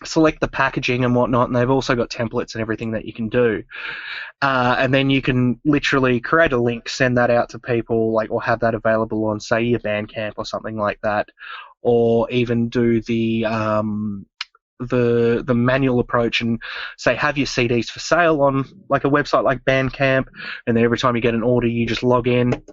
select the packaging and whatnot, and they've also got templates and everything that you can do. And then you can literally create a link, send that out to people, or have that available on, say, your Bandcamp or something like that, or even do the manual approach and say, have your CDs for sale on a website like Bandcamp, and then every time you get an order, you just log in,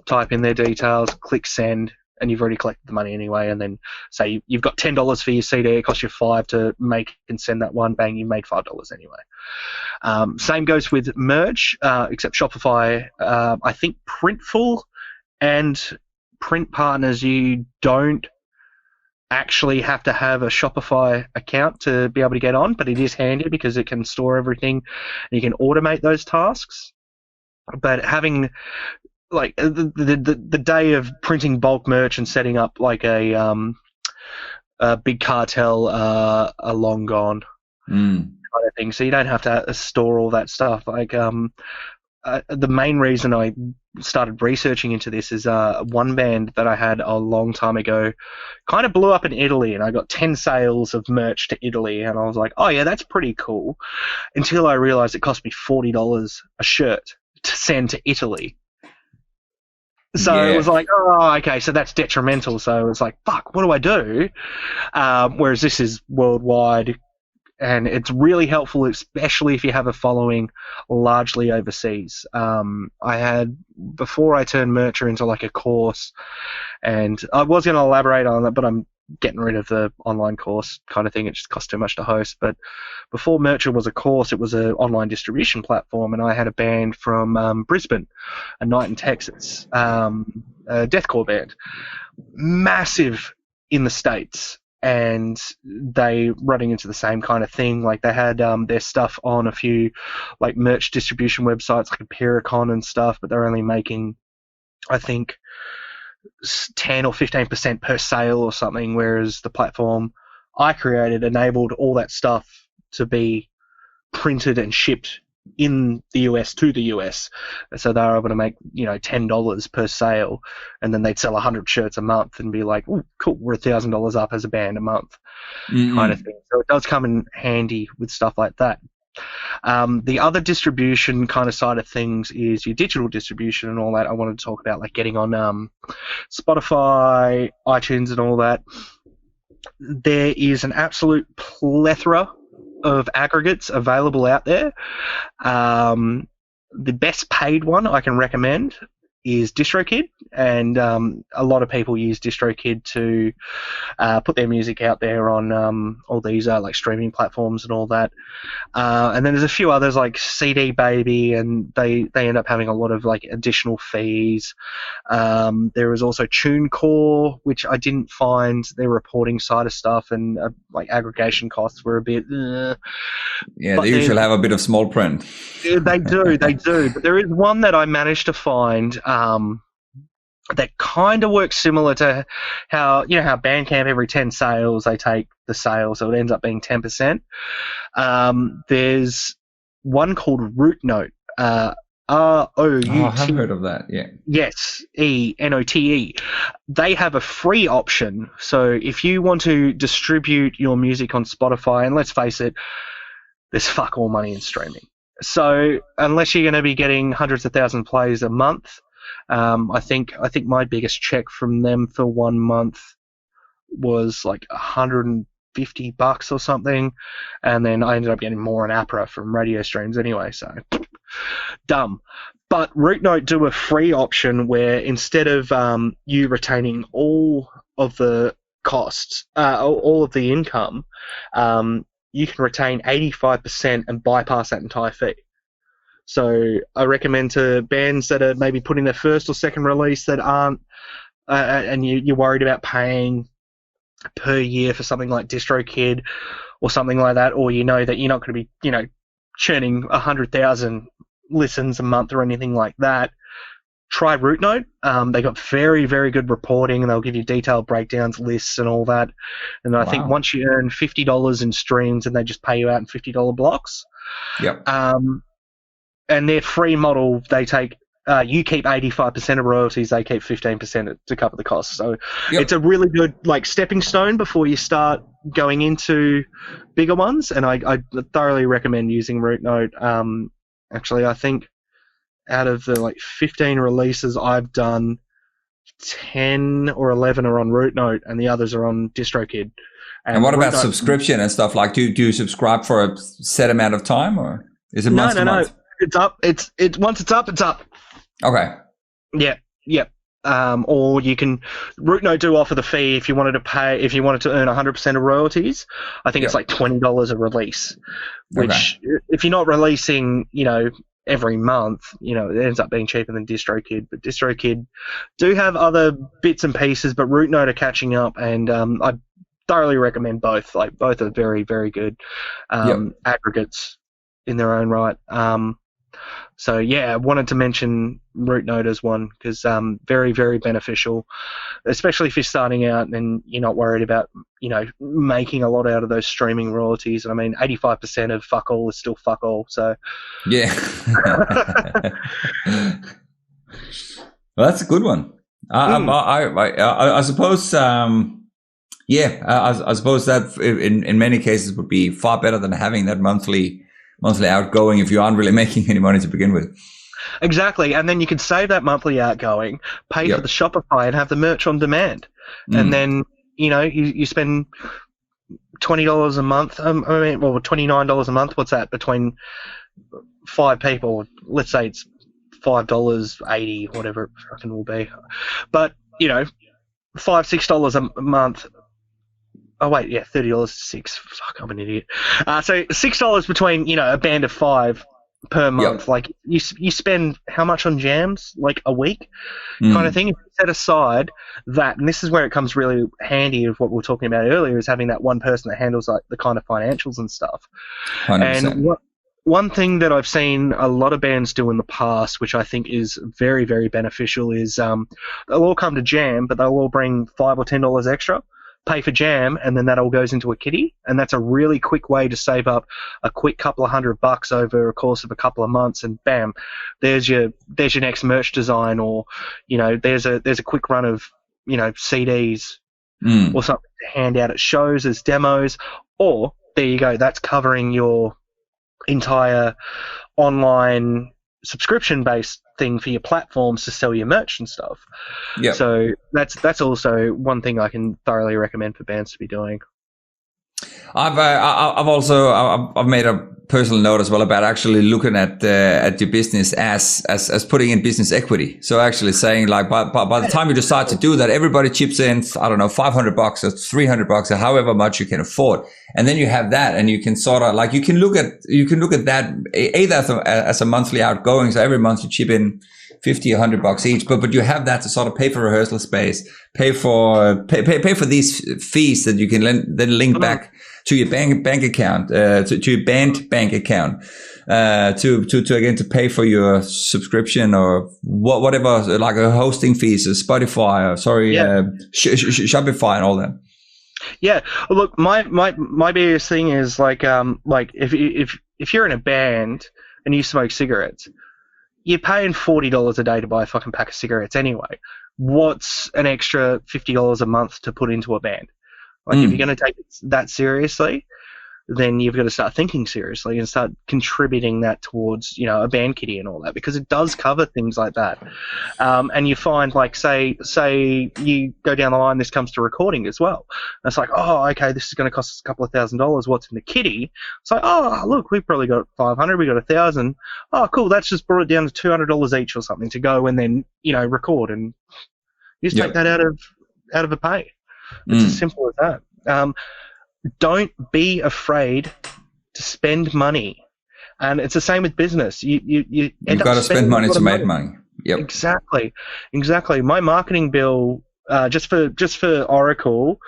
type in their details, click send, and you've already collected the money anyway, and then say you've got $10 for your CD, it costs you $5 to make and send that one, bang, you made $5 anyway. Same goes with merch, except Shopify, I think Printful and Print Partners, you don't actually have to have a Shopify account to be able to get on, but it is handy because it can store everything and you can automate those tasks. But having the day of printing bulk merch and setting up a big cartel are long gone, kind of thing. So you don't have to store all that stuff. the main reason I started researching into this is one band that I had a long time ago kind of blew up in Italy, and I got 10 sales of merch to Italy, and I was like, oh yeah, that's pretty cool, until I realized it cost me $40 a shirt to send to Italy. So it was like, oh, okay, so that's detrimental. So it was like, fuck, what do I do? Whereas this is worldwide, and it's really helpful, especially if you have a following largely overseas. I had, before I turned Mercher into like a course, and I was going to elaborate on that, but I'm getting rid of the online course kind of thing. It just costs too much to host. But before Mercher was a course, it was an online distribution platform, and I had a band from Brisbane, a night in Texas, a deathcore band, massive in the States. And they running into the same kind of thing. Like they had their stuff on a few like merch distribution websites like Pertricor and stuff, but they're only making, I think, 10 or 15% per sale or something, whereas the platform I created enabled all that stuff to be printed and shipped in the US to the US. So they were able to make, $10 per sale, and then they'd sell 100 shirts a month and be like, oh, cool, we're $1,000 up as a band a month, kind of thing. So it does come in handy with stuff like that. The other distribution kind of side of things is your digital distribution and all that. I wanted to talk about like getting on Spotify, iTunes and all that. There is an absolute plethora of aggregates available out there. The best paid one I can recommend is DistroKid, and a lot of people use DistroKid to put their music out there on all these like streaming platforms and all that. And then there's a few others like CD Baby, and they end up having a lot of like additional fees. There is also TuneCore, which I didn't find their reporting side of stuff, and like aggregation costs were a bit. Yeah, they usually have a bit of small print. They do. But there is one that I managed to find that kind of works similar to how Bandcamp, every 10 sales they take the sale, so it ends up being 10%. There's one called Rootnote. ROUT. Oh, I have heard of that, yeah. Yes, ENOTE. They have a free option. So if you want to distribute your music on Spotify, and let's face it, there's fuck all money in streaming. So unless you're going to be getting hundreds of thousands of plays a month, I think my biggest check from them for 1 month was like $150 or something, and then I ended up getting more in APRA from radio streams anyway. So dumb. But Rootnote do a free option where instead of you retaining all of the costs, all of the income, you can retain 85% and bypass that entire fee. So I recommend to bands that are maybe putting their first or second release that aren't, and you're worried about paying per year for something like DistroKid or something like that, or you know that you're not going to be, churning 100,000 listens a month or anything like that, try Rootnote. They got very, very good reporting, and they'll give you detailed breakdowns, lists, and all that. And I think once you earn $50 in streams, and they just pay you out in $50 blocks. Yep. And their free model, they take you keep 85% of royalties, they keep 15% to cover the costs. So It's a really good like stepping stone before you start going into bigger ones. And I thoroughly recommend using Rootnote. Actually, I think out of the like 15 releases I've done, 10 or 11 are on Rootnote, and the others are on DistroKid. And what about subscription and stuff? Like, do you subscribe for a set amount of time, or is it month to month? It's up. It's once it's up, it's up. Okay. Yeah. Or you can Rootnote do offer the fee if you wanted to earn 100% of royalties. I think it's like $20 a release, which if you're not releasing, every month, it ends up being cheaper than DistroKid. But DistroKid do have other bits and pieces, but Rootnote are catching up, and I thoroughly recommend both. Like both are very, very good aggregates in their own right. So I wanted to mention Rootnote as one because very, very beneficial, especially if you're starting out and you're not worried about making a lot out of those streaming royalties. And I mean, 85% of fuck all is still fuck all. So yeah. Well, that's a good one. I suppose. I suppose that in many cases would be far better than having that monthly outgoing if you aren't really making any money to begin with. Exactly, and then you can save that monthly outgoing, pay for the Shopify, and have the merch on demand, and then you spend $20 a month. $29 a month. What's that between 5 people? Let's say it's $5.80, whatever it fucking will be. But $5-6 a month. Oh wait, yeah, $30 6. Fuck, I'm an idiot. So $6 between a band of 5 per month. Yep. Like you spend how much on jams? Like a week, kind of thing. If you set aside that, and this is where it comes really handy of what we were talking about earlier, is having that one person that handles like the kind of financials and stuff. 100%. And one thing that I've seen a lot of bands do in the past, which I think is very, very beneficial, is they'll all come to jam, but they'll all bring $5 or $10 extra. Pay for jam, and then that all goes into a kitty, and that's a really quick way to save up a quick couple of $100 over a course of a couple of months, and bam, there's your next merch design, or there's a quick run of CDs or something to hand out at shows as demos, or there you go, that's covering your entire online subscription-based thing for your platforms to sell your merch and stuff. Yeah. So that's also one thing I can thoroughly recommend for bands to be doing. I've made a personal note as well about actually looking at your business as putting in business equity. So actually saying like by the time you decide to do that, everybody chips in, I don't know, $500 or $300 or however much you can afford, and then you have that, and you can sort of like you can look at that either as a monthly outgoing. So every month you chip in $50 or $100 each, but you have that to sort of pay for rehearsal space, pay for these fees that you can then link back to your bank account, to your band bank account, to pay for your subscription or whatever, like a hosting fees, Spotify, Shopify, and all that. Yeah, look, my biggest thing is like if you're in a band and you smoke cigarettes, you're paying $40 a day to buy a fucking pack of cigarettes anyway. What's an extra $50 a month to put into a band? Like, if you're going to take it that seriously, then you've got to start thinking seriously and start contributing that towards, a band kitty and all that, because it does cover things like that. And you find, like, say you go down the line, this comes to recording as well. And it's like, oh, okay, this is going to cost us a couple of $1,000s. What's in the kitty? It's like, oh, look, we've probably got 500, we got 1,000. Oh, cool, that's just brought it down to $200 each or something to go and then, record. And you just take that out of a pay. It's as simple as that. Don't be afraid to spend money, and it's the same with business. You've got to spend money to make money. Yep. Exactly. My marketing bill just for Oracle,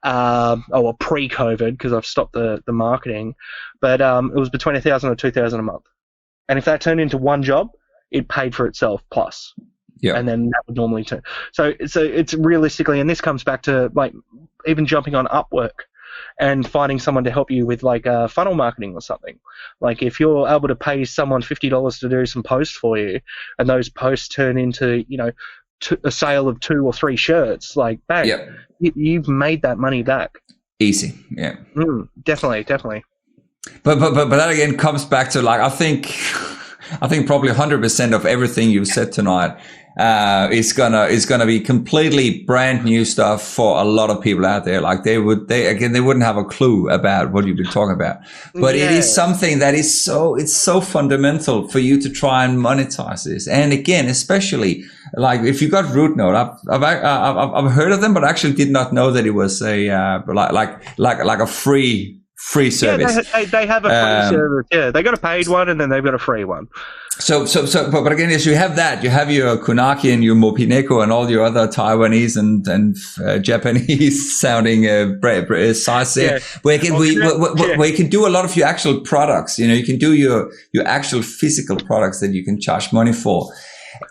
pre-COVID, because I've stopped the marketing, but it was between $1,000 or $2,000 a month, and if that turned into one job, it paid for itself plus. Yeah. And then that would normally turn. So it's realistically, and this comes back to like even jumping on Upwork and finding someone to help you with like funnel marketing or something. Like if you're able to pay someone $50 to do some posts for you, and those posts turn into a sale of 2 or 3 shirts, like bang, you've made that money back. Easy, yeah. Definitely. But that again comes back to like I think probably 100% of everything you've said tonight is gonna be completely brand new stuff for a lot of people out there. Like they wouldn't have a clue about what you've been talking about. But it is something that is so fundamental for you to try and monetize this. And again, especially like if you got Root Note, I've heard of them, but I actually did not know that it was a like a free service. Yeah, they have a free service. Yeah, they got a paid one and then they've got a free one. But again, yes, you have that. You have your Kunaki and your Mopineko and all your other Taiwanese and Japanese sounding sites there, where you can do a lot of your actual products. You can do your actual physical products that you can charge money for.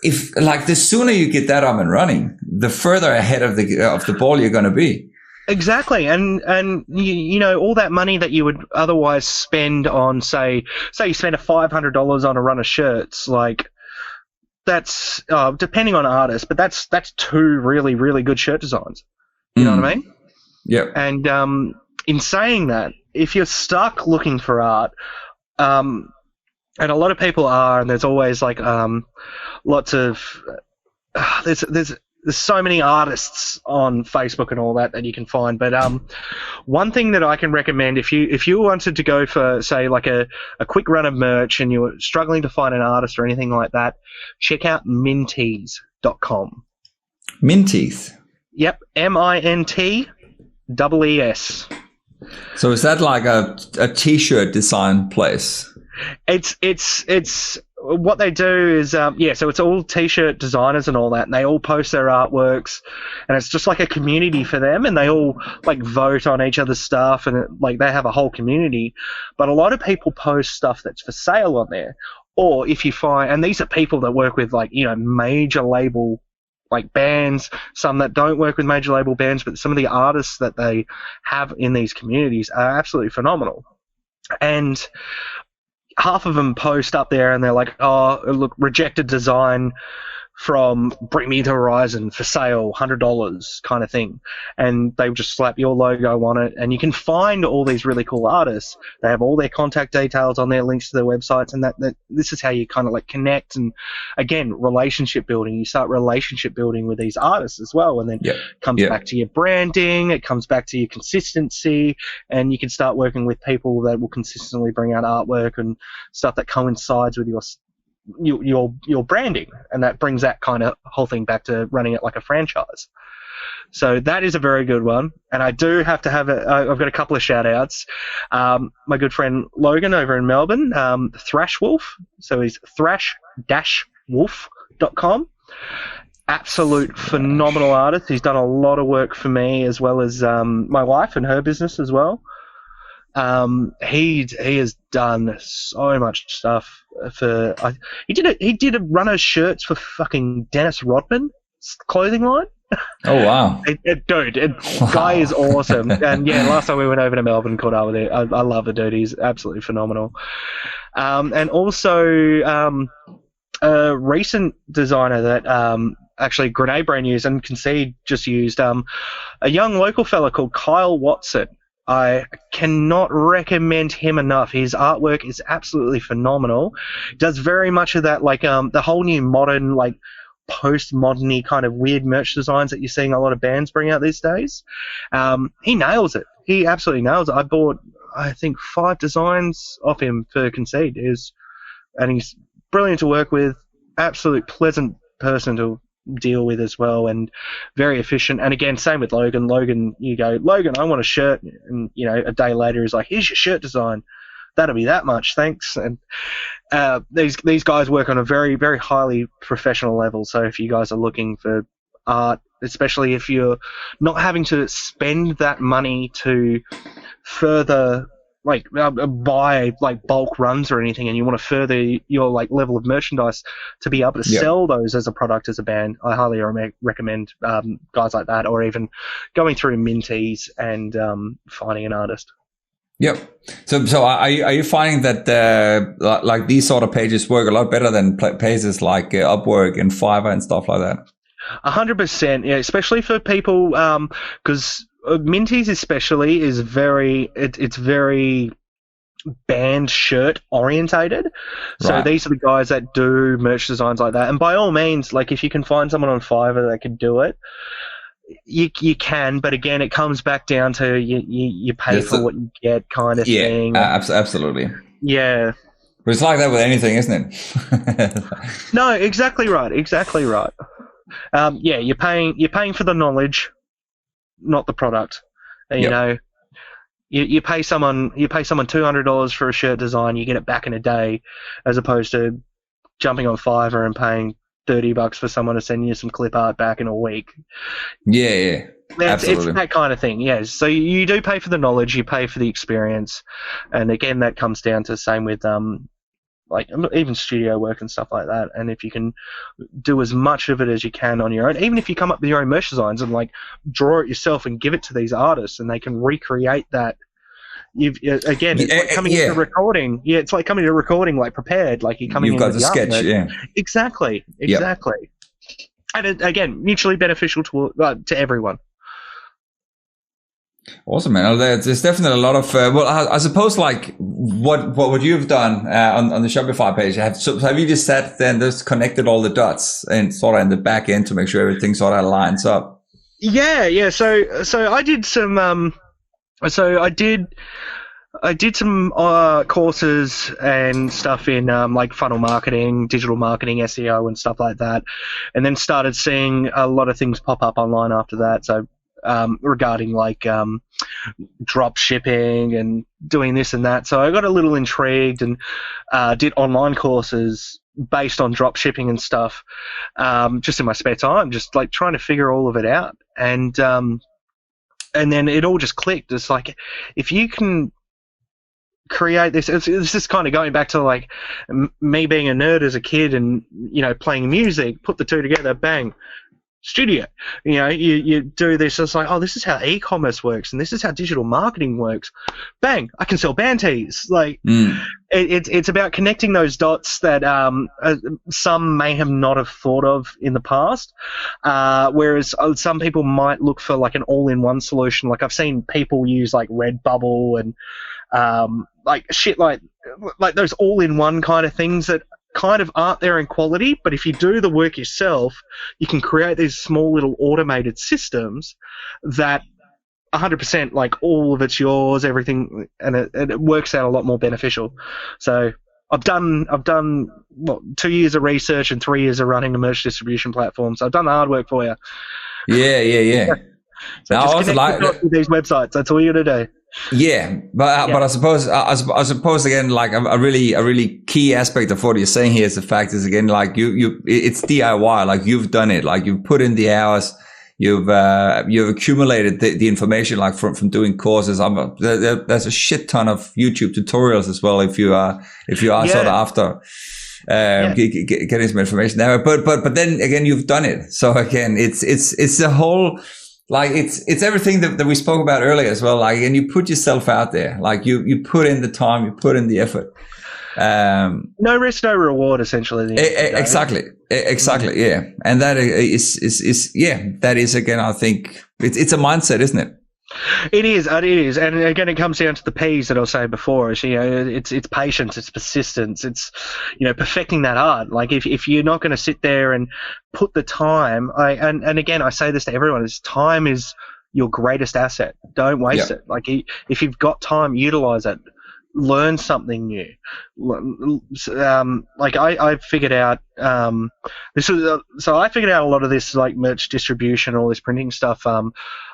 If like the sooner you get that up and running, the further ahead of the ball you're going to be. Exactly, and you know, all that money that you would otherwise spend on, say you spend $500 on a run of shirts, like that's depending on artist, but that's two really really good shirt designs. You know what I mean? Yeah. And in saying that, if you're stuck looking for art, and a lot of people are, and there's always like lots of there's so many artists on Facebook and all that you can find. But one thing that I can recommend, if you wanted to go for, say, like a quick run of merch and you're struggling to find an artist or anything like that, check out mintees.com. Mintees? Yep, MINTEES. So is that like a t-shirt design place? It's what they do is so it's all t-shirt designers and all that, and they all post their artworks, and it's just like a community for them, and they all like vote on each other's stuff, and like they have a whole community. But a lot of people post stuff that's for sale on there, or if you find, and these are people that work with, like, you know, major label like bands, some that don't work with major label bands, but some of the artists that they have in these communities are absolutely phenomenal. And half of them post up there and they're like, oh, look, rejected design from Bring Me the Horizon for sale, $100 kind of thing. And they just slap your logo on it. And you can find all these really cool artists. They have all their contact details on their links to their websites. And that this is how you kind of like connect. And again, relationship building. You start relationship building with these artists as well. And then it comes back to your branding. It comes back to your consistency. And you can start working with people that will consistently bring out artwork and stuff that coincides with your branding, and that brings that kind of whole thing back to running it like a franchise. So that is a very good one, and I do have to have I've got a couple of shout outs. My good friend Logan over in Melbourne, Thrash Wolf, so he's thrash-wolf.com. Absolute phenomenal artist. He's done a lot of work for me as well as my wife and her business as well. He has done so much stuff for. He did a run of shirts for fucking Dennis Rodman's clothing line. Oh wow, guy is awesome. And yeah, last time we went over to Melbourne and caught up with it. I love the dude. He's absolutely phenomenal. And also a recent designer that actually Grenade Brain used and Concede just used, a young local fella called Kyle Watson. I cannot recommend him enough. His artwork is absolutely phenomenal. Does very much of that, like the whole new modern, like post-modern-y kind of weird merch designs that you're seeing a lot of bands bring out these days. He nails it. He absolutely nails it. I bought, I think, 5 designs off him for Concede. And he's brilliant to work with. Absolute pleasant person to deal with as well, and very efficient. And again, same with Logan. You go, Logan, I want a shirt, and you know, a day later he's like, here's your shirt design. That'll be that much, thanks. And these guys work on a very, very highly professional level. So if you guys are looking for art, especially if you're not having to spend that money to further like buy like bulk runs or anything, and you want to further your like level of merchandise to be able to sell those as a product as a band, I highly recommend guys like that, or even going through Mintees and finding an artist. Yep. So are you finding that like these sort of pages work a lot better than pages like Upwork and Fiverr and stuff like that? 100%, yeah, especially for people because Mintees especially is very band shirt orientated. So these are the guys that do merch designs like that. And by all means, like if you can find someone on Fiverr that can do it, you can. But again, it comes back down to you pay for what you get kind of thing. Yeah, absolutely. Yeah. But it's like that with anything, isn't it? No, exactly right. Yeah, you're paying for the knowledge, not the product. You know, you pay someone $200 for a shirt design, you get it back in a day, as opposed to jumping on Fiverr and paying $30 for someone to send you some clip art back in a week. Yeah, absolutely. It's that kind of thing. Yeah. So you do pay for the knowledge, you pay for the experience, and again that comes down to the same with like even studio work and stuff like that. And if you can do as much of it as you can on your own, even if you come up with your own merch designs and like draw it yourself and give it to these artists and they can recreate that. It's like coming into recording. Yeah, it's like coming to recording like prepared, like you're coming in with the sketch. Artwork. Yeah, exactly. Yep. And again, mutually beneficial to everyone. Awesome, man. There's definitely a lot of I suppose like what you've done on the Shopify page. Have you just sat there and just connected all the dots and sort of in the back end to make sure everything sort of lines up? Yeah. So I did some. I did some courses and stuff in like funnel marketing, digital marketing, SEO, and stuff like that, and then started seeing a lot of things pop up online after that. So regarding like drop shipping and doing this and that. So I got a little intrigued and did online courses based on drop shipping and stuff just in my spare time, just like trying to figure all of it out. And then it all just clicked. It's like if you can create this, it's just kind of going back to like me being a nerd as a kid and, you know, playing music, put the two together, bang, studio. You know, you do this, it's like, oh, this is how e-commerce works and this is how digital marketing works. Bang, I can sell band tees. Like it's about connecting those dots that some may have not have thought of in the past, whereas some people might look for like an all-in-one solution. Like I've seen people use like Redbubble and like shit like those all-in-one kind of things that kind of aren't there in quality, but if you do the work yourself, you can create these small little automated systems that 100% like all of it's yours, everything, and it works out a lot more beneficial. So I've done 2 years of research and 3 years of running the merch distribution platform. So I've done the hard work for you. Yeah. So now, just connect with these websites. That's all you got to do. Yeah, but I suppose again, like a really key aspect of what you're saying here is the fact is again, like it's DIY. Like you've done it. Like you've put in the hours. You've accumulated the information like from doing courses. There's a shit ton of YouTube tutorials as well if you are sort of after getting some information there. But then again, you've done it. So again, it's the whole. Like it's everything that we spoke about earlier as well. Like, and you put yourself out there. Like you put in the time, you put in the effort. No risk, no reward. Essentially, exactly. Yeah, and that that is again. I think it's a mindset, isn't it? It is, and again, it comes down to the P's that I was saying before. It's, you know, it's patience, it's persistence, it's, you know, perfecting that art. Like if you're not going to sit there and put the time, and again, I say this to everyone: is time is your greatest asset. Don't waste it. Like if you've got time, utilize it. Learn something new. Like I figured out I figured out a lot of this like merch distribution, all this printing stuff.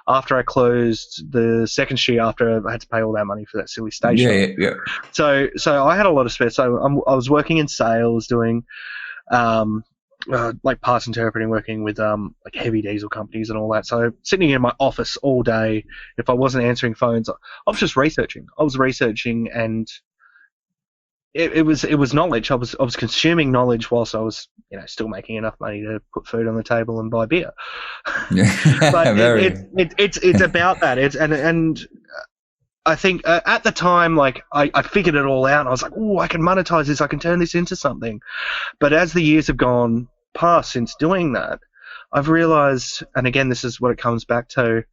After I closed the second studio, after I had to pay all that money for that silly station. Yeah. So I had a lot of spare. So I was working in sales, doing like parts interpreting, working with like heavy diesel companies and all that. So sitting in my office all day, if I wasn't answering phones, I was just researching. And it was knowledge. I was consuming knowledge whilst I was, you know, still making enough money to put food on the table and buy beer. But it's about that. And I think at the time, like I figured it all out. And I was like, oh, I can monetize this. I can turn this into something. But as the years have gone past since doing that, I've realized, and again, this is what it comes back to,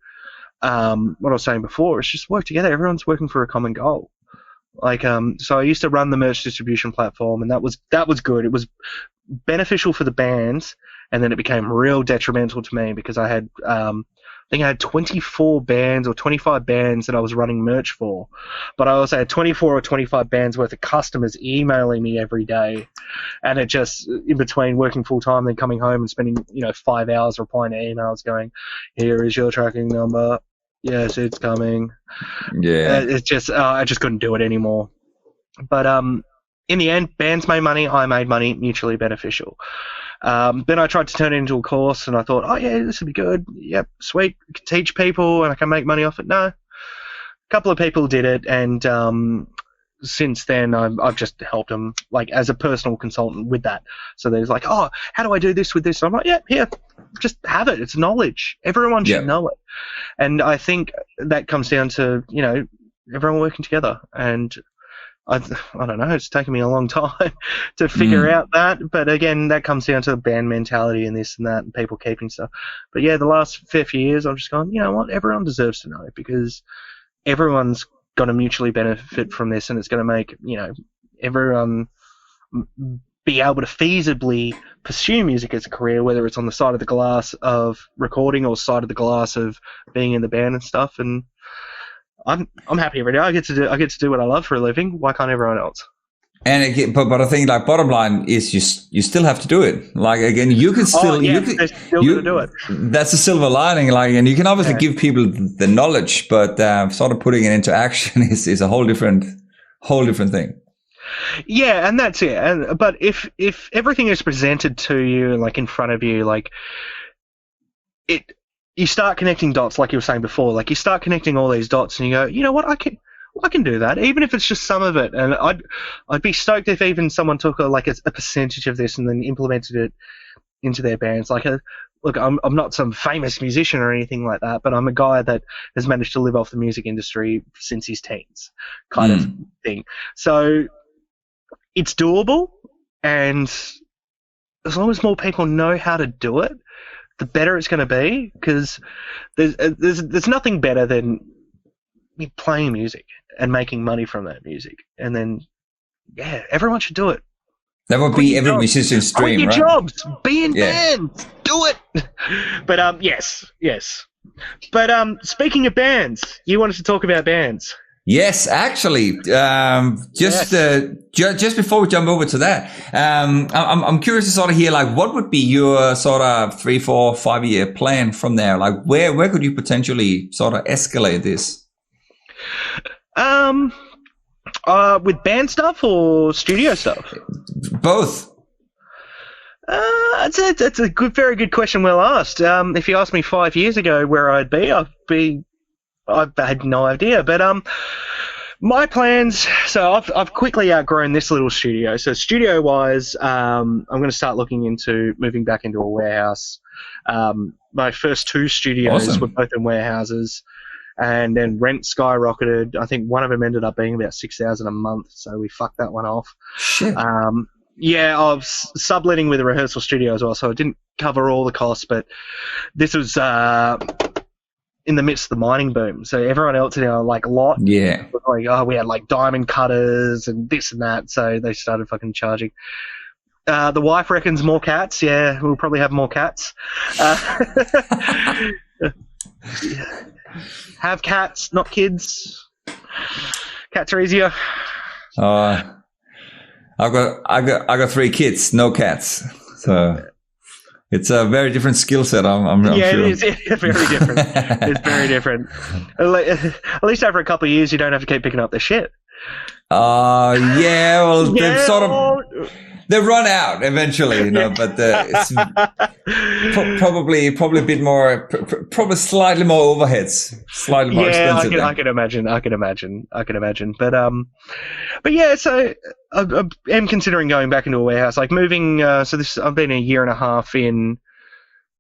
what I was saying before. It's just work together. Everyone's working for a common goal. Like, so I used to run the merch distribution platform, and that was good. It was beneficial for the bands, and then it became real detrimental to me because I had, I think I had 24 bands or 25 bands that I was running merch for, but I also had 24 or 25 bands worth of customers emailing me every day, and it just, in between working full time and coming home and spending, you know, 5 hours replying to emails going, here is your tracking number. Yes, it's coming. Yeah. It's just, I just couldn't do it anymore. But in the end, bands made money, I made money, mutually beneficial. Then I tried to turn it into a course, and I thought, oh yeah, this would be good. Yep, sweet. I can teach people, and I can make money off it. No, a couple of people did it, and since then, I've just helped them like as a personal consultant with that. So there's like, oh, how do I do this with this? I'm like, yeah, here, just have it. It's knowledge. Everyone should know it. And I think that comes down to, you know, everyone working together. And I don't know, it's taken me a long time to figure out that. But again, that comes down to the band mentality and this and that and people keeping stuff. But yeah, the last fair few years, I've just gone, you know what, everyone deserves to know, because everyone's going to mutually benefit from this, and it's going to make, you know, everyone be able to feasibly pursue music as a career, whether it's on the side of the glass of recording or side of the glass of being in the band and stuff. And I'm happy every day. I get to do what I love for a living. Why can't everyone else? And again, but I think like bottom line is you still have to do it. Like again, you can still you can do it. That's a silver lining. Like, and you can obviously give people the knowledge, but sort of putting it into action is a whole different thing. Yeah, and that's it. But if everything is presented to you like in front of you, like you start connecting dots, like you were saying before. Like you start connecting all these dots, and you go, you know what, I can do that, even if it's just some of it. And I'd be stoked if even someone took a percentage of this and then implemented it into their bands. Like, look, I'm not some famous musician or anything like that, but I'm a guy that has managed to live off the music industry since his teens, kind of thing. So it's doable, and as long as more people know how to do it, the better it's going to be. Because there's nothing better than playing music and making money from that music, and then everyone should do it. That would be every musician's dream, right? Quit your jobs, be in bands, do it. But yes. But speaking of bands, you wanted to talk about bands. Yes, actually, just before we jump over to that, I'm curious to sort of hear like what would be your sort of 3, 4, 5 year plan from there. Like where could you potentially sort of escalate this? With band stuff or studio stuff? Both. That's a very good question. Well asked. If you asked me 5 years ago where I'd be, I had no idea. But my plans. So I've quickly outgrown this little studio. So studio wise, I'm going to start looking into moving back into a warehouse. My first 2 studios were both in warehouses. And then rent skyrocketed. I think one of them ended up being about $6,000 a month, so we fucked that one off. Shit. I was subletting with a rehearsal studio as well, so it didn't cover all the costs. But this was in the midst of the mining boom, so everyone else in our lot, was like, we had like diamond cutters and this and that, so they started fucking charging. The wife reckons more cats. Yeah, we'll probably have more cats. Have cats, not kids. Cats are easier. I got 3 kids, no cats. So it's a very different skill set. I'm sure. It's very different. It's very different. At least after a couple of years, you don't have to keep picking up their shit. They've sort of. They run out eventually, but it's probably a bit more, probably slightly more overheads, slightly more expensive. I can imagine. But yeah, so I am considering going back into a warehouse, like moving. I've been 1.5 years in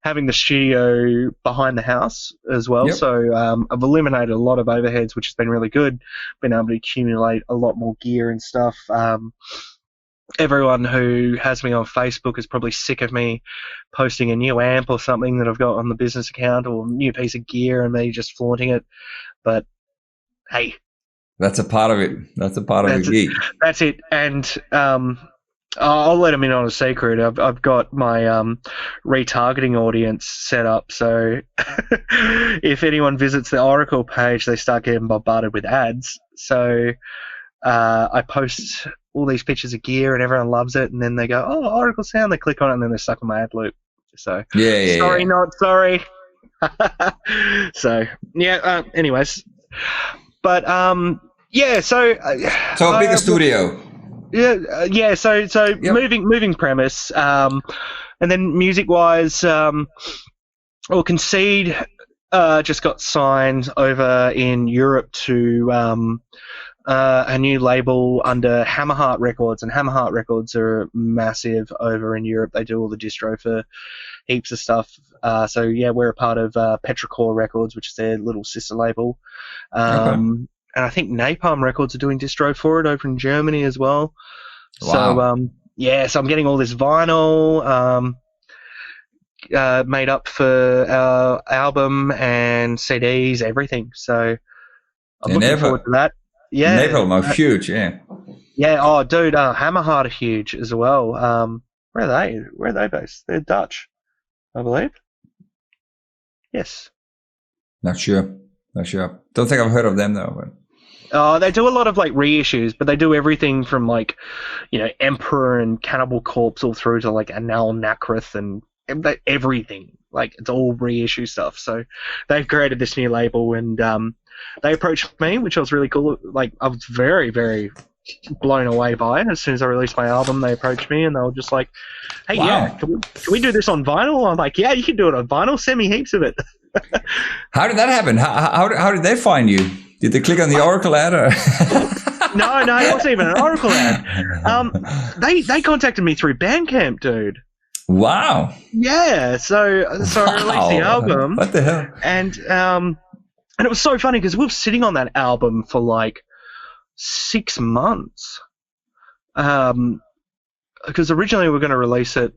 having the studio behind the house as well. Yep. So I've eliminated a lot of overheads, which has been really good. Been able to accumulate a lot more gear and stuff. Everyone who has me on Facebook is probably sick of me posting a new amp or something that I've got on the business account, or a new piece of gear and me just flaunting it. But hey, that's a part of it. That's a part of the gig. That's it. And I'll let them in on a secret. I've got my retargeting audience set up, so if anyone visits the Oracle page, they start getting bombarded with ads. So I post all these pictures of gear and everyone loves it, and then they go, oh, Oracle Sound, they click on it and then they're stuck in my ad loop. So sorry, not sorry. So anyways, but so a bigger studio. So moving premise, and then music wise, Concede just got signed over in Europe to a new label under Hammerheart Records, and Hammerheart Records are massive over in Europe. They do all the distro for heaps of stuff. So yeah, we're a part of Petricor Records, which is their little sister label. Okay. And I think Napalm Records are doing distro for it over in Germany as well. Wow. So yeah, so I'm getting all this vinyl made up for our album and CDs, everything. So I'm looking forward to that. Yeah. Napalm are huge, yeah. Yeah. Oh, dude, Hammerheart are huge as well. Where are they? Where are they based? They're Dutch, I believe. Yes. Not sure. Don't think I've heard of them though. But... They do a lot of like reissues, but they do everything from like, Emperor and Cannibal Corpse all through to like Anal Nakrith and everything. Like it's all reissue stuff. So they've created this new label, and they approached me, which was really cool. Like I was very, very blown away by it. As soon as I released my album, they approached me and they were just like, "Hey, wow. Yeah, can we do this on vinyl?" I'm like, "Yeah, you can do it on vinyl. Send me heaps of it." How did that happen? How did they find you? Did they click on the Oracle ad? Or? No, it wasn't even an Oracle ad. They contacted me through Bandcamp, dude. Wow. Yeah, so I released the album. What the hell? And it was so funny because we were sitting on that album for like 6 months. Because originally we were going to release it.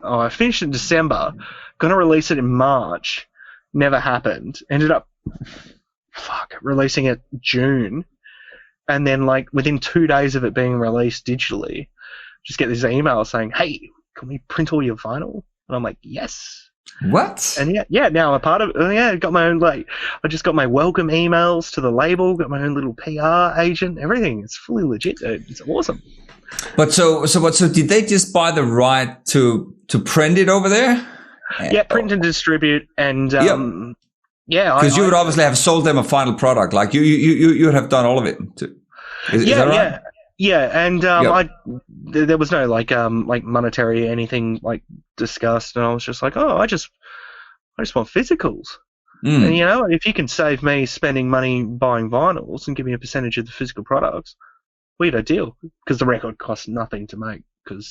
I finished in December. Going to release it in March. Never happened. Ended up releasing it June. And then like within 2 days of it being released digitally, just get this email saying, "Hey, can we print all your vinyl?" And I'm like, "Yes." What? And yeah, now I'm a part of it. Yeah, got my own, I just got my welcome emails to the label, got my own little PR agent, everything. It's fully legit, dude. It's awesome. But so did they just buy the right to print it over there? Yeah, print and distribute, and yeah, because you would obviously have sold them a final product, like you would have done all of it. Is that right? Yeah, and there was no like monetary anything like discussed, and I was just like, I just want physicals, and if you can save me spending money buying vinyls and give me a percentage of the physical products, we had a deal, because the record costs nothing to make.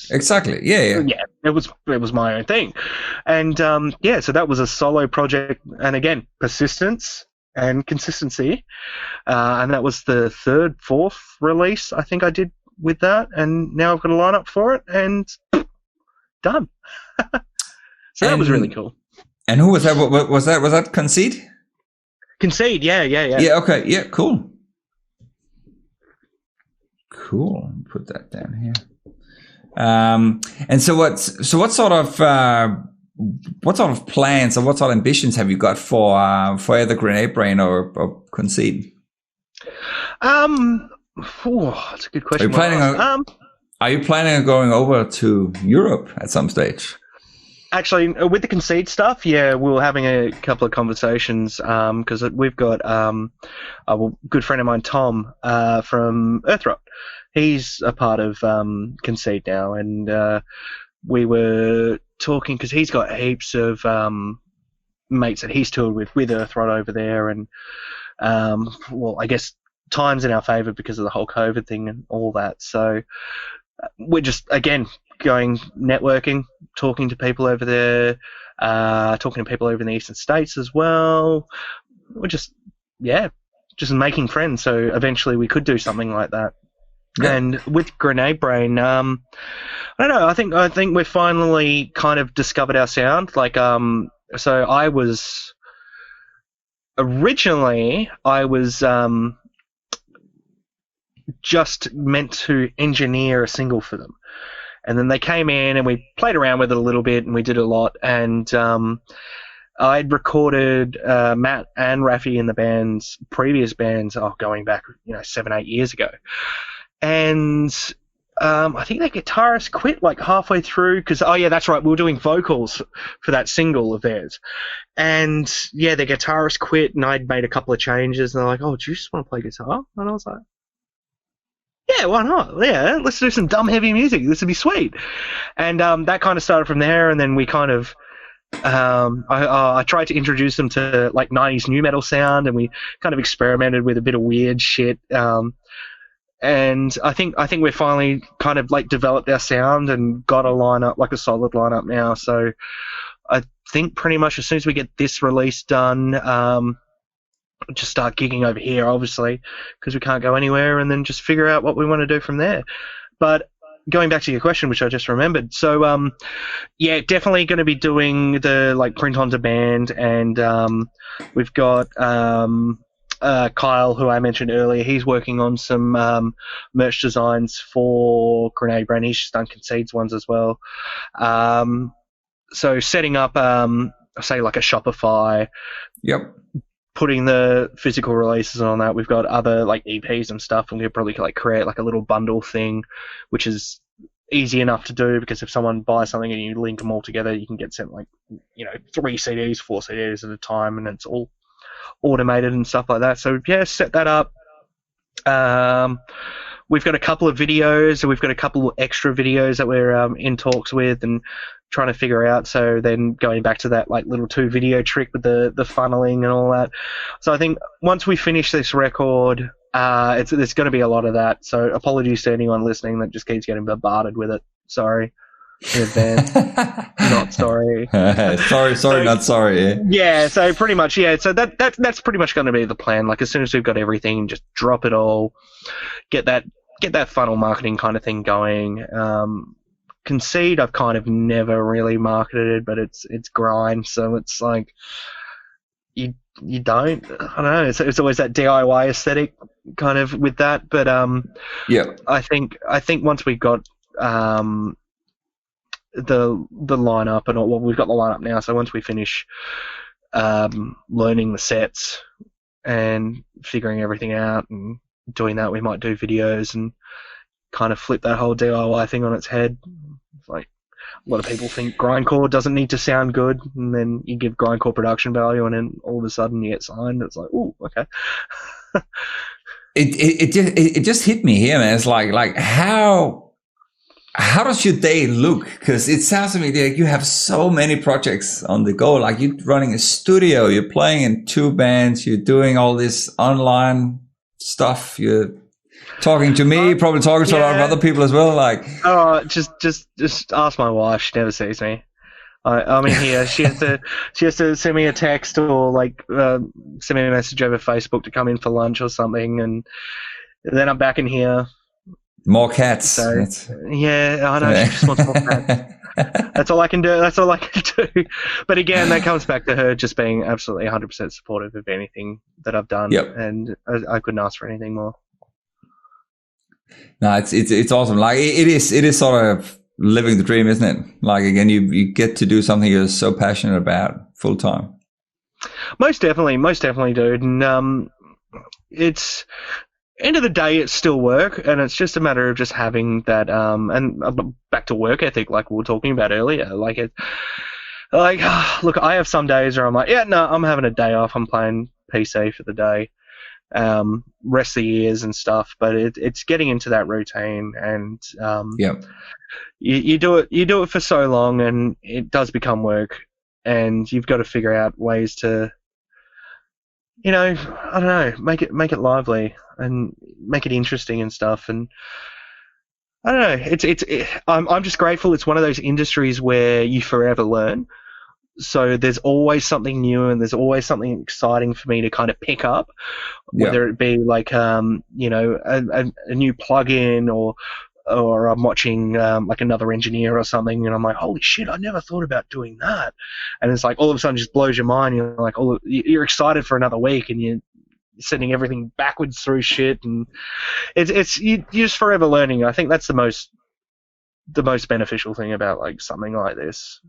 Exactly, yeah, it was my own thing, and so that was a solo project, and again, persistence and consistency, and that was the fourth release I think I did with that, and now I've got a lineup for it, and done. So that was really cool. And who was that? Was that Concede? Concede, yeah. Yeah, okay, yeah, cool. Put that down here. And so what sort of plans or what sort of ambitions have you got for either Grenade Brain or Concede? That's a good question. Are you planning on going over to Europe at some stage? Actually, with the Concede stuff, yeah, we were having a couple of conversations, because we've got a good friend of mine, Tom, from Earthrot. He's a part of Concede now, and we were talking because he's got heaps of mates that he's toured with Earthrot over there, and I guess time's in our favour because of the whole COVID thing and all that. So we're just again going networking, talking to people over there, talking to people over in the eastern states as well. We're just making friends. So eventually we could do something like that. Yeah. And with Grenade Brain, I don't know. I think we've finally kind of discovered our sound. Like, so I was originally just meant to engineer a single for them, and then they came in and we played around with it a little bit and we did a lot. And I'd recorded Matt and Rafi in the band's previous bands, going back 7-8 years ago. And I think their guitarist quit like halfway through because, that's right, we were doing vocals for that single of theirs. And their guitarist quit and I'd made a couple of changes and they're like, "Oh, do you just want to play guitar?" And I was like, "Yeah, why not? Yeah, let's do some dumb heavy music. This would be sweet." And that kind of started from there, and then we kind of I tried to introduce them to like 90s new metal sound, and we kind of experimented with a bit of weird shit. And I think we're finally kind of like developed our sound and got a lineup, like a solid lineup now. So I think pretty much as soon as we get this release done, just start gigging over here, obviously, because we can't go anywhere, and then just figure out what we want to do from there. But going back to your question, which I just remembered, so yeah, definitely going to be doing the like print on demand, and we've got Kyle, who I mentioned earlier. He's working on some merch designs for Grenade Brand. He's just done Concede's ones as well. So setting up, say, like a Shopify. Yep. Putting the physical releases on that. We've got other like EPs and stuff, and we'll probably like create like a little bundle thing, which is easy enough to do, because if someone buys something and you link them all together, you can get sent like 3 CDs, 4 CDs at a time, and it's all automated and stuff like that. So yeah, set that up. We've got a couple of videos, and we've got a couple of extra videos that we're in talks with and trying to figure out. So then going back to that like little 2 video trick with the funneling and all that. So I think once we finish this record, there's going to be a lot of that. So apologies to anyone listening that just keeps getting bombarded with it. Sorry in advance. Not sorry. sorry, not sorry. Yeah. So pretty much, yeah. So that's pretty much going to be the plan. Like as soon as we've got everything, just drop it all, get that funnel marketing kind of thing going. Concede, I've kind of never really marketed, but it's grind, so it's like you don't. I don't know. It's always that DIY aesthetic kind of with that, but yeah. I think once we've got the lineup and all, well, we've got the lineup now. So once we finish learning the sets and figuring everything out and doing that, we might do videos and kind of flip that whole DIY thing on its head. Like a lot of people think grindcore doesn't need to sound good, and then you give grindcore production value, and then all of a sudden you get signed. It's like, ooh, okay. it just hit me here, man. It's like how does your day look? Because it sounds to me like you have so many projects on the go. Like you're running a studio, you're playing in 2 bands, you're doing all this online stuff, you're talking to me, probably talking to a lot of other people as well. Like, just ask my wife. She never sees me. I'm in here. She has to send me a text or like send me a message over Facebook to come in for lunch or something, and then I'm back in here. More cats. So, yeah, I know. She just wants more cats. That's all I can do. That's all I can do. But again, that comes back to her just being absolutely 100% supportive of anything that I've done. Yep. And I couldn't ask for anything more. No, it's awesome. Like it is sort of living the dream, isn't it? Like again, you get to do something you're so passionate about full time. Most definitely, dude. And it's end of the day, it's still work, and it's just a matter of just having that and back to work ethic, like we were talking about earlier. Like look, I have some days where I'm like, yeah, no, I'm having a day off. I'm playing PC for the day. Rest of the years and stuff, but it's getting into that routine, and you do it for so long, and it does become work, and you've got to figure out ways to, I don't know, make it lively and make it interesting and stuff. And I don't know, I'm just grateful it's one of those industries where you forever learn. So there's always something new, and there's always something exciting for me to kind of pick up, whether it be like a new plugin, or I'm watching like another engineer or something, and I'm like, holy shit, I never thought about doing that. And it's like all of a sudden just blows your mind. You're like, you're excited for another week, and you're sending everything backwards through shit, and you're just forever learning. I think that's the most beneficial thing about like something like this.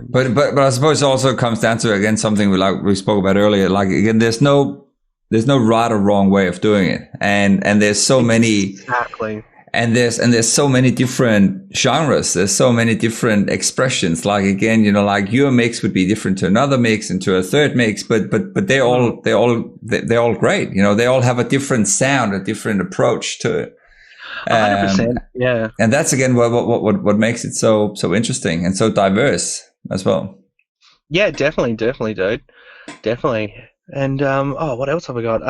But I suppose it also comes down to, again, something we spoke about earlier. Like again, there's no right or wrong way of doing it, and there's so many and there's so many different genres. There's so many different expressions. Like again, like your mix would be different to another mix and to a third mix, but they're all great. They all have a different sound, a different approach to it. 100%, yeah. And that's again what makes it so interesting and so diverse as well. Yeah, definitely, dude. Definitely. And what else have I got?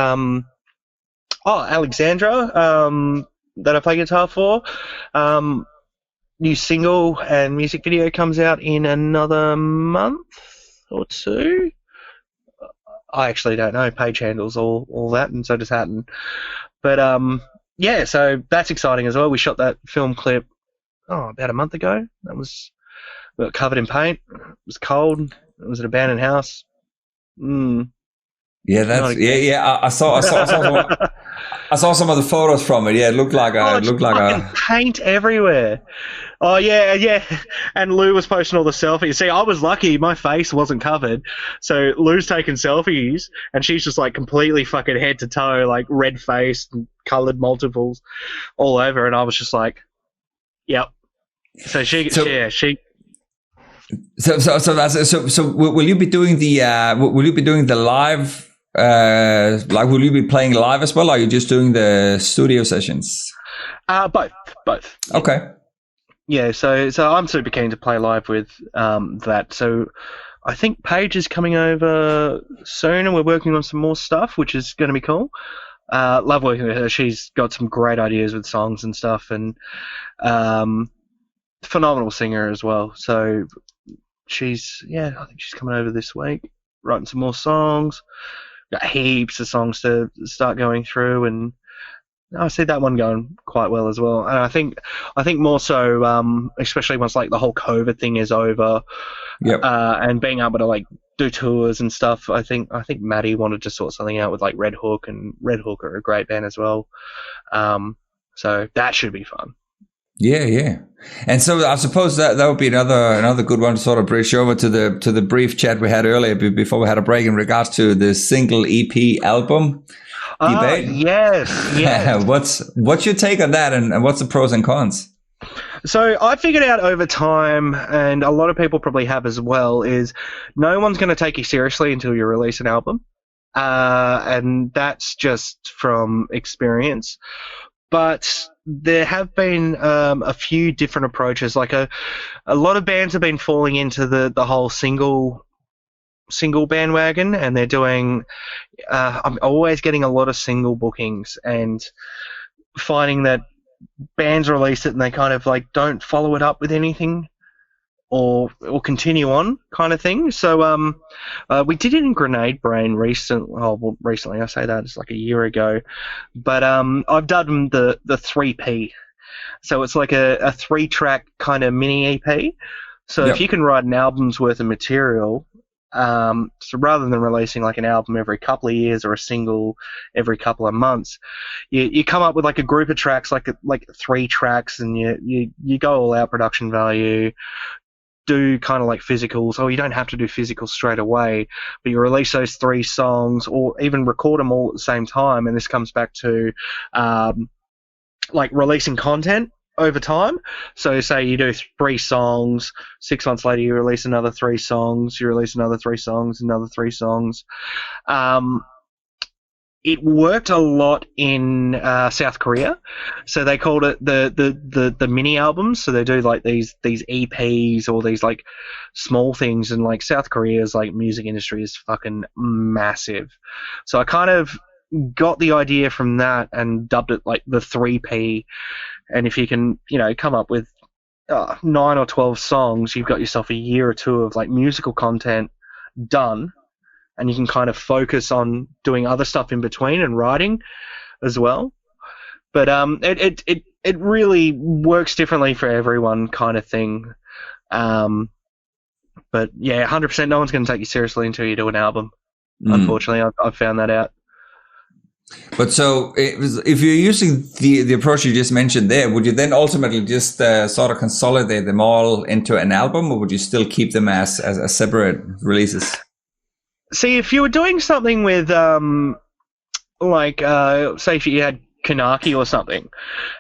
Alexandra, that I play guitar for. Um, New single and music video comes out in another month or two. I actually don't know. Page handles all that, and so does Hatton. But yeah, so that's exciting as well. We shot that film clip about a month ago. We got covered in paint. It was cold. It was an abandoned house. Yeah, Not I saw some of the photos from it. Yeah, it looked like paint everywhere. Oh yeah. And Lou was posting all the selfies. See, I was lucky; my face wasn't covered, so Lou's taking selfies, and she's just like completely fucking head to toe, like red faced and coloured multiples all over, and I was just like, "Yep." So she. So will you be doing the live? Like, will you be playing live as well? Or are you just doing the studio sessions? Both. Okay. Yeah, so I'm super keen to play live with that. So I think Paige is coming over soon, and we're working on some more stuff, which is going to be cool. Love working with her. She's got some great ideas with songs and stuff, and phenomenal singer as well. So I think she's coming over this week, writing some more songs. Got heaps of songs to start going through, and I see that one going quite well as well. And I think more so, especially once like the whole COVID thing is over, and being able to like do tours and stuff. I think Maddie wanted to sort something out with like Red Hook, and Red Hook are a great band as well. So that should be fun. Yeah. And so I suppose that would be another good one to sort of bridge over to the brief chat we had earlier before we had a break in regards to the single EP album debate. Yes. What's your take on that, and what's the pros and cons? So I figured out over time, and a lot of people probably have as well, is no one's going to take you seriously until you release an album. And that's just from experience. But there have been a few different approaches. Like a lot of bands have been falling into the whole single bandwagon, and they're doing. I'm always getting a lot of single bookings, and finding that bands release it and they kind of like don't follow it up with anything or continue on kind of thing. So we did it in Grenade Brain recently. I say that it's like a year ago, but I've done the 3P. So it's like a 3-track kind of mini EP. So if you can write an album's worth of material, so rather than releasing like an album every couple of years or a single every couple of months, you come up with like a group of tracks, like 3 tracks, and you go all out production value. Do kind of like physicals, or you don't have to do physicals straight away, but you release those 3 songs, or even record them all at the same time. And this comes back to like releasing content over time. So say you do 3 songs, 6 months later you release another 3 songs, you release another 3 songs, another 3 songs. It worked a lot in South Korea, so they called it the mini albums. So they do like these EPs or these like small things, and like South Korea's like music industry is fucking massive. So I kind of got the idea from that and dubbed it like the 3P. And if you can, come up with 9 or 12 songs, you've got yourself a year or 2 of like musical content done. And you can kind of focus on doing other stuff in between and writing as well. But it really works differently for everyone, kind of thing. But yeah, 100%, no one's going to take you seriously until you do an album. Unfortunately, I've found that out. But so if you're using the approach you just mentioned there, would you then ultimately just sort of consolidate them all into an album, or would you still keep them as separate releases? See, if you were doing something with, say if you had Kanaki or something,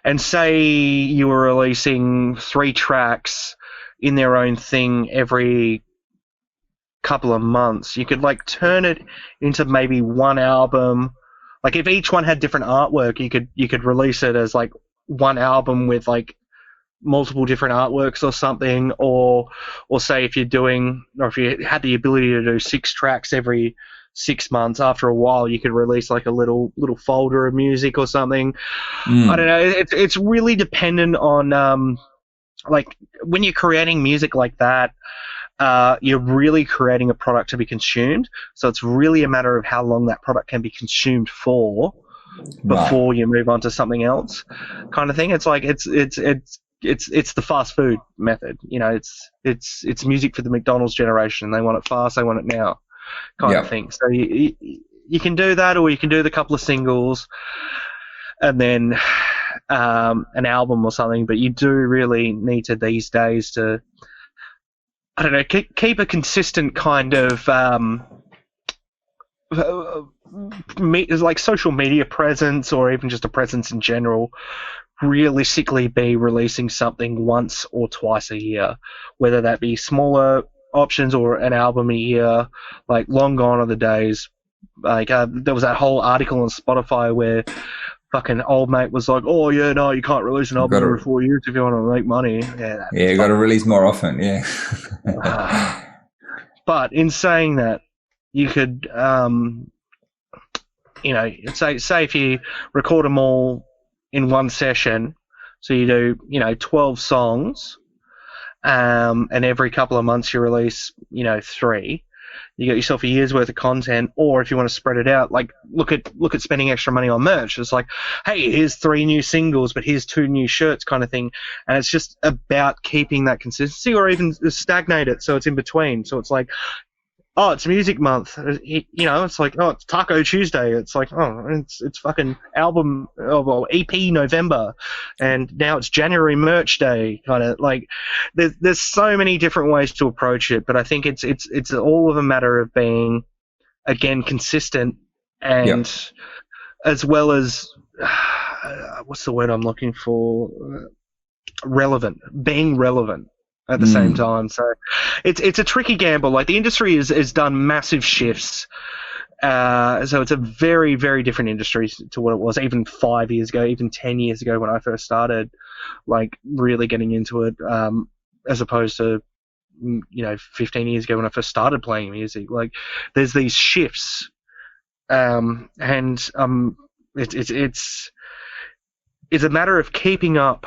and say you were releasing 3 tracks in their own thing every couple of months, you could like turn it into maybe one album. Like if each one had different artwork, you could release it as like one album with like multiple different artworks or something, or say if you had the ability to do 6 tracks every 6 months, after a while you could release like a little folder of music or something. I don't know. It's really dependent on like when you're creating music like that, you're really creating a product to be consumed. So it's really a matter of how long that product can be consumed for before you move on to something else, kind of thing. It's like it's the fast food method. You know, it's music for the McDonald's generation. They want it fast. They want it now, kind of thing. So you can do that, or you can do the couple of singles and then an album or something. But you do really need to these days to, I don't know, keep a consistent kind of like social media presence, or even just a presence in general. Realistically, be releasing something once or twice a year, whether that be smaller options or an album a year. Like, long gone are the days. Like, there was that whole article on Spotify where fucking old mate was like, "Oh yeah, no, you can't release an album every 4 years if you want to make money." Yeah, you got to release more often. Yeah. But in saying that, you could, you know, say if you record them all in one session, so you do, you know, 12 songs, and every couple of months you release, you know, 3. You got yourself a year's worth of content. Or if you want to spread it out, like look at spending extra money on merch. It's like, hey, here's 3 new singles, but here's 2 new shirts, kind of thing. And it's just about keeping that consistency, or even stagnate it so it's in between. So it's like, oh, it's Music Month. You know, it's like, oh, it's Taco Tuesday. It's like, oh, it's fucking album, EP November, and now it's January Merch Day. Kind of like, there's so many different ways to approach it, but I think it's all of a matter of being, again, consistent, and as well as what's the word I'm looking for? Relevant, being relevant at the same time. So it's a tricky gamble. Like, the industry has done massive shifts. So it's a very, very different industry to what it was even 5 years ago, even 10 years ago when I first started, like, really getting into it, as opposed to, you know, 15 years ago when I first started playing music. Like, there's these shifts, and it's a matter of keeping up,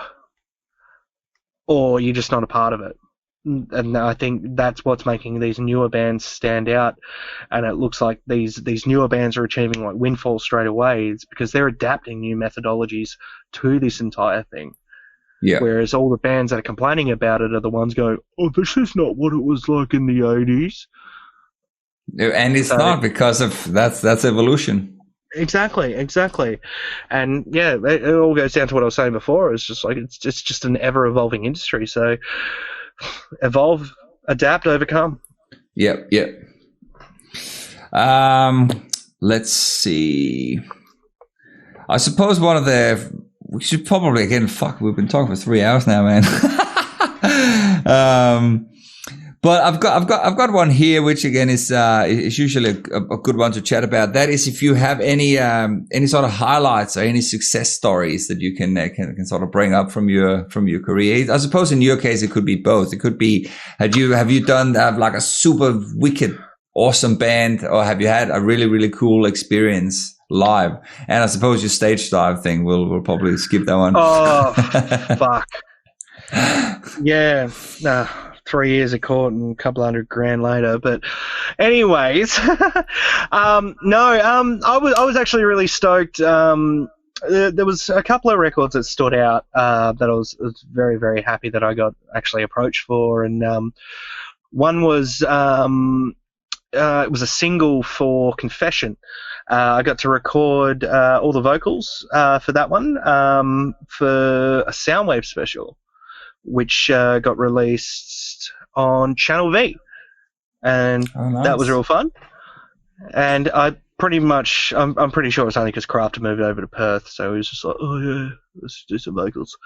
or you're just not a part of it. And I think that's what's making these newer bands stand out. And it looks like these newer bands are achieving like windfall straight away. It's because they're adapting new methodologies to this entire thing. Yeah. Whereas all the bands that are complaining about it are the ones going, "Oh, this is not what it was like in the 80s." And it's not, because of that's evolution. Exactly. And yeah, it all goes down to what I was saying before. It's just like, it's just an ever evolving industry. So evolve, adapt, overcome. Yep. Let's see. I suppose we should probably, again, we've been talking for 3 hours now, man. But I've got one here, which again is usually a good one to chat about. That is, if you have any sort of highlights or any success stories that you can sort of bring up from your career. I suppose in your case it could be both. It could be, have you done like a super wicked awesome band, or have you had a really, really cool experience live? And I suppose your stage dive thing, we'll probably skip that one. Oh, fuck. Yeah. Nah. 3 years of court and a couple $100,000 later, but anyways, I was actually really stoked. There was a couple of records that stood out that I was very, very happy that I got actually approached for, and one was it was a single for Confession. I got to record all the vocals for that one for a Soundwave special, which got released on Channel V, and that was real fun. And I'm pretty sure it's only because Kraft moved over to Perth, so he was just like, "Oh yeah, let's do some vocals."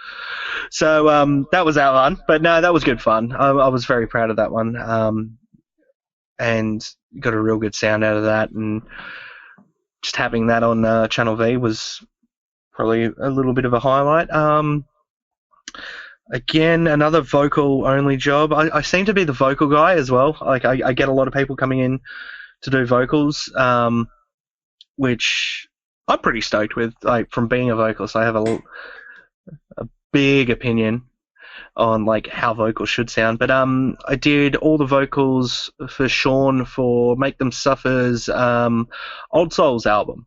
So that was that one, but no, that was good fun. I was very proud of that one, and got a real good sound out of that, and just having that on Channel V was probably a little bit of a highlight. Again, another vocal only job. I seem to be the vocal guy as well. Like I get a lot of people coming in to do vocals, which I'm pretty stoked with. Like from being a vocalist, I have a big opinion on like how vocals should sound. But I did all the vocals for Sean for Make Them Suffer's Old Souls album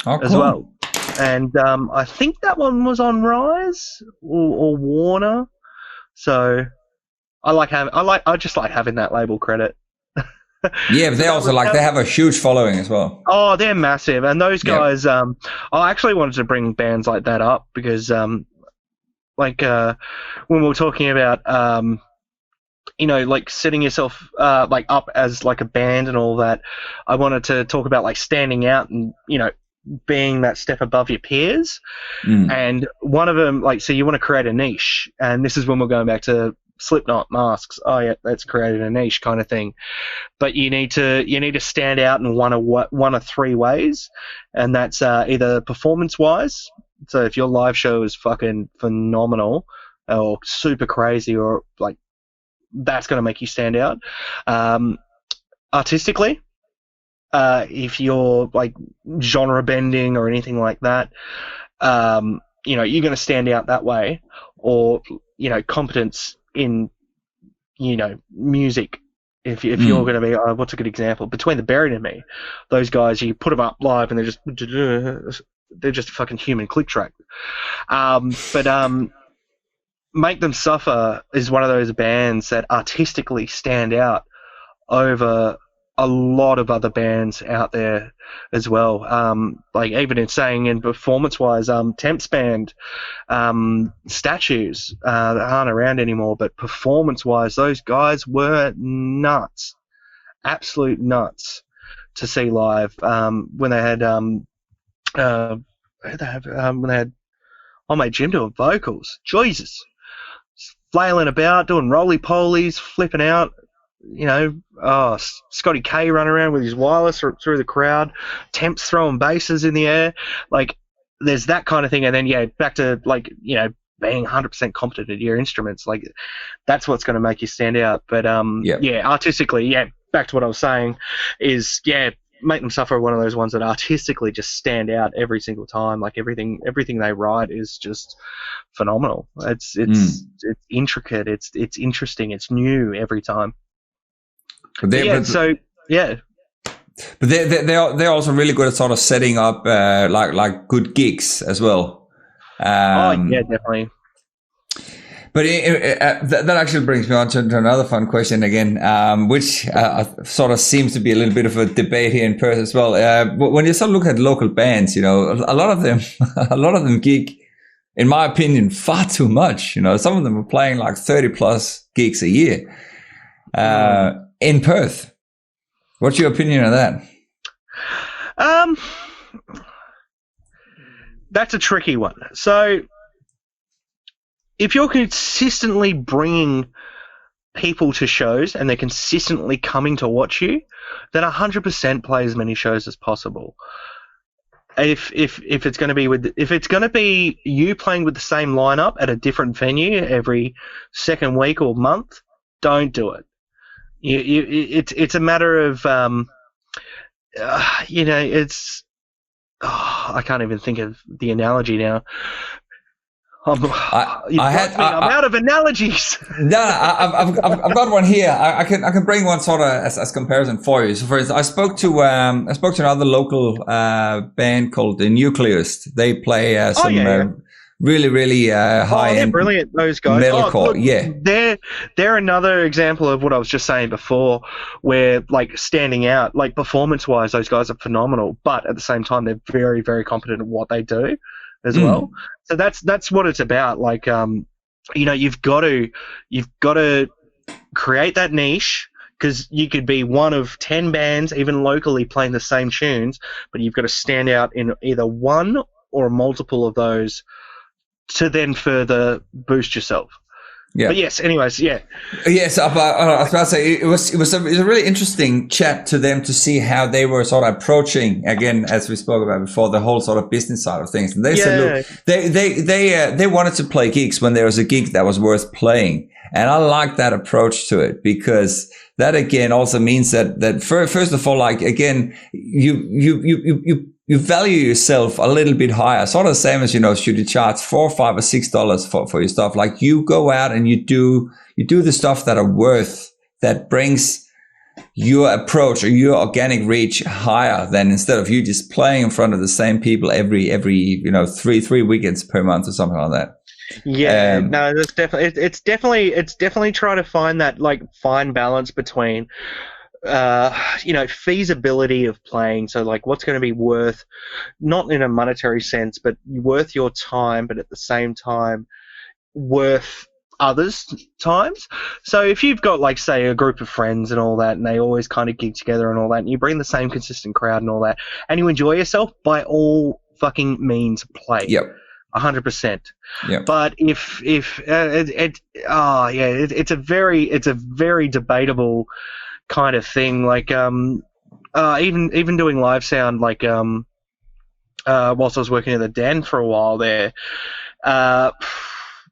as well. And I think that one was on Rise or Warner. So I just like having that label credit. Yeah, but they also they have a huge following as well. Oh, they're massive. And those guys, I actually wanted to bring bands like that up because when we were talking about like setting yourself like up as like a band and all that, I wanted to talk about like standing out and being that step above your peers. And one of them, so you want to create a niche, and this is when we're going back to Slipknot masks. Oh yeah, that's created a niche kind of thing. But you need to stand out in one of three ways, and that's either performance wise. So if your live show is fucking phenomenal or super crazy, or like that's going to make you stand out. Artistically, if you're like genre bending or anything like that, you're going to stand out that way. Or competence in music. If you're going to be what's a good example? Between the Buried and Me, those guys, you put them up live and they're just a fucking human click track. But Make Them Suffer is one of those bands that artistically stand out over a lot of other bands out there as well. Like even in saying in performance-wise, Temp's band, Statues, aren't around anymore, but performance-wise, those guys were nuts, absolute nuts to see live. When they had when they had oh mate Jim doing vocals, Jesus, flailing about, doing roly-polies, flipping out. Scotty K running around with his wireless through the crowd, Temps throwing basses in the air. Like, there's that kind of thing. And then, back to, being 100% competent at your instruments. Like, that's what's going to make you stand out. But, artistically, back to what I was saying is, Make Them Suffer one of those ones that artistically just stand out every single time. Like, everything they write is just phenomenal. It's intricate. It's interesting. It's new every time. But they're also really good at sort of setting up like good gigs as well. Definitely. But that actually brings me on to another fun question again, which sort of seems to be a little bit of a debate here in Perth as well. When you sort of look at local bands, a lot of them gig, in my opinion, far too much. Some of them are playing like 30 plus gigs a year. In Perth. What's your opinion on that? That's a tricky one. So, if you're consistently bringing people to shows and they're consistently coming to watch you, then 100% play as many shows as possible. If it's going to be you playing with the same lineup at a different venue every second week or month, don't do it. It's a matter of I can't even think of the analogy now. I'm out of analogies. No, I've got one here. I can bring one sort of as comparison for you. So, for instance, I spoke to another local band called the Nucleus. They play really high end. Brilliant, those guys. Metalcore, They're another example of what I was just saying before, where like standing out, like performance wise, those guys are phenomenal. But at the same time, they're very, very competent at what they do as well. So that's what it's about. Like, you've got to create that niche, because you could be one of 10 bands, even locally, playing the same tunes, but you've got to stand out in either one or multiple of those to then further boost yourself. Yeah. But yes, anyways, yeah. Yes, I was about to say it was a really interesting chat to them to see how they were sort of approaching, again, as we spoke about before, the whole sort of business side of things. And they said, look, they wanted to play gigs when there was a gig that was worth playing, and I like that approach to it, because that again also means that first of all, like again, you value yourself a little bit higher, sort of the same as, should you charge $4, $5, or $6 for your stuff? Like you go out and you do the stuff that brings your approach or your organic reach higher than instead of you just playing in front of the same people every three weekends per month or something like that. Yeah, no, that's definitely, it's definitely trying to find that like fine balance between feasibility of playing. So like what's going to be worth, not in a monetary sense, but worth your time, but at the same time worth others' times. So if you've got like, say, a group of friends and all that, and they always kind of gig together and all that, and you bring the same consistent crowd and all that, and you enjoy yourself, by all fucking means play. Yep. 100%. Yeah. But it's a very debatable kind of thing. Like even doing live sound, like whilst I was working at the Den for a while there,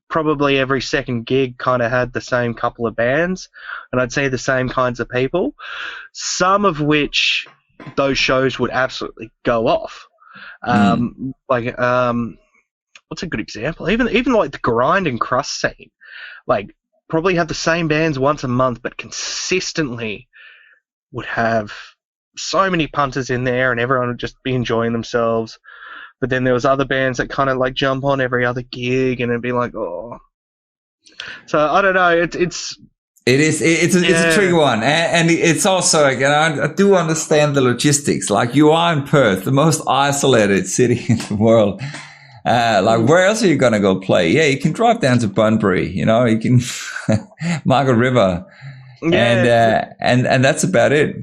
probably every second gig kind of had the same couple of bands, and I'd say the same kinds of people. Some of which those shows would absolutely go off. What's a good example? Even like the grind and crust scene, like probably have the same bands once a month, but consistently would have so many punters in there, and everyone would just be enjoying themselves. But then there was other bands that kind of like jump on every other gig, and it'd be like, oh. So I don't know. It's a tricky one, and it's also, again, I do understand the logistics. Like, you are in Perth, the most isolated city in the world. Like, where else are you gonna go play? Yeah, you can drive down to Bunbury, you can Margaret River, and that's about it.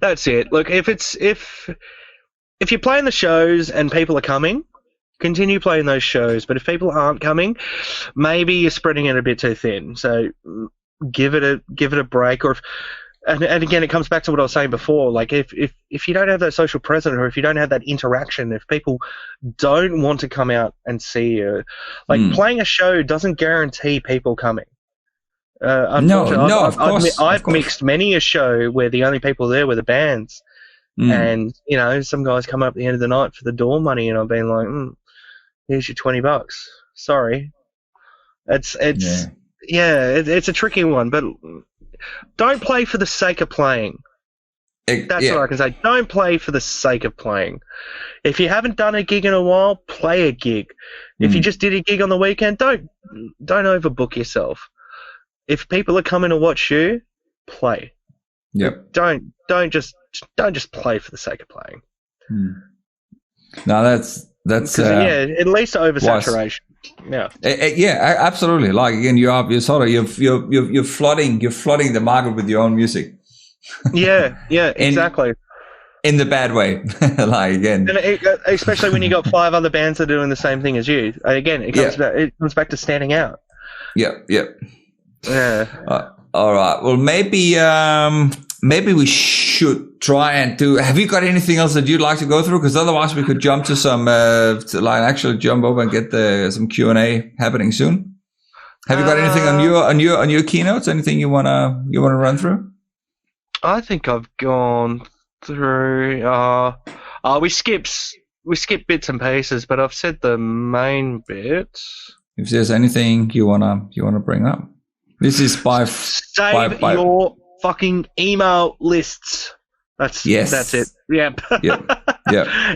That's it. Look, if you're playing the shows and people are coming, continue playing those shows. But if people aren't coming, maybe you're spreading it a bit too thin. So give it a break. Or and again, it comes back to what I was saying before. Like, if you don't have that social presence, or if you don't have that interaction, if people don't want to come out and see you, like playing a show doesn't guarantee people coming. No, of course. I've mixed many a show where the only people there were the bands. And, some guys come up at the end of the night for the door money, and I've been like, here's your $20. Sorry. It's a tricky one, but don't play for the sake of playing. That's what I can say. Don't play for the sake of playing. If you haven't done a gig in a while, play a gig. If you just did a gig on the weekend, don't overbook yourself. If people are coming to watch you, play. Yep. Don't just play for the sake of playing. No, that's at least oversaturation. Yeah, absolutely. Like, again, you're flooding the market with your own music. Exactly. In the bad way, like, again, and especially when you got 5 other bands that are doing the same thing as you. Again, it comes back to standing out. Yep. Yeah. All right. Well, maybe we should try and do. Have you got anything else that you'd like to go through? Because otherwise, we could jump to some actually jump over and get some Q&A happening soon. Have you got anything on your keynotes? Anything you wanna run through? I think I've gone through. We skipped bits and pieces, but I've said the main bits. If there's anything you wanna bring up. This is save your fucking email lists. That's it. Yep.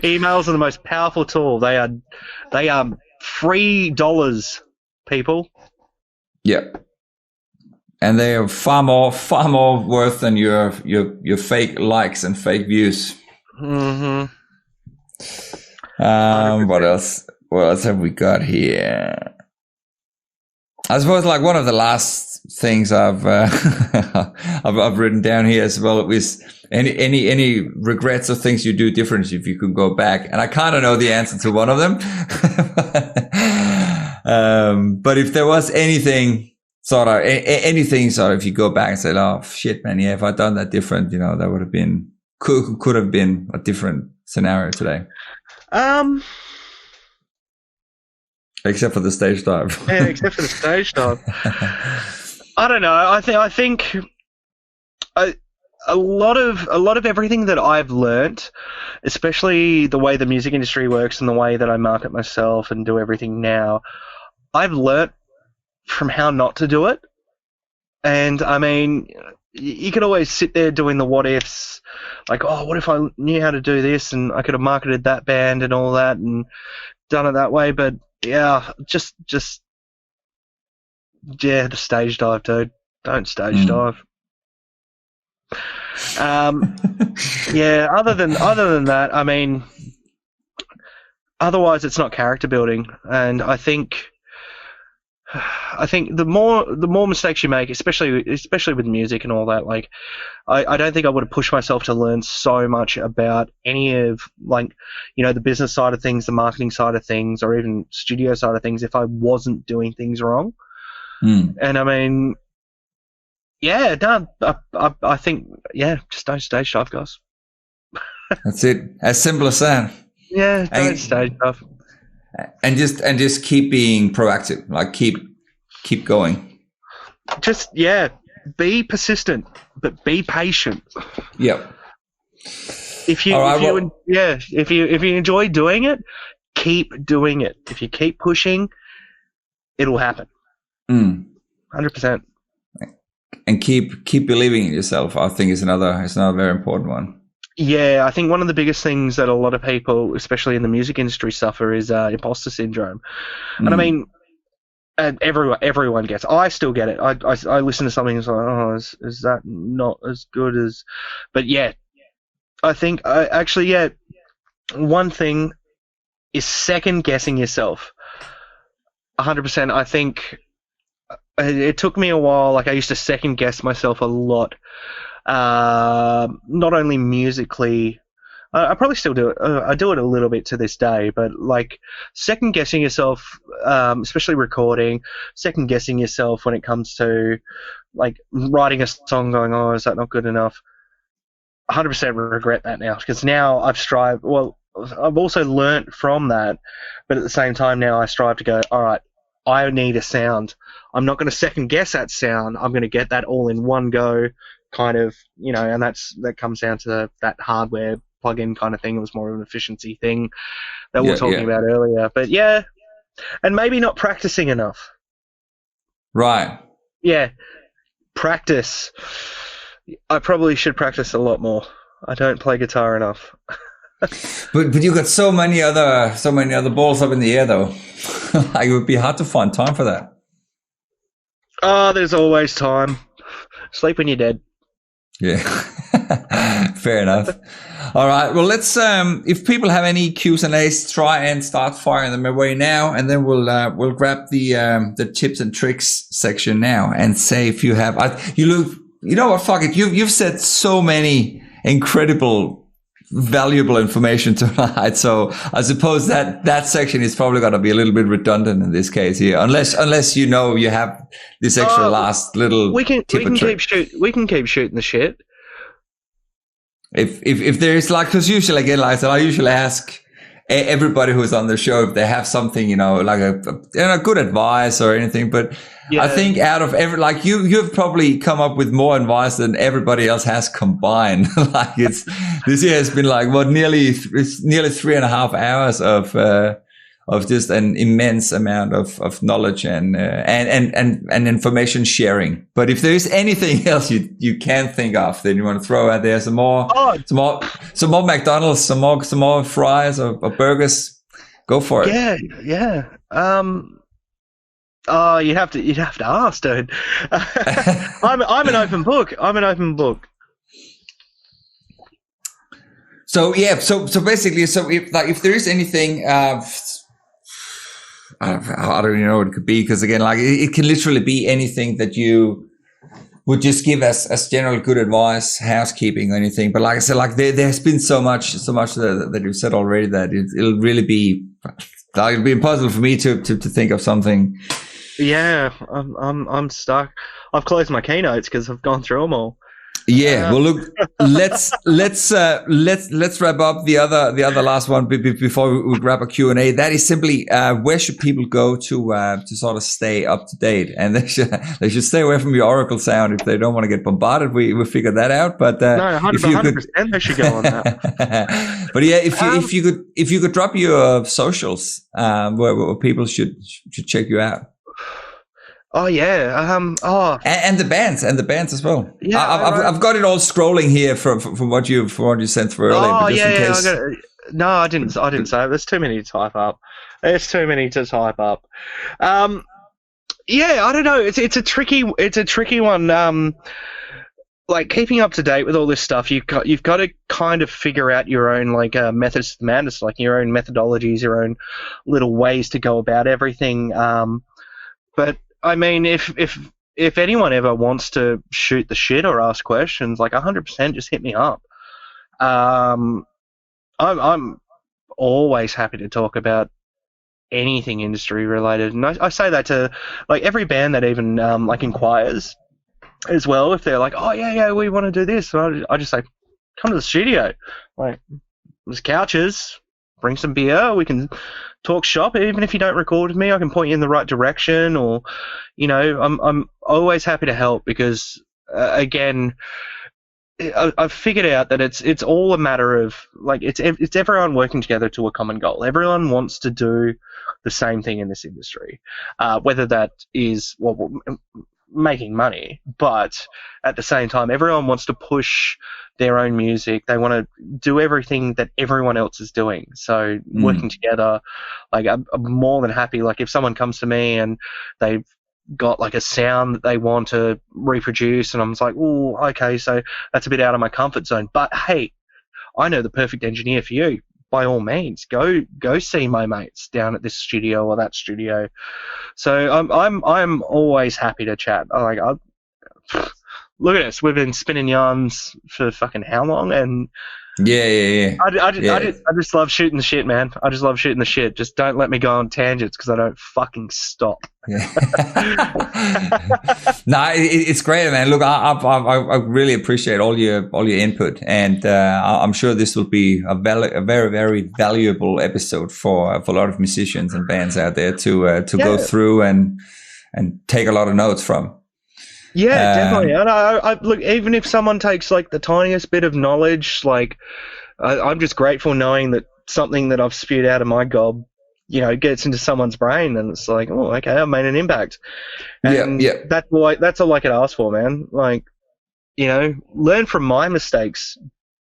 Emails are the most powerful tool. They are free dollars, people. Yep. And they are far more worth than your fake likes and fake views. Mm-hmm. What else? What else have we got here? I suppose, like, one of the last things I've written down here as well is any regrets or things you do different if you could go back. And I kind of know the answer to one of them. But if there was anything sort of, if you go back and say, oh shit, man, yeah, if I'd done that different, that would have been, could have been a different scenario today. Except for the stage dive. Yeah, except for the stage dive. I don't know. I think a lot of everything that I've learnt, especially the way the music industry works and the way that I market myself and do everything now, I've learnt from how not to do it. And I mean, you could always sit there doing the what ifs, like, oh, what if I knew how to do this and I could have marketed that band and all that and done it that way. But yeah, just the stage dive, dude. Don't stage dive. Yeah, other than that, I mean, otherwise it's not character building. And I think the more mistakes you make, especially with music and all that, like I don't think I would have pushed myself to learn so much about any of, like, the business side of things, the marketing side of things, or even studio side of things if I wasn't doing things wrong. And I mean, yeah, no, I think, yeah, just don't stage dive, guys. That's it. As simple as that. Yeah, don't stage dive. And just keep being proactive. Like keep going. Just, yeah, be persistent, but be patient. Yep. If you enjoy doing it, keep doing it. If you keep pushing, it'll happen. 100%. And keep believing in yourself, I think, is another very important one. Yeah, I think one of the biggest things that a lot of people, especially in the music industry, suffer is imposter syndrome. And I mean, everyone gets it. I still get it. I listen to something and it's like, oh, is that not as good as... But yeah, I think, one thing is second guessing yourself. 100%. I think it took me a while. Like, I used to second guess myself a lot. Not only musically, I probably still do it. I do it a little bit to this day, but like second guessing yourself, especially recording, second guessing yourself when it comes to like writing a song, going, oh, is that not good enough? 100% regret that now, because now I've also learnt from that, but at the same time now I strive to go, all right, I need a sound. I'm not going to second guess that sound. I'm going to get that all in one go, kind of, and that comes down to that hardware plug-in kind of thing. It was more of an efficiency thing that we were talking about earlier. But yeah, and maybe not practicing enough. Right. Yeah, practice. I probably should practice a lot more. I don't play guitar enough. But you got so many other balls up in the air though. Like, it would be hard to find time for that. Oh, there's always time. Sleep when you're dead. Yeah. Fair enough. All right. Well, let's if people have any Q's and A's, try and start firing them away now, and then we'll grab the tips and tricks section now and say if you have you know what, fuck it. You've said so many incredible valuable information tonight, so I suppose that section is probably going to be a little bit redundant in this case here, unless you have this extra last little we can keep shooting the shit. If there's like, because usually again, like I said, I usually ask everybody who's on the show if they have something, like a good advice or anything, but I think out of every, you've probably come up with more advice than everybody else has combined. Like this year has been like nearly 3.5 hours of just an immense amount of knowledge and information sharing. But if there is anything else you can think of that you want to throw out there, some more McDonald's, some more fries or burgers, go for it. Yeah. Oh, you'd have to ask, dude. I'm an open book. So yeah, so basically, if there is anything, I don't even know what it could be, because again, like it can literally be anything that you would just give as general good advice, housekeeping or anything. But like I said, like there's been so much that you've said already that it'll really be Like, it'd be impossible for me to think of something. Yeah, I'm stuck. I've closed my keynotes because I've gone through them all. Yeah, well, look, let's wrap up the other last one before we grab a Q&A. That is simply where should people go to sort of stay up to date, and they should stay away from your Oracle sound if they don't want to get bombarded. We figured that out, but no, 100% they should go on that. But yeah, if you could drop your socials, where people should check you out. Oh yeah. And the bands as well. Yeah, I've got it all scrolling here from what you sent through earlier. Oh but just yeah, in case. No, I didn't say it. There's too many to type up. Yeah, I don't know. It's a tricky one. Like keeping up to date with all this stuff, you've got to kind of figure out your own like methods of madness, like your own methodologies, your own little ways to go about everything. But I mean, if anyone ever wants to shoot the shit or ask questions, like 100%, just hit me up. I'm always happy to talk about anything industry related, and I say that to like every band that even like inquires as well. If they're like, oh yeah, we want to do this, so I just say, come to the studio. Like, there's couches, bring some beer, we can talk shop. Even if you don't record with me, I can point you in the right direction, or I'm always happy to help because again, I've figured out that it's all a matter of like it's everyone working together to a common goal. Everyone wants to do the same thing in this industry, whether that is making money, but at the same time, everyone wants to push their own music. They want to do everything that everyone else is doing. So working together, like I'm more than happy. Like if someone comes to me and they've got like a sound that they want to reproduce, and I'm just like, oh, okay, so that's a bit out of my comfort zone. But hey, I know the perfect engineer for you. By all means, go see my mates down at this studio or that studio. So I'm always happy to chat. Look at us, we've been spinning yarns for fucking how long? And yeah. I just love shooting the shit, man. I just love shooting the shit. Just don't let me go on tangents because I don't fucking stop. Yeah. No, it's great, man. Look, I really appreciate all your input, and I'm sure this will be a very, very valuable episode for a lot of musicians and bands out there to go through and take a lot of notes from. Yeah, definitely. And I look, even if someone takes like the tiniest bit of knowledge, like I'm just grateful knowing that something that I've spewed out of my gob, gets into someone's brain, and it's like, oh, okay, I've made an impact. And that's all I could ask for, man. Like, learn from my mistakes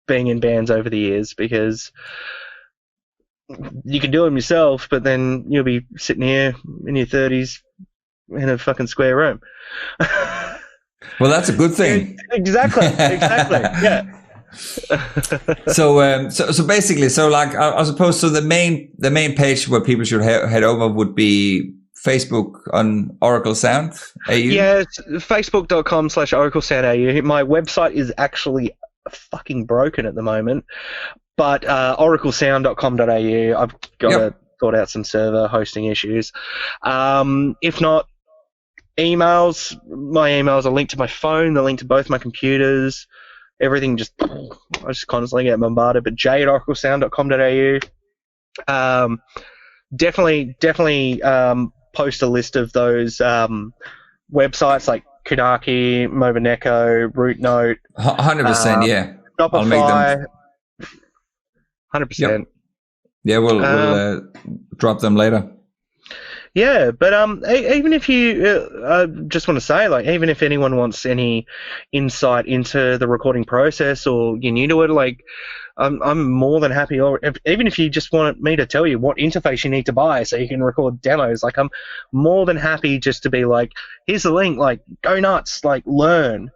being in bands over the years, because you can do them yourself, but then you'll be sitting here in your 30s in a fucking square room. Well, that's a good thing. Exactly. Yeah. So basically, like I suppose, so the main page where people should head over would be Facebook on Oracle Sound AU. Yeah, it's facebook.com/Oracle Sound AU. My website is actually fucking broken at the moment, but oraclesound.com.au. I've got to sort out some server hosting issues. If not, emails. My emails are linked to my phone. They're linked to both my computers. Everything I just constantly get bombarded. But j@oraclesound.com.au. Definitely post a list of those websites like Kunaki, Mobineko, Root Note. 100%, yeah. Shopify. I'll make them. 100%. Yep. Yeah, we'll drop them later. Yeah, but even if you, I just want to say, like, even if anyone wants any insight into the recording process, or you're new to it, like, I'm more than happy. Or even if you just want me to tell you what interface you need to buy so you can record demos, like, I'm more than happy just to be like, here's the link, like, go nuts, like, learn.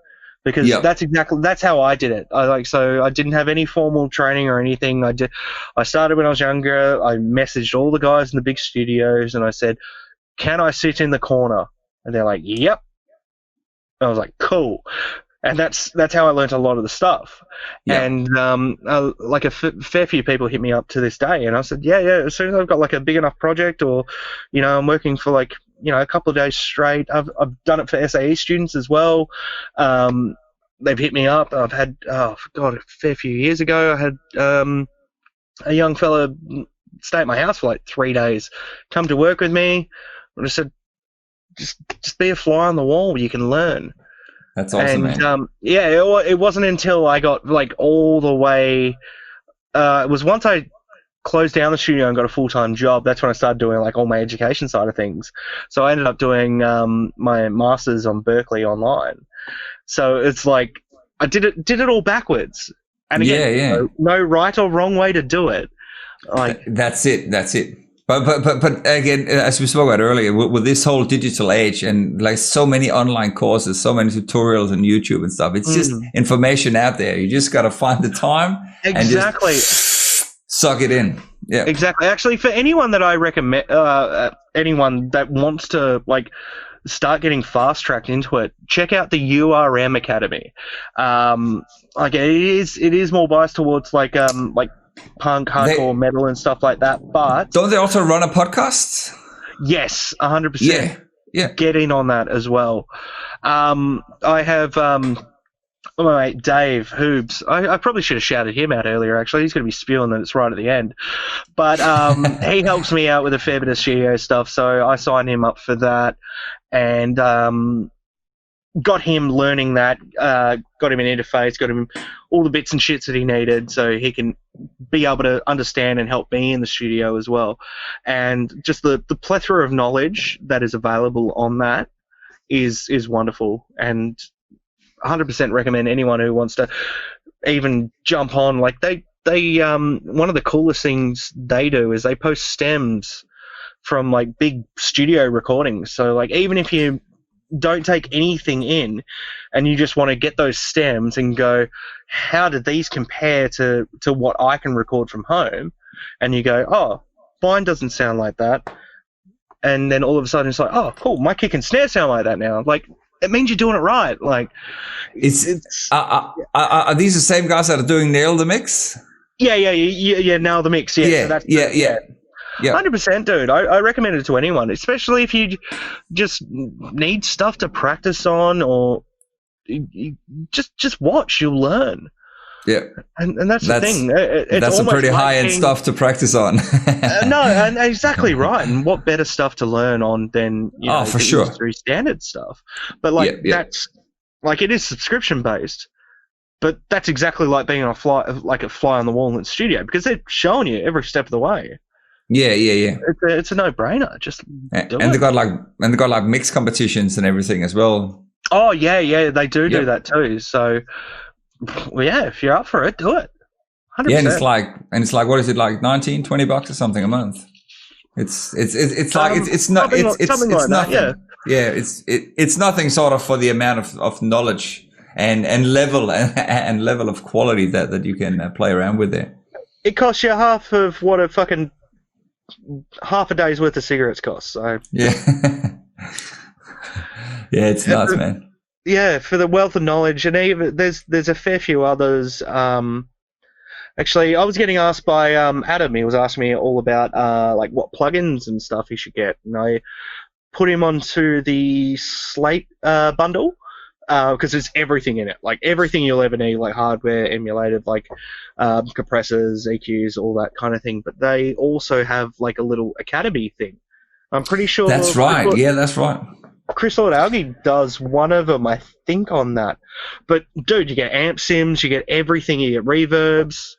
Because that's how I did it. So I didn't have any formal training or anything. I started when I was younger. I messaged all the guys in the big studios and I said, "Can I sit in the corner?" And they're like, "Yep." And I was like, "Cool." And that's how I learnt a lot of the stuff. Yeah. And like a fair few people hit me up to this day, and I said, yeah. As soon as I've got like a big enough project, or I'm working for like a couple of days straight. I've done it for SAE students as well. They've hit me up. I've had a fair few years ago, I had a young fella stay at my house for like 3 days, come to work with me, and I said, just be a fly on the wall. You can learn. That's awesome, and, man. It wasn't until I got like all the way. It was once I closed down the studio and got a full-time job. That's when I started doing like all my education side of things. So I ended up doing my master's on Berkeley online. So it's like I did it all backwards. And again, no right or wrong way to do it. Like that's it. But again, as we spoke about earlier, with this whole digital age and like so many online courses, so many tutorials on YouTube and stuff, it's just information out there. You just got to find the time and just suck it in. Yeah, exactly. Actually, for anyone that I recommend, anyone that wants to like start getting fast tracked into it, check out the URM Academy. Like it is more biased towards like punk, hardcore, metal, and stuff like that. But don't they also run a podcast? Yes, 100%. Yeah. Get in on that as well. I have my mate Dave Hoobs. I probably should have shouted him out earlier. Actually, he's going to be spewing that it's right at the end. But he helps me out with a fair bit of studio stuff, so I signed him up for that, and got him learning that. Got him an interface. Got him all the bits and shits that he needed, so he can be able to understand and help me in the studio as well. And just the plethora of knowledge that is available on that is wonderful, and 100% recommend anyone who wants to even jump on. Like they one of the coolest things they do is they post stems from like big studio recordings. So like even if you don't take anything in and you just want to get those stems and go, how do these compare to what I can record from home? And you go, oh, mine doesn't sound like that. And then all of a sudden it's like, oh, cool, my kick and snare sound like that now. Like, it means you're doing it right. Like, are these the same guys that are doing Nail the Mix? Yeah, Nail the Mix. Yeah. So yeah. 100%, dude. I recommend it to anyone, especially if you just need stuff to practice on, or you just watch. You'll learn. Yeah, and that's the thing. That's a pretty high-end stuff to practice on. No, and exactly right. And what better stuff to learn on than for sure, industry standard stuff. But like that's like it is subscription based. But that's exactly like being a fly on the wall in the studio, because they're showing you every step of the way. Yeah. It's a no-brainer. Just do it. They got like mix competitions and everything as well. Oh yeah, they do that too. So, well, yeah, if you're up for it, do it. 100%. Yeah, and it's like what is it, like $19-20 or something a month? It's nothing. Yeah, it's nothing sort of for the amount of knowledge and level and level of quality that you can play around with there. It costs you half of what half a day's worth of cigarettes cost. So yeah, yeah, it's nuts, man. Yeah, for the wealth of knowledge, and even there's a fair few others. Actually, I was getting asked by Adam. He was asking me all about like what plugins and stuff he should get, and I put him onto the Slate bundle. Because there's everything in it, like everything you'll ever need, like hardware, emulated, like compressors, EQs, all that kind of thing. But they also have like a little academy thing. I'm pretty sure. That's right. Yeah, that's right. Chris Lord Algie does one of them, I think, on that. But dude, you get amp sims, you get everything, you get reverbs.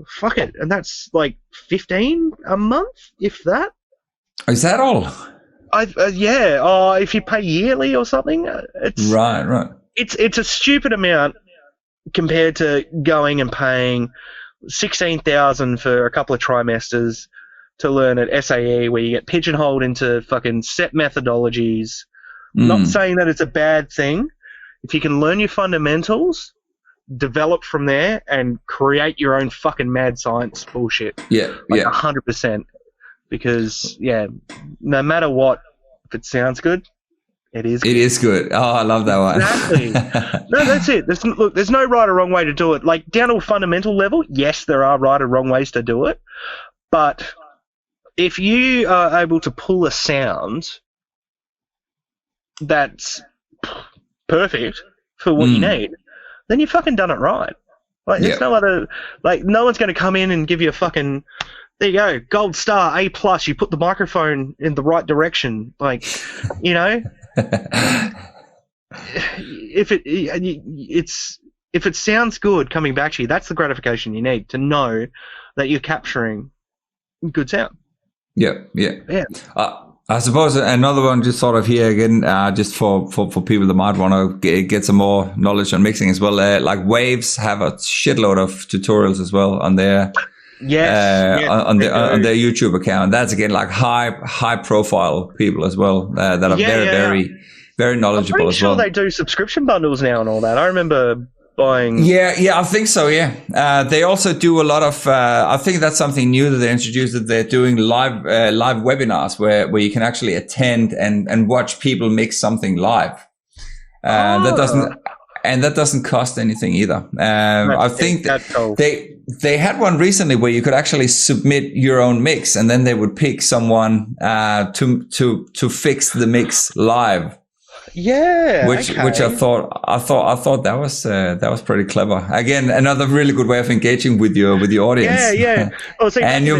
Fuck it, and that's like $15 a month, if that. Is that all? If you pay yearly or something, it's right. It's a stupid amount compared to going and paying $16,000 for a couple of trimesters to learn at SAE, where you get pigeonholed into fucking set methodologies. Not saying that it's a bad thing. If you can learn your fundamentals, develop from there, and create your own fucking mad science bullshit. 100%. Because, no matter what, if it sounds good, It is. It is good. Oh, I love that one. Exactly. No, that's it. There's no right or wrong way to do it. Like, down to a fundamental level, yes, there are right or wrong ways to do it. But if you are able to pull a sound that's perfect for what you need, then you've fucking done it right. Like, there's no other, like, no one's going to come in and give you a fucking, there you go, gold star, A+, you put the microphone in the right direction. Like, you know, if it sounds good coming back to you, that's the gratification you need, to know that you're capturing good sound. Yeah. I suppose another one, just sort of here again, just for people that might want to get some more knowledge on mixing as well. Like Waves have a shitload of tutorials as well on their on their YouTube account. That's again like high profile people as well that are very knowledgeable as well. I'm pretty sure they do subscription bundles now and all that. I remember buying. Yeah, I think so. Yeah, they also do a lot of. I think that's something new that they introduced. That they're doing live webinars where you can actually attend and watch people mix something live. That doesn't cost anything either. I think they had one recently where you could actually submit your own mix, and then they would pick someone to fix the mix live. Yeah, which I thought that was pretty clever. Again, another really good way of engaging with your audience. Yeah. Well, and you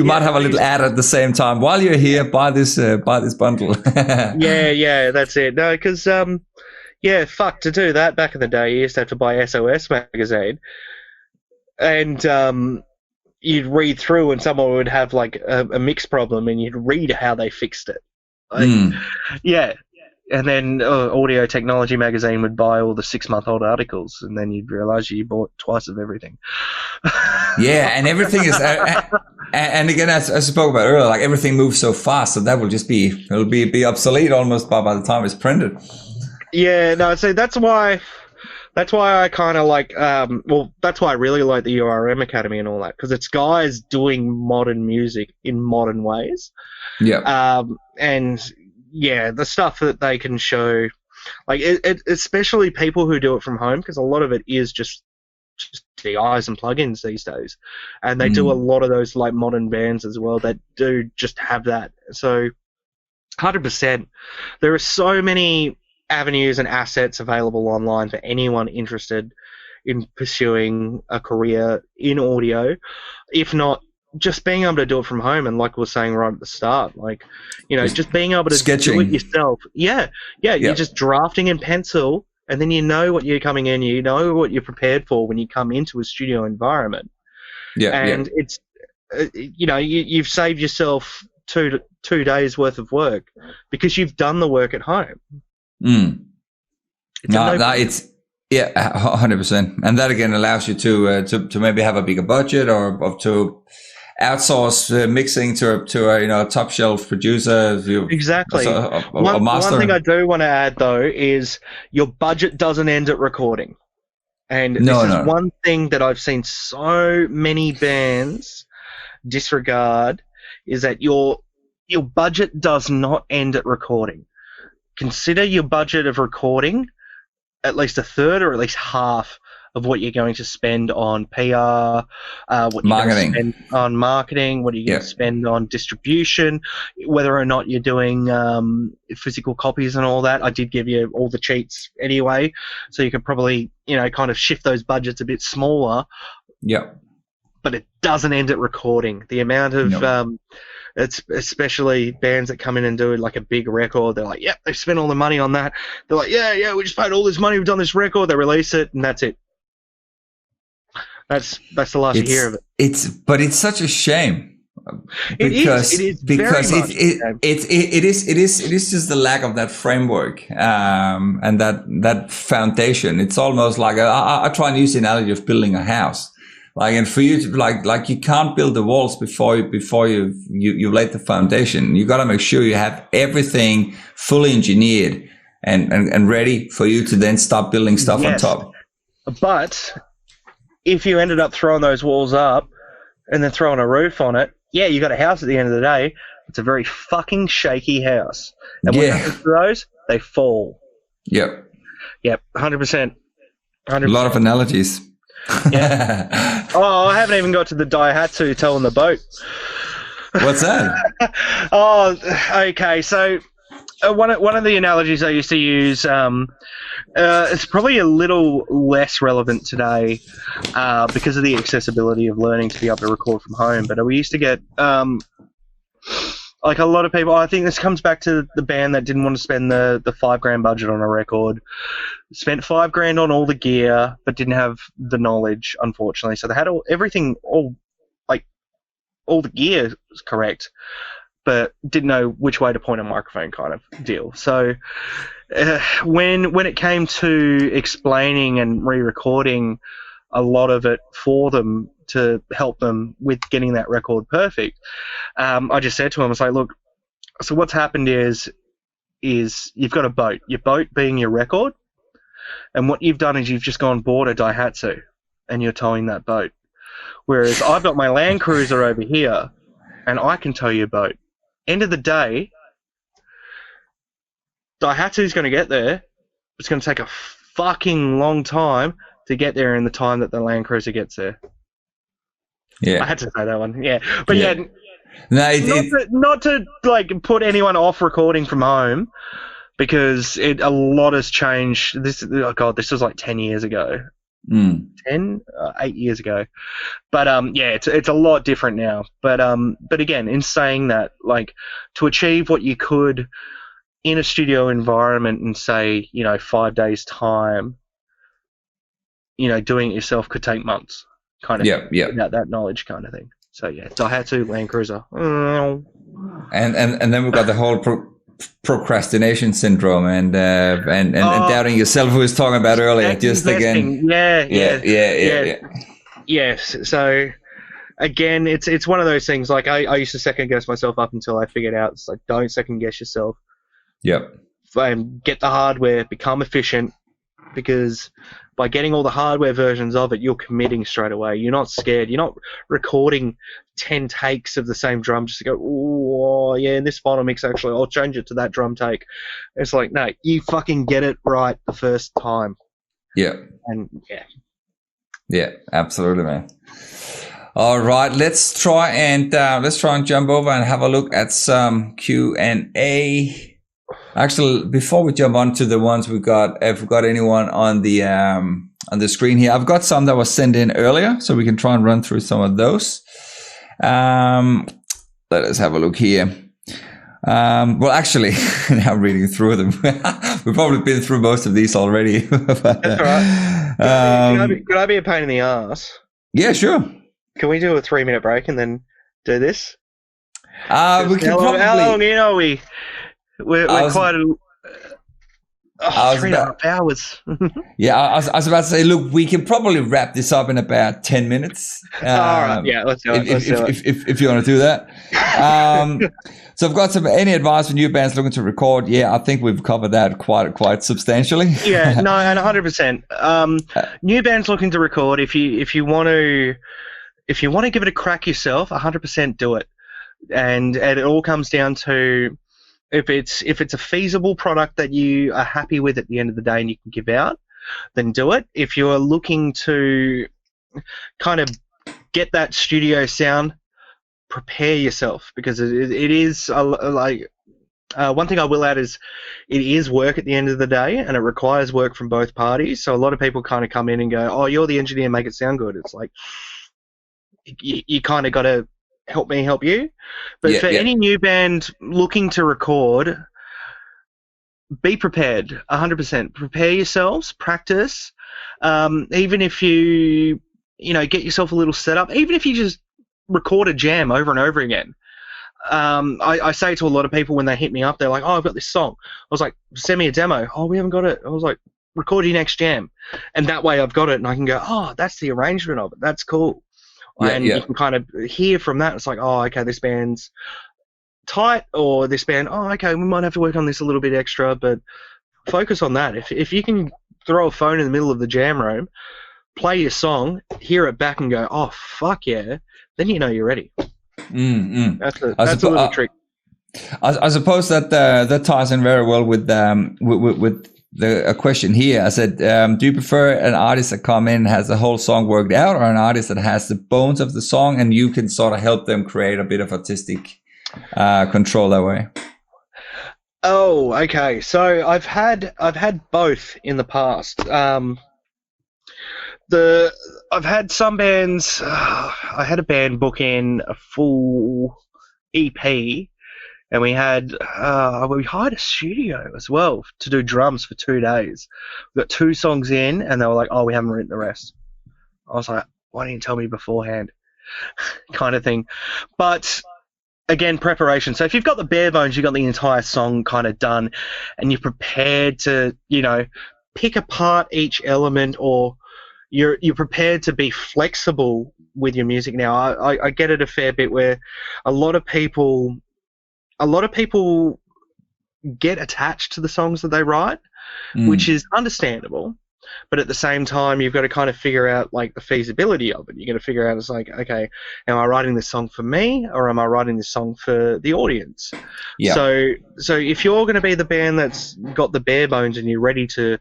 might have a little ad at the same time while you're here. Buy this bundle. yeah, that's it. No, because to do that back in the day, you used to have to buy SOS magazine, and you'd read through, and someone would have like a mix problem, and you'd read how they fixed it. Yeah. And then Audio Technology magazine would buy all the 6-month-old articles, and then you'd realize you bought twice of everything. Yeah, and everything is, and again, as I spoke about earlier, like everything moves so fast, so that will just it'll be obsolete almost by the time it's printed. Yeah, no, so that's why I kind of like, that's why I really like the URM Academy and all that, because it's guys doing modern music in modern ways. Yeah. And yeah, the stuff that they can show, like especially people who do it from home, because a lot of it is just DIs and plugins these days, and they do a lot of those like modern bands as well that do just have that. So 100%, there are so many avenues and assets available online for anyone interested in pursuing a career in audio, if not just being able to do it from home. And like we were saying right at the start, like, you know, just being able to do it yourself. Yeah. You're just drafting in pencil, and then you know what you're coming in, you know what you're prepared for when you come into a studio environment. It's, you know, you've saved yourself two days worth of work because you've done the work at home. It's 100%, and that again allows you to maybe have a bigger budget or to outsource mixing to a top shelf producer. Exactly. A master. One thing I do want to add though is your budget doesn't end at recording, and this is one thing that I've seen so many bands disregard, is that your budget does not end at recording. Consider your budget of recording at least a third or at least half of what you're going to spend on PR, what you're going to spend on marketing, what you're going to spend on distribution, whether or not you're doing physical copies and all that. I did give you all the cheats anyway, so you could probably, kind of shift those budgets a bit smaller. Yeah. But it doesn't end at recording. The amount of it's especially bands that come in and do like a big record. They're like, they've spent all the money on that. They're like, we just paid all this money. We've done this record. They release it, and that's it. That's the last you hear of it. It's such a shame. It is just the lack of that framework and that foundation. It's almost like I try and use the analogy of building a house. Like, and for you to like you can't build the walls before you've laid the foundation. You got to make sure you have everything fully engineered and ready for you to then start building stuff on top. But if you ended up throwing those walls up and then throwing a roof on it yeah, you got a house at the end of the day. It's a very fucking shaky house. And what happens to those? They fall. Yep. Yep, 100%. 100%. A lot of analogies. Yeah. Oh, I haven't even got to the Daihatsu towing the boat. What's that? Oh, okay. So one of the analogies I used to use, it's probably a little less relevant today because of the accessibility of learning to be able to record from home. But we used to get like a lot of people. I think this comes back to the band that didn't want to spend the $5,000 budget on a record. Spent $5,000 on all the gear, but didn't have the knowledge, unfortunately. So they had all the gear was correct, but didn't know which way to point a microphone, kind of deal. So when it came to explaining and re-recording a lot of it for them to help them with getting that record perfect, I just said to him, I was like, look, so what's happened is you've got a boat, your boat being your record, and what you've done is you've just gone bought a Daihatsu and you're towing that boat. Whereas I've got my Land Cruiser over here and I can tow your boat. End of the day, Daihatsu's going to get there. It's going to take a fucking long time to get there in the time that the Land Cruiser gets there. Yeah. I had to say that one. Yeah. But yeah, no, not to like put anyone off recording from home, because a lot has changed. This was like 10 years ago. 8 years ago. But yeah, it's a lot different now. But again, in saying that, like, to achieve what you could in a studio environment in, say, 5 days time, doing it yourself could take months, kind of. Yeah. Without that knowledge, kind of thing. So yeah, Daihatsu Land Cruiser. And then we've got the whole procrastination syndrome and doubting yourself, who we was talking about earlier. Just again, yeah. Yes. So again, it's one of those things. Like I used to second guess myself up until I figured out it's like, don't second guess yourself. Yep. Get the hardware, become efficient, because by getting all the hardware versions of it, you're committing straight away. You're not scared. You're not recording 10 takes of the same drum just to go, oh, yeah, in this final mix, actually, I'll change it to that drum take. It's like, no, you fucking get it right the first time. Yeah. And, yeah. Yeah, absolutely, man. All right, let's try and jump over and have a look at some Q&A. Actually, before we jump on to the ones we got, if we've got anyone on the screen here, I've got some that was sent in earlier, so we can try and run through some of those. Let us have a look here. Well, actually, now reading through them, we've probably been through most of these already. But, that's all right. Could I be a pain in the ass? Yeah, sure. Can we do a 3-minute break and then do this? We can probably. How long are we? We're quite 3.5 hours. Yeah, I was about to say, look, we can probably wrap this up in about 10 minutes. All right, yeah, let's do it. If you want to do that. So I've got any advice for new bands looking to record? Yeah, I think we've covered that quite substantially. Yeah, no, and 100%. New bands looking to record, if you want to give it a crack yourself, 100% do it. And it all comes down to, if it's a feasible product that you are happy with at the end of the day and you can give out, then do it. If you're looking to kind of get that studio sound, prepare yourself, because it is like one thing I will add is it is work at the end of the day, and it requires work from both parties. So a lot of people kind of come in and go, "Oh, you're the engineer, make it sound good." It's like you kind of got to help me help you. But for any new band looking to record, be prepared, 100%. Prepare yourselves, practice. Even if you get yourself a little setup, even if you just record a jam over and over again. I say to a lot of people when they hit me up, they're like, "Oh, I've got this song." I was like, "Send me a demo." "Oh, we haven't got it." I was like, "Record your next jam." And that way I've got it and I can go, "Oh, that's the arrangement of it. That's cool." You can kind of hear from that. It's like, oh, okay, this band's tight, or this band, oh, okay, we might have to work on this a little bit extra, but focus on that. If you can throw a phone in the middle of the jam room, play your song, hear it back and go, oh, fuck yeah, then you know you're ready. That's a little trick. I suppose that that ties in very well with a question here. I said, do you prefer an artist that come in, has the whole song worked out, or an artist that has the bones of the song and you can sort of help them create a bit of artistic control that way? Oh, okay. So I've had both in the past. I've had some bands. I had a band book in a full EP, and we hired a studio as well to do drums for 2 days. We got 2 songs in, and they were like, "Oh, we haven't written the rest." I was like, "Why didn't you tell me beforehand?" kind of thing. But again, preparation. So if you've got the bare bones, you've got the entire song kind of done, and you're prepared to, pick apart each element, or you're prepared to be flexible with your music. Now, I get it a fair bit where a lot of people get attached to the songs that they write, which is understandable. But at the same time, you've got to kind of figure out like the feasibility of it. You're going to figure out, it's like, okay, am I writing this song for me, or am I writing this song for the audience? Yeah. So if you're going to be the band that's got the bare bones and you're ready to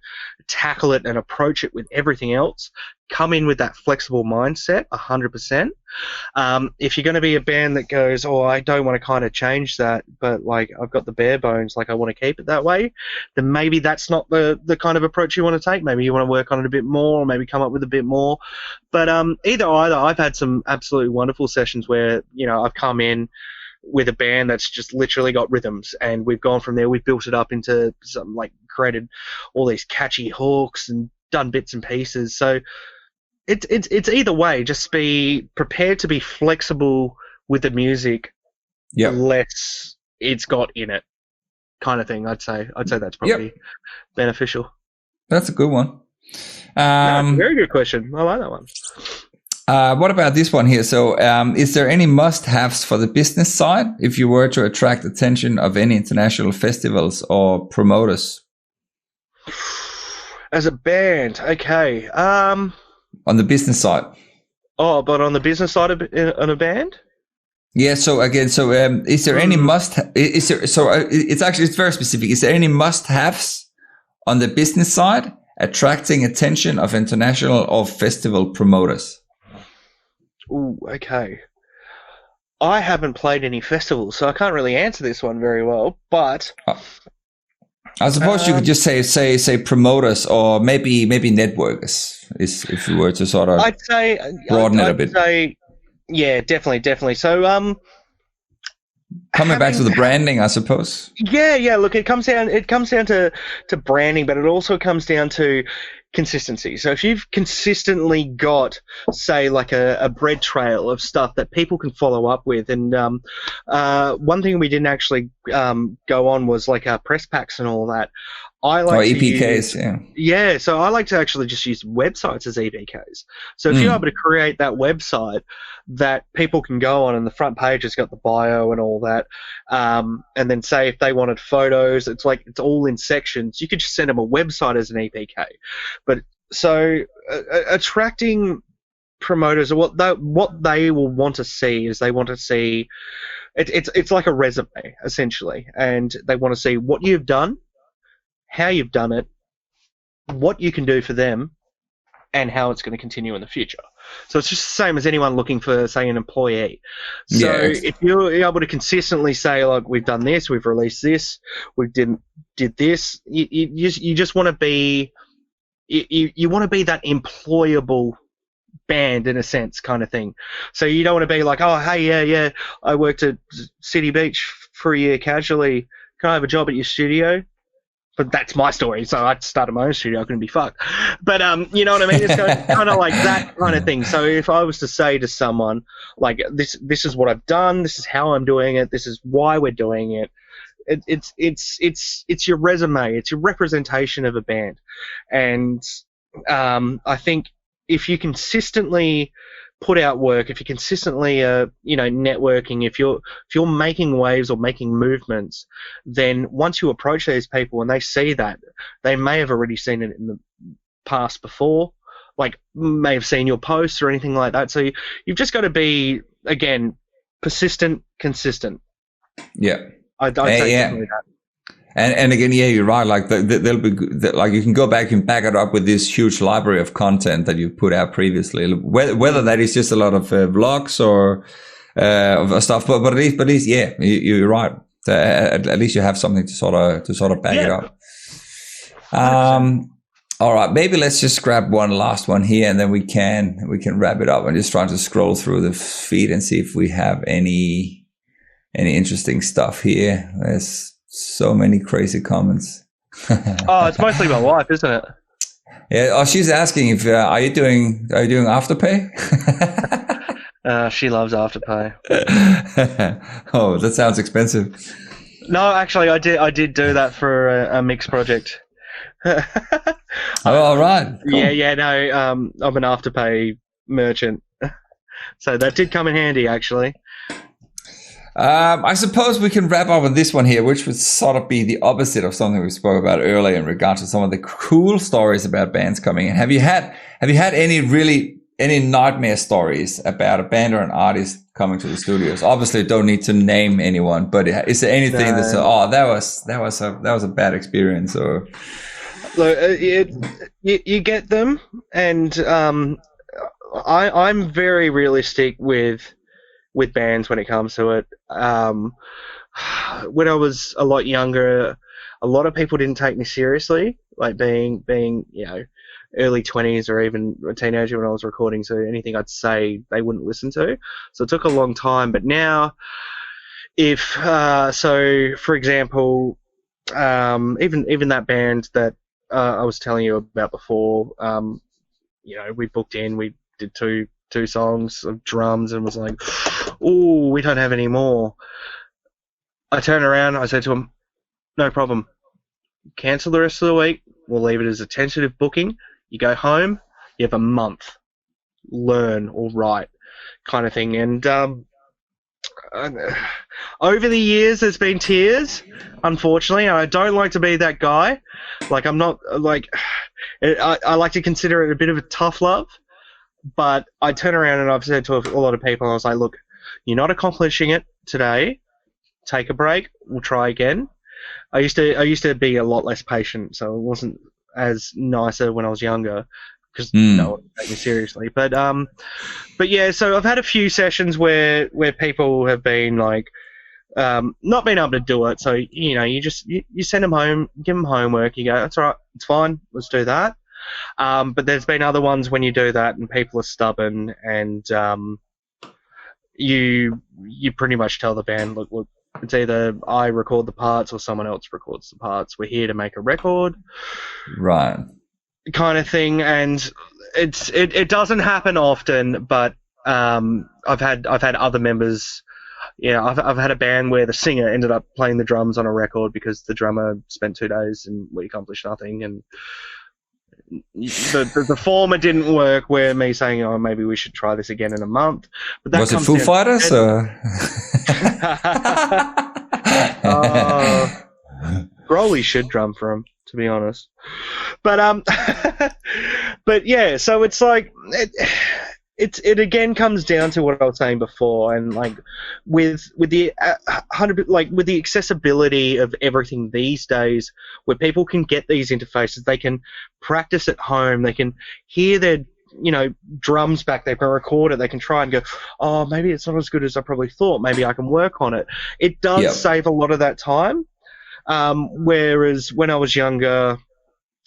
tackle it and approach it with everything else, come in with that flexible mindset, 100%. If you're going to be a band that goes, oh, I don't want to kind of change that, but like I've got the bare bones, like I want to keep it that way, then maybe that's not the kind of approach you want to take. Maybe you want to work on it a bit more, or maybe come up with a bit more. But either, I've had some absolutely wonderful sessions where, I've come in with a band that's just literally got rhythms, and we've gone from there. We've built it up into something, like created all these catchy hooks and done bits and pieces. So it's either way. Just be prepared to be flexible with the music, less it's got in it, kind of thing. I'd say that's probably beneficial. That's a good one. Very good question. I like that one. What about this one here? So, is there any must-haves for the business side if you were to attract attention of any international festivals or promoters? As a band, okay. On the business side. Oh, but on the business side of on a band? Yeah. So again, is there any is there? So it's very specific. Is there any must-haves on the business side attracting attention of international or festival promoters? Ooh, okay. I haven't played any festivals, so I can't really answer this one very well. But I suppose you could just say promoters, or maybe networkers, if you were to sort of broaden it a bit. Yeah, definitely. So coming back to the branding, I suppose. Yeah. Look, it comes down to branding, but it also comes down to consistency. So if you've consistently got, say, like a bread trail of stuff that people can follow up with, and one thing we didn't actually go on was like our press packs and all that. I like EPKs, so I like to actually just use websites as EPKs. So if you're able to create that website that people can go on, and the front page has got the bio and all that, and then say if they wanted photos, it's all in sections. You could just send them a website as an EPK. But so attracting promoters, what they will want to see is they want to see it's like a resume essentially, and they want to see what you've done, how you've done it, what you can do for them, and how it's going to continue in the future. So it's just the same as anyone looking for, say, an employee. So if you're able to consistently say, like, we've done this, we've released this, we did this, you just want to be you want to be that employable band in a sense, kind of thing. So you don't want to be like, oh, hey, yeah, I worked at City Beach for a year casually. Can I have a job at your studio? But that's my story, so I started my own studio. I couldn't be fucked. But you know what I mean? It's kind of like that kind of thing. So if I was to say to someone, like, this is what I've done, this is how I'm doing it, this is why we're doing it, it's your resume, it's your representation of a band. And I think if you consistently put out work, if you're consistently networking, if you're making waves or making movements, then once you approach these people and they see that, they may have already seen it in the past before, like may have seen your posts or anything like that. So you've just got to be, again, persistent, consistent. Yeah. I'd say yeah. definitely that. And again, yeah, you're right. Like they'll be like you can go back and back it up with this huge library of content that you put out previously. Whether that is just a lot of vlogs or of stuff, but at least yeah, you're right. At least you have something to sort of back it up. 100%. All right, maybe let's just grab one last one here, and then we can wrap it up. I'm just trying to scroll through the feed and see if we have any interesting stuff here. There's so many crazy comments. Oh, it's mostly my wife, isn't it? Yeah. Oh, she's asking if are you doing Afterpay? She loves Afterpay. Oh, that sounds expensive. No, actually, I did do that for a mixed project. Oh, all right. Cool. Yeah. No, I'm an Afterpay merchant, so that did come in handy, actually. I suppose we can wrap up on this one here, which would sort of be the opposite of something we spoke about earlier in regard to some of the cool stories about bands coming in. Have you had any nightmare stories about a band or an artist coming to the studios? Obviously, don't need to name anyone, but is there anything that's that was a bad experience? Or look, you get them, and I'm very realistic with bands when it comes to it. When I was a lot younger, a lot of people didn't take me seriously, like being early 20s or even a teenager when I was recording, so anything I'd say they wouldn't listen to. So it took a long time, but now for example, even that band that I was telling you about before, we booked in, we did two songs of drums and was like, oh, we don't have any more. I turned around, I said to him, no problem, cancel the rest of the week, we'll leave it as a tentative booking, you go home, you have a month, learn or write, kind of thing. And over the years there's been tears, unfortunately, and I don't like to be that guy. Like, I'm not, like, I like to consider it a bit of a tough love. But I turn around and I've said to a lot of people, I was like, look, you're not accomplishing it today. Take a break. We'll try again. I used to be a lot less patient, so it wasn't as nicer when I was younger because no one would take me seriously. But yeah, so I've had a few sessions where people have been like, not being able to do it. So, you send them home, give them homework. You go, that's all right, it's fine, let's do that. But there's been other ones when you do that and people are stubborn and you pretty much tell the band, look, it's either I record the parts or someone else records the parts. We're here to make a record, right? Kind of thing. And it doesn't happen often, but I've had other members. Yeah, I've had a band where the singer ended up playing the drums on a record because the drummer spent 2 days and we accomplished nothing. And the former didn't work, where me saying, oh, maybe we should try this again in a month. But that was it Foo Fighters? Growley should drum for him, to be honest. But but yeah, so it's like it again comes down to what I was saying before, and like with the with the accessibility of everything these days, where people can get these interfaces, they can practice at home, they can hear their drums back, they can record it, they can try and go, oh, maybe it's not as good as I probably thought, maybe I can work on it. It does save a lot of that time. Whereas when I was younger,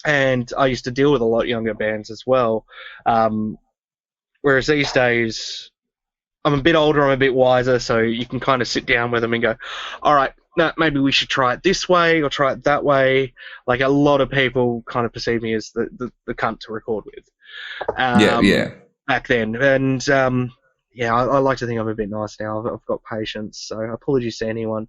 and I used to deal with a lot younger bands as well. Whereas these days, I'm a bit older, I'm a bit wiser, so you can kind of sit down with them and go, all right, no, maybe we should try it this way or try it that way. Like, a lot of people kind of perceive me as the cunt to record with. Back then. And, I like to think I'm a bit nice now. I've got patience, so apologies to anyone.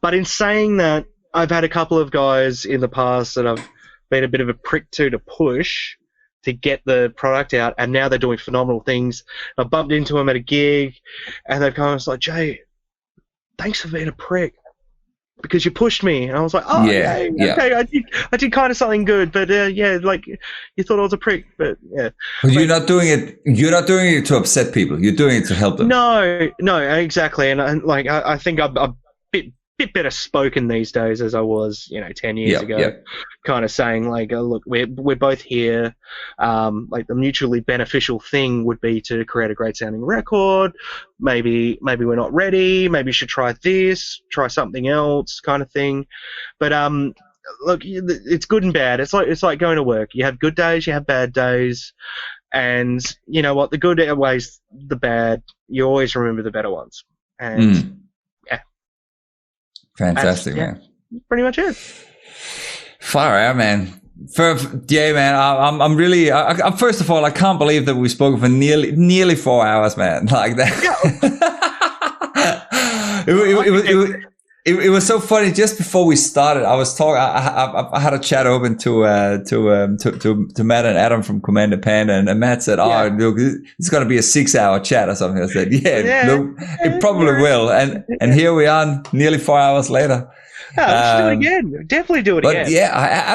But in saying that, I've had a couple of guys in the past that I've been a bit of a prick to push to get the product out, and now they're doing phenomenal things. I bumped into them at a gig, and they've kind of like, Jay, thanks for being a prick. because you pushed me. And I was like, oh, Yeah, okay, I did kind of something good, but yeah, like you thought I was a prick, but yeah. But you're not doing it. You're not doing it to upset people. You're doing it to help them. No, exactly. And like I think I'm a bit better spoken these days as I was, 10 years ago. Kind of saying like, look, we're both here. Like the mutually beneficial thing would be to create a great sounding record. Maybe we're not ready. Maybe you should try this, try something else, kind of thing. But look, it's good and bad. It's like going to work. You have good days, you have bad days. And you know what? The good outweighs the bad. You always remember the better ones. And yeah. Fantastic, man. Pretty much it. Far out, man. Yeah, man. I'm really. First of all, I can't believe that we spoke for nearly 4 hours, man. Like that. Yeah. It was so funny. Just before we started, I was talking. I had a chat open to Matt and Adam from Commander Panda, and Matt said, "Oh, look, it's going to be a 6-hour chat or something." I said, "Yeah, look, it probably will." And here we are, nearly 4 hours later. Yeah, let's do it again. Definitely do it again. Yeah,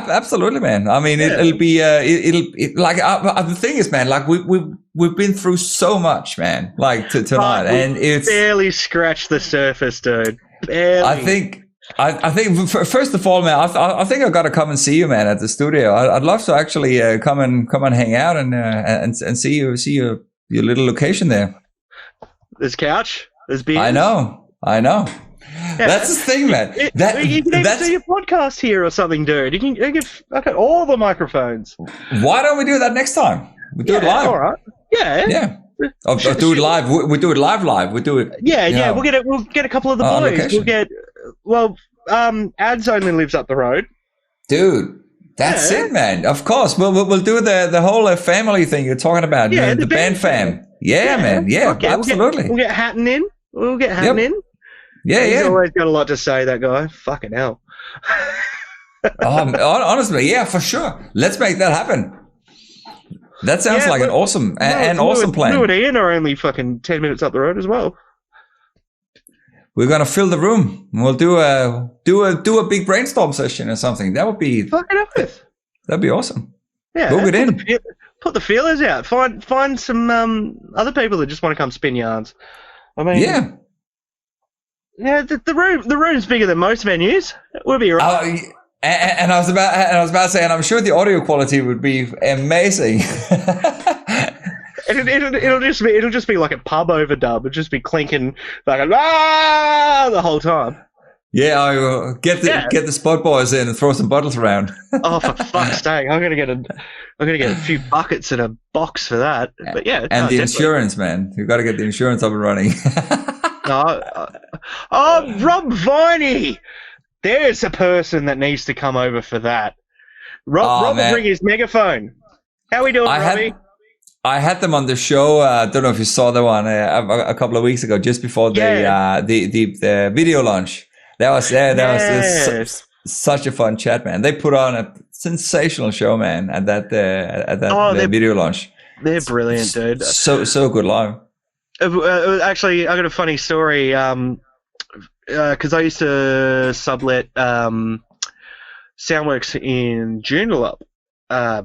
absolutely, man. I mean, it'll be the thing is, man, like we've been through so much, man. Like tonight, and it's barely scratched the surface, dude. Barely. I think first of all, man, I think I've got to come and see you, man, at the studio. I'd love to actually come and hang out and see your little location there. There's couch. There's beer. I know. Yeah. That's the thing, man. You can even do your podcast here or something, dude. You can look at all the microphones. Why don't we do that next time? We do it live. All right. Yeah. Or do it live. We do it live. We do it. Yeah. We'll get a couple of the boys. Ads only lives up the road. Dude, that's it, man. Of course, we'll do the whole family thing you're talking about. Yeah, the band fam. Yeah, man. Yeah, okay, absolutely. We'll get Hatton in. In. Yeah, He's always got a lot to say, that guy. Fucking hell. Honestly, yeah, for sure. Let's make that happen. That sounds like an awesome plan. Do it in or only fucking 10 minutes up the road as well. We're gonna fill the room. We'll do a big brainstorm session or something. That would be fucking epic. That'd be awesome. Yeah, book it in. Put the feelers out. Find some other people that just want to come spin yarns. I mean, yeah. The room's bigger than most venues. We'll be right. And I was about to say, and I'm sure the audio quality would be amazing. It'll just be like a pub overdub. It'll just be clinking like the whole time. Yeah, I will get the spot boys in and throw some bottles around. Oh, for fuck's sake! I'm gonna get a few buckets and a box for that. But yeah, and the insurance, man. You've got to get the insurance up and running. Rob Viney. There's a person that needs to come over for that. Rob will bring his megaphone. How we doing, Robbie? I had them on the show. I don't know if you saw the one a couple of weeks ago, just before the video launch. That was such a fun chat, man. They put on a sensational show, man, at that video launch. They're brilliant, dude. So good live. Actually, I got a funny story. Because I used to sublet Soundworks in Joondalup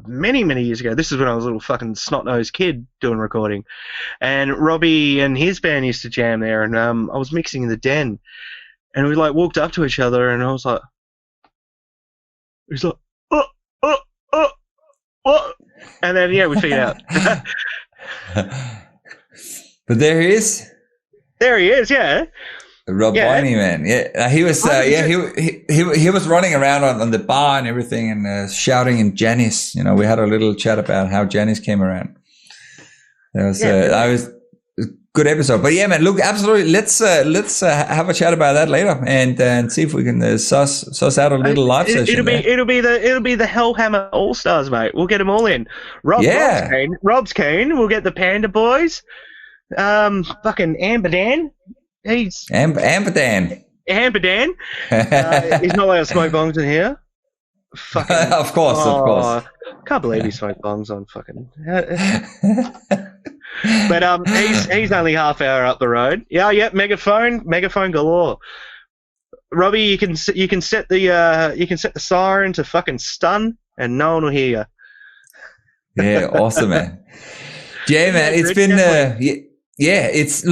many years ago. This is when I was a little fucking snot-nosed kid doing recording. And Robbie and his band used to jam there, and I was mixing in the den. And we like walked up to each other, and I was like, he's like, oh. And then, we figured out. But there he is. There he is, yeah. Rob Viney, man. Yeah, he was. He was running around on the bar and everything, and shouting in Janice. We had a little chat about how Janice came around. That was a good episode. But yeah, man. Look, absolutely. Let's have a chat about that later, and see if we can suss out a little live session. It'll be the Helhammer All Stars, mate. We'll get them all in. Rob's keen. We'll get the Panda Boys. Fucking Amber Dan. He's Amber Dan. He's not allowed to smoke bongs in here. Fucking, of course. Can't believe he smoked bongs on fucking. But he's only half hour up the road. Yeah, megaphone galore. Robbie, you can set the siren to fucking stun, and no one will hear you. Yeah, awesome, man. Jay, man, it's been it's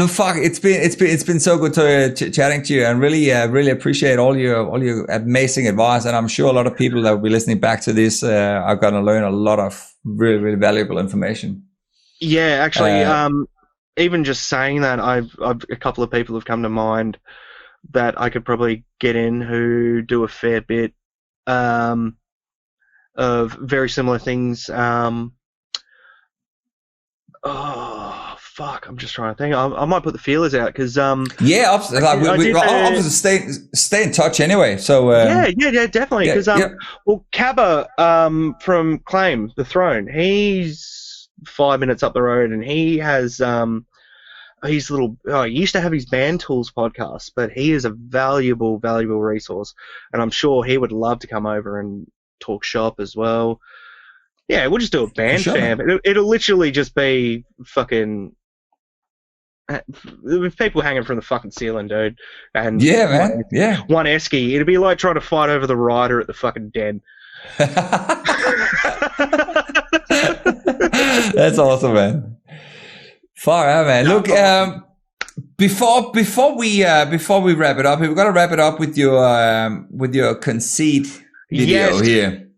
been so good to chatting to you, and really appreciate all your amazing advice. And I'm sure a lot of people that will be listening back to this are going to learn a lot of really valuable information. Yeah, actually, even just saying that, I've a couple of people have come to mind that I could probably get in who do a fair bit of very similar things. Oh fuck! I'm just trying to think. I might put the feelers out because obviously stay in touch anyway. So yeah, definitely. Because well, Cabba from Claim the Throne, he's 5 minutes up the road, and he has he used to have his Band Tools podcast, but he is a valuable resource, and I'm sure he would love to come over and talk shop as well. Yeah, we'll just do a band fam. It'll literally just be fucking with people hanging from the fucking ceiling, dude. And one esky. It'd be like trying to fight over the rider at the fucking den. That's awesome, man. Far out, man. Look, before we wrap it up, we've got to wrap it up with your Concede video here.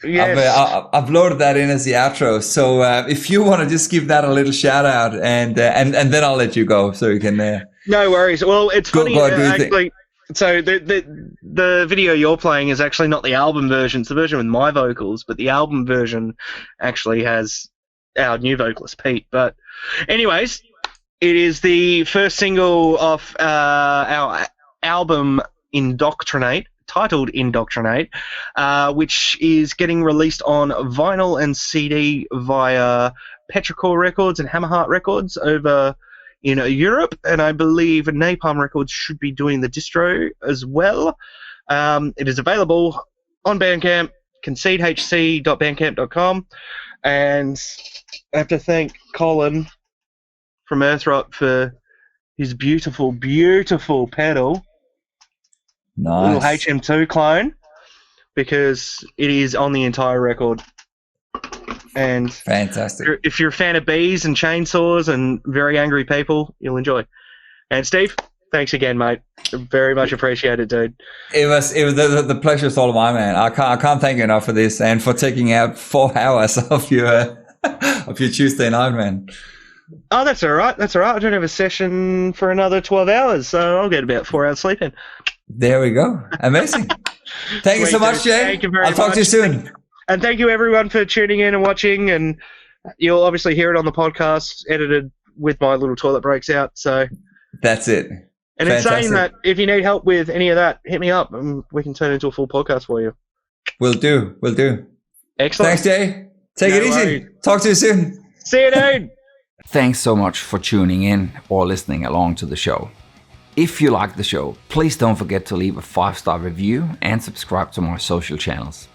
Yes. I've loaded that in as the outro. So if you want to just give that a little shout out, and then I'll let you go, so you can. No worries. Well, it's funny actually. So the video you're playing is actually not the album version. It's the version with my vocals, but the album version actually has our new vocalist Pete. But anyways, it is the first single off our album Indoctrinate, titled Indoctrinate, which is getting released on vinyl and CD via Petricor Records and Hammerheart Records over in Europe, and I believe Napalm Records should be doing the distro as well. It is available on Bandcamp, concedehc.bandcamp.com, and I have to thank Colin from Earthrock for his beautiful pedal. Nice. Little HM2 clone, because it is on the entire record. And fantastic. If you're a fan of bees and chainsaws and very angry people, you'll enjoy. And Steve, thanks again, mate. Very much appreciated, dude. It was the pleasure's all mine, man. I can't thank you enough for this and for taking out 4 hours of your Tuesday night, man. Oh, that's all right. I don't have a session for another 12 hours, so I'll get about 4 hours sleep in. There we go. Amazing. Thank you so much, Jay. Thank you very much. I'll talk to you soon. And thank you, everyone, for tuning in and watching. And you'll obviously hear it on the podcast, edited with my little toilet breaks out. So that's it. And in saying that, if you need help with any of that, hit me up, and we can turn it into a full podcast for you. Will do. Excellent. Thanks, Jay. Take it easy. Worries. Talk to you soon. See you, dude. Thanks so much for tuning in or listening along to the show. If you like the show, please don't forget to leave a 5-star review and subscribe to my social channels.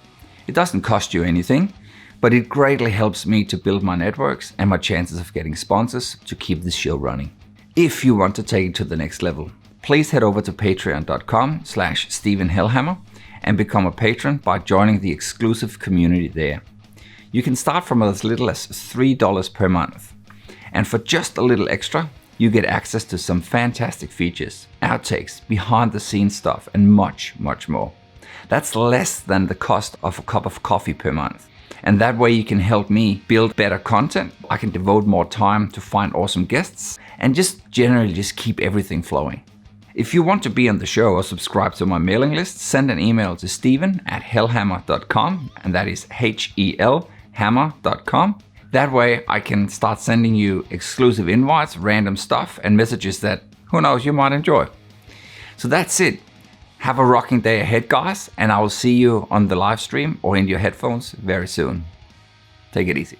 It doesn't cost you anything, but it greatly helps me to build my networks and my chances of getting sponsors to keep this show running. If you want to take it to the next level, please head over to patreon.com/Stephen Helhammer and become a patron by joining the exclusive community there. You can start from as little as $3 per month. And for just a little extra, you get access to some fantastic features, outtakes, behind the scenes stuff, and much, much more. That's less than the cost of a cup of coffee per month. And that way you can help me build better content. I can devote more time to find awesome guests and just generally just keep everything flowing. If you want to be on the show or subscribe to my mailing list, send an email to steven@helhammer.com, and that is HELhammer.com. That way I can start sending you exclusive invites, random stuff, and messages that, who knows, you might enjoy. So that's it. Have a rocking day ahead, guys, and I will see you on the live stream or in your headphones very soon. Take it easy.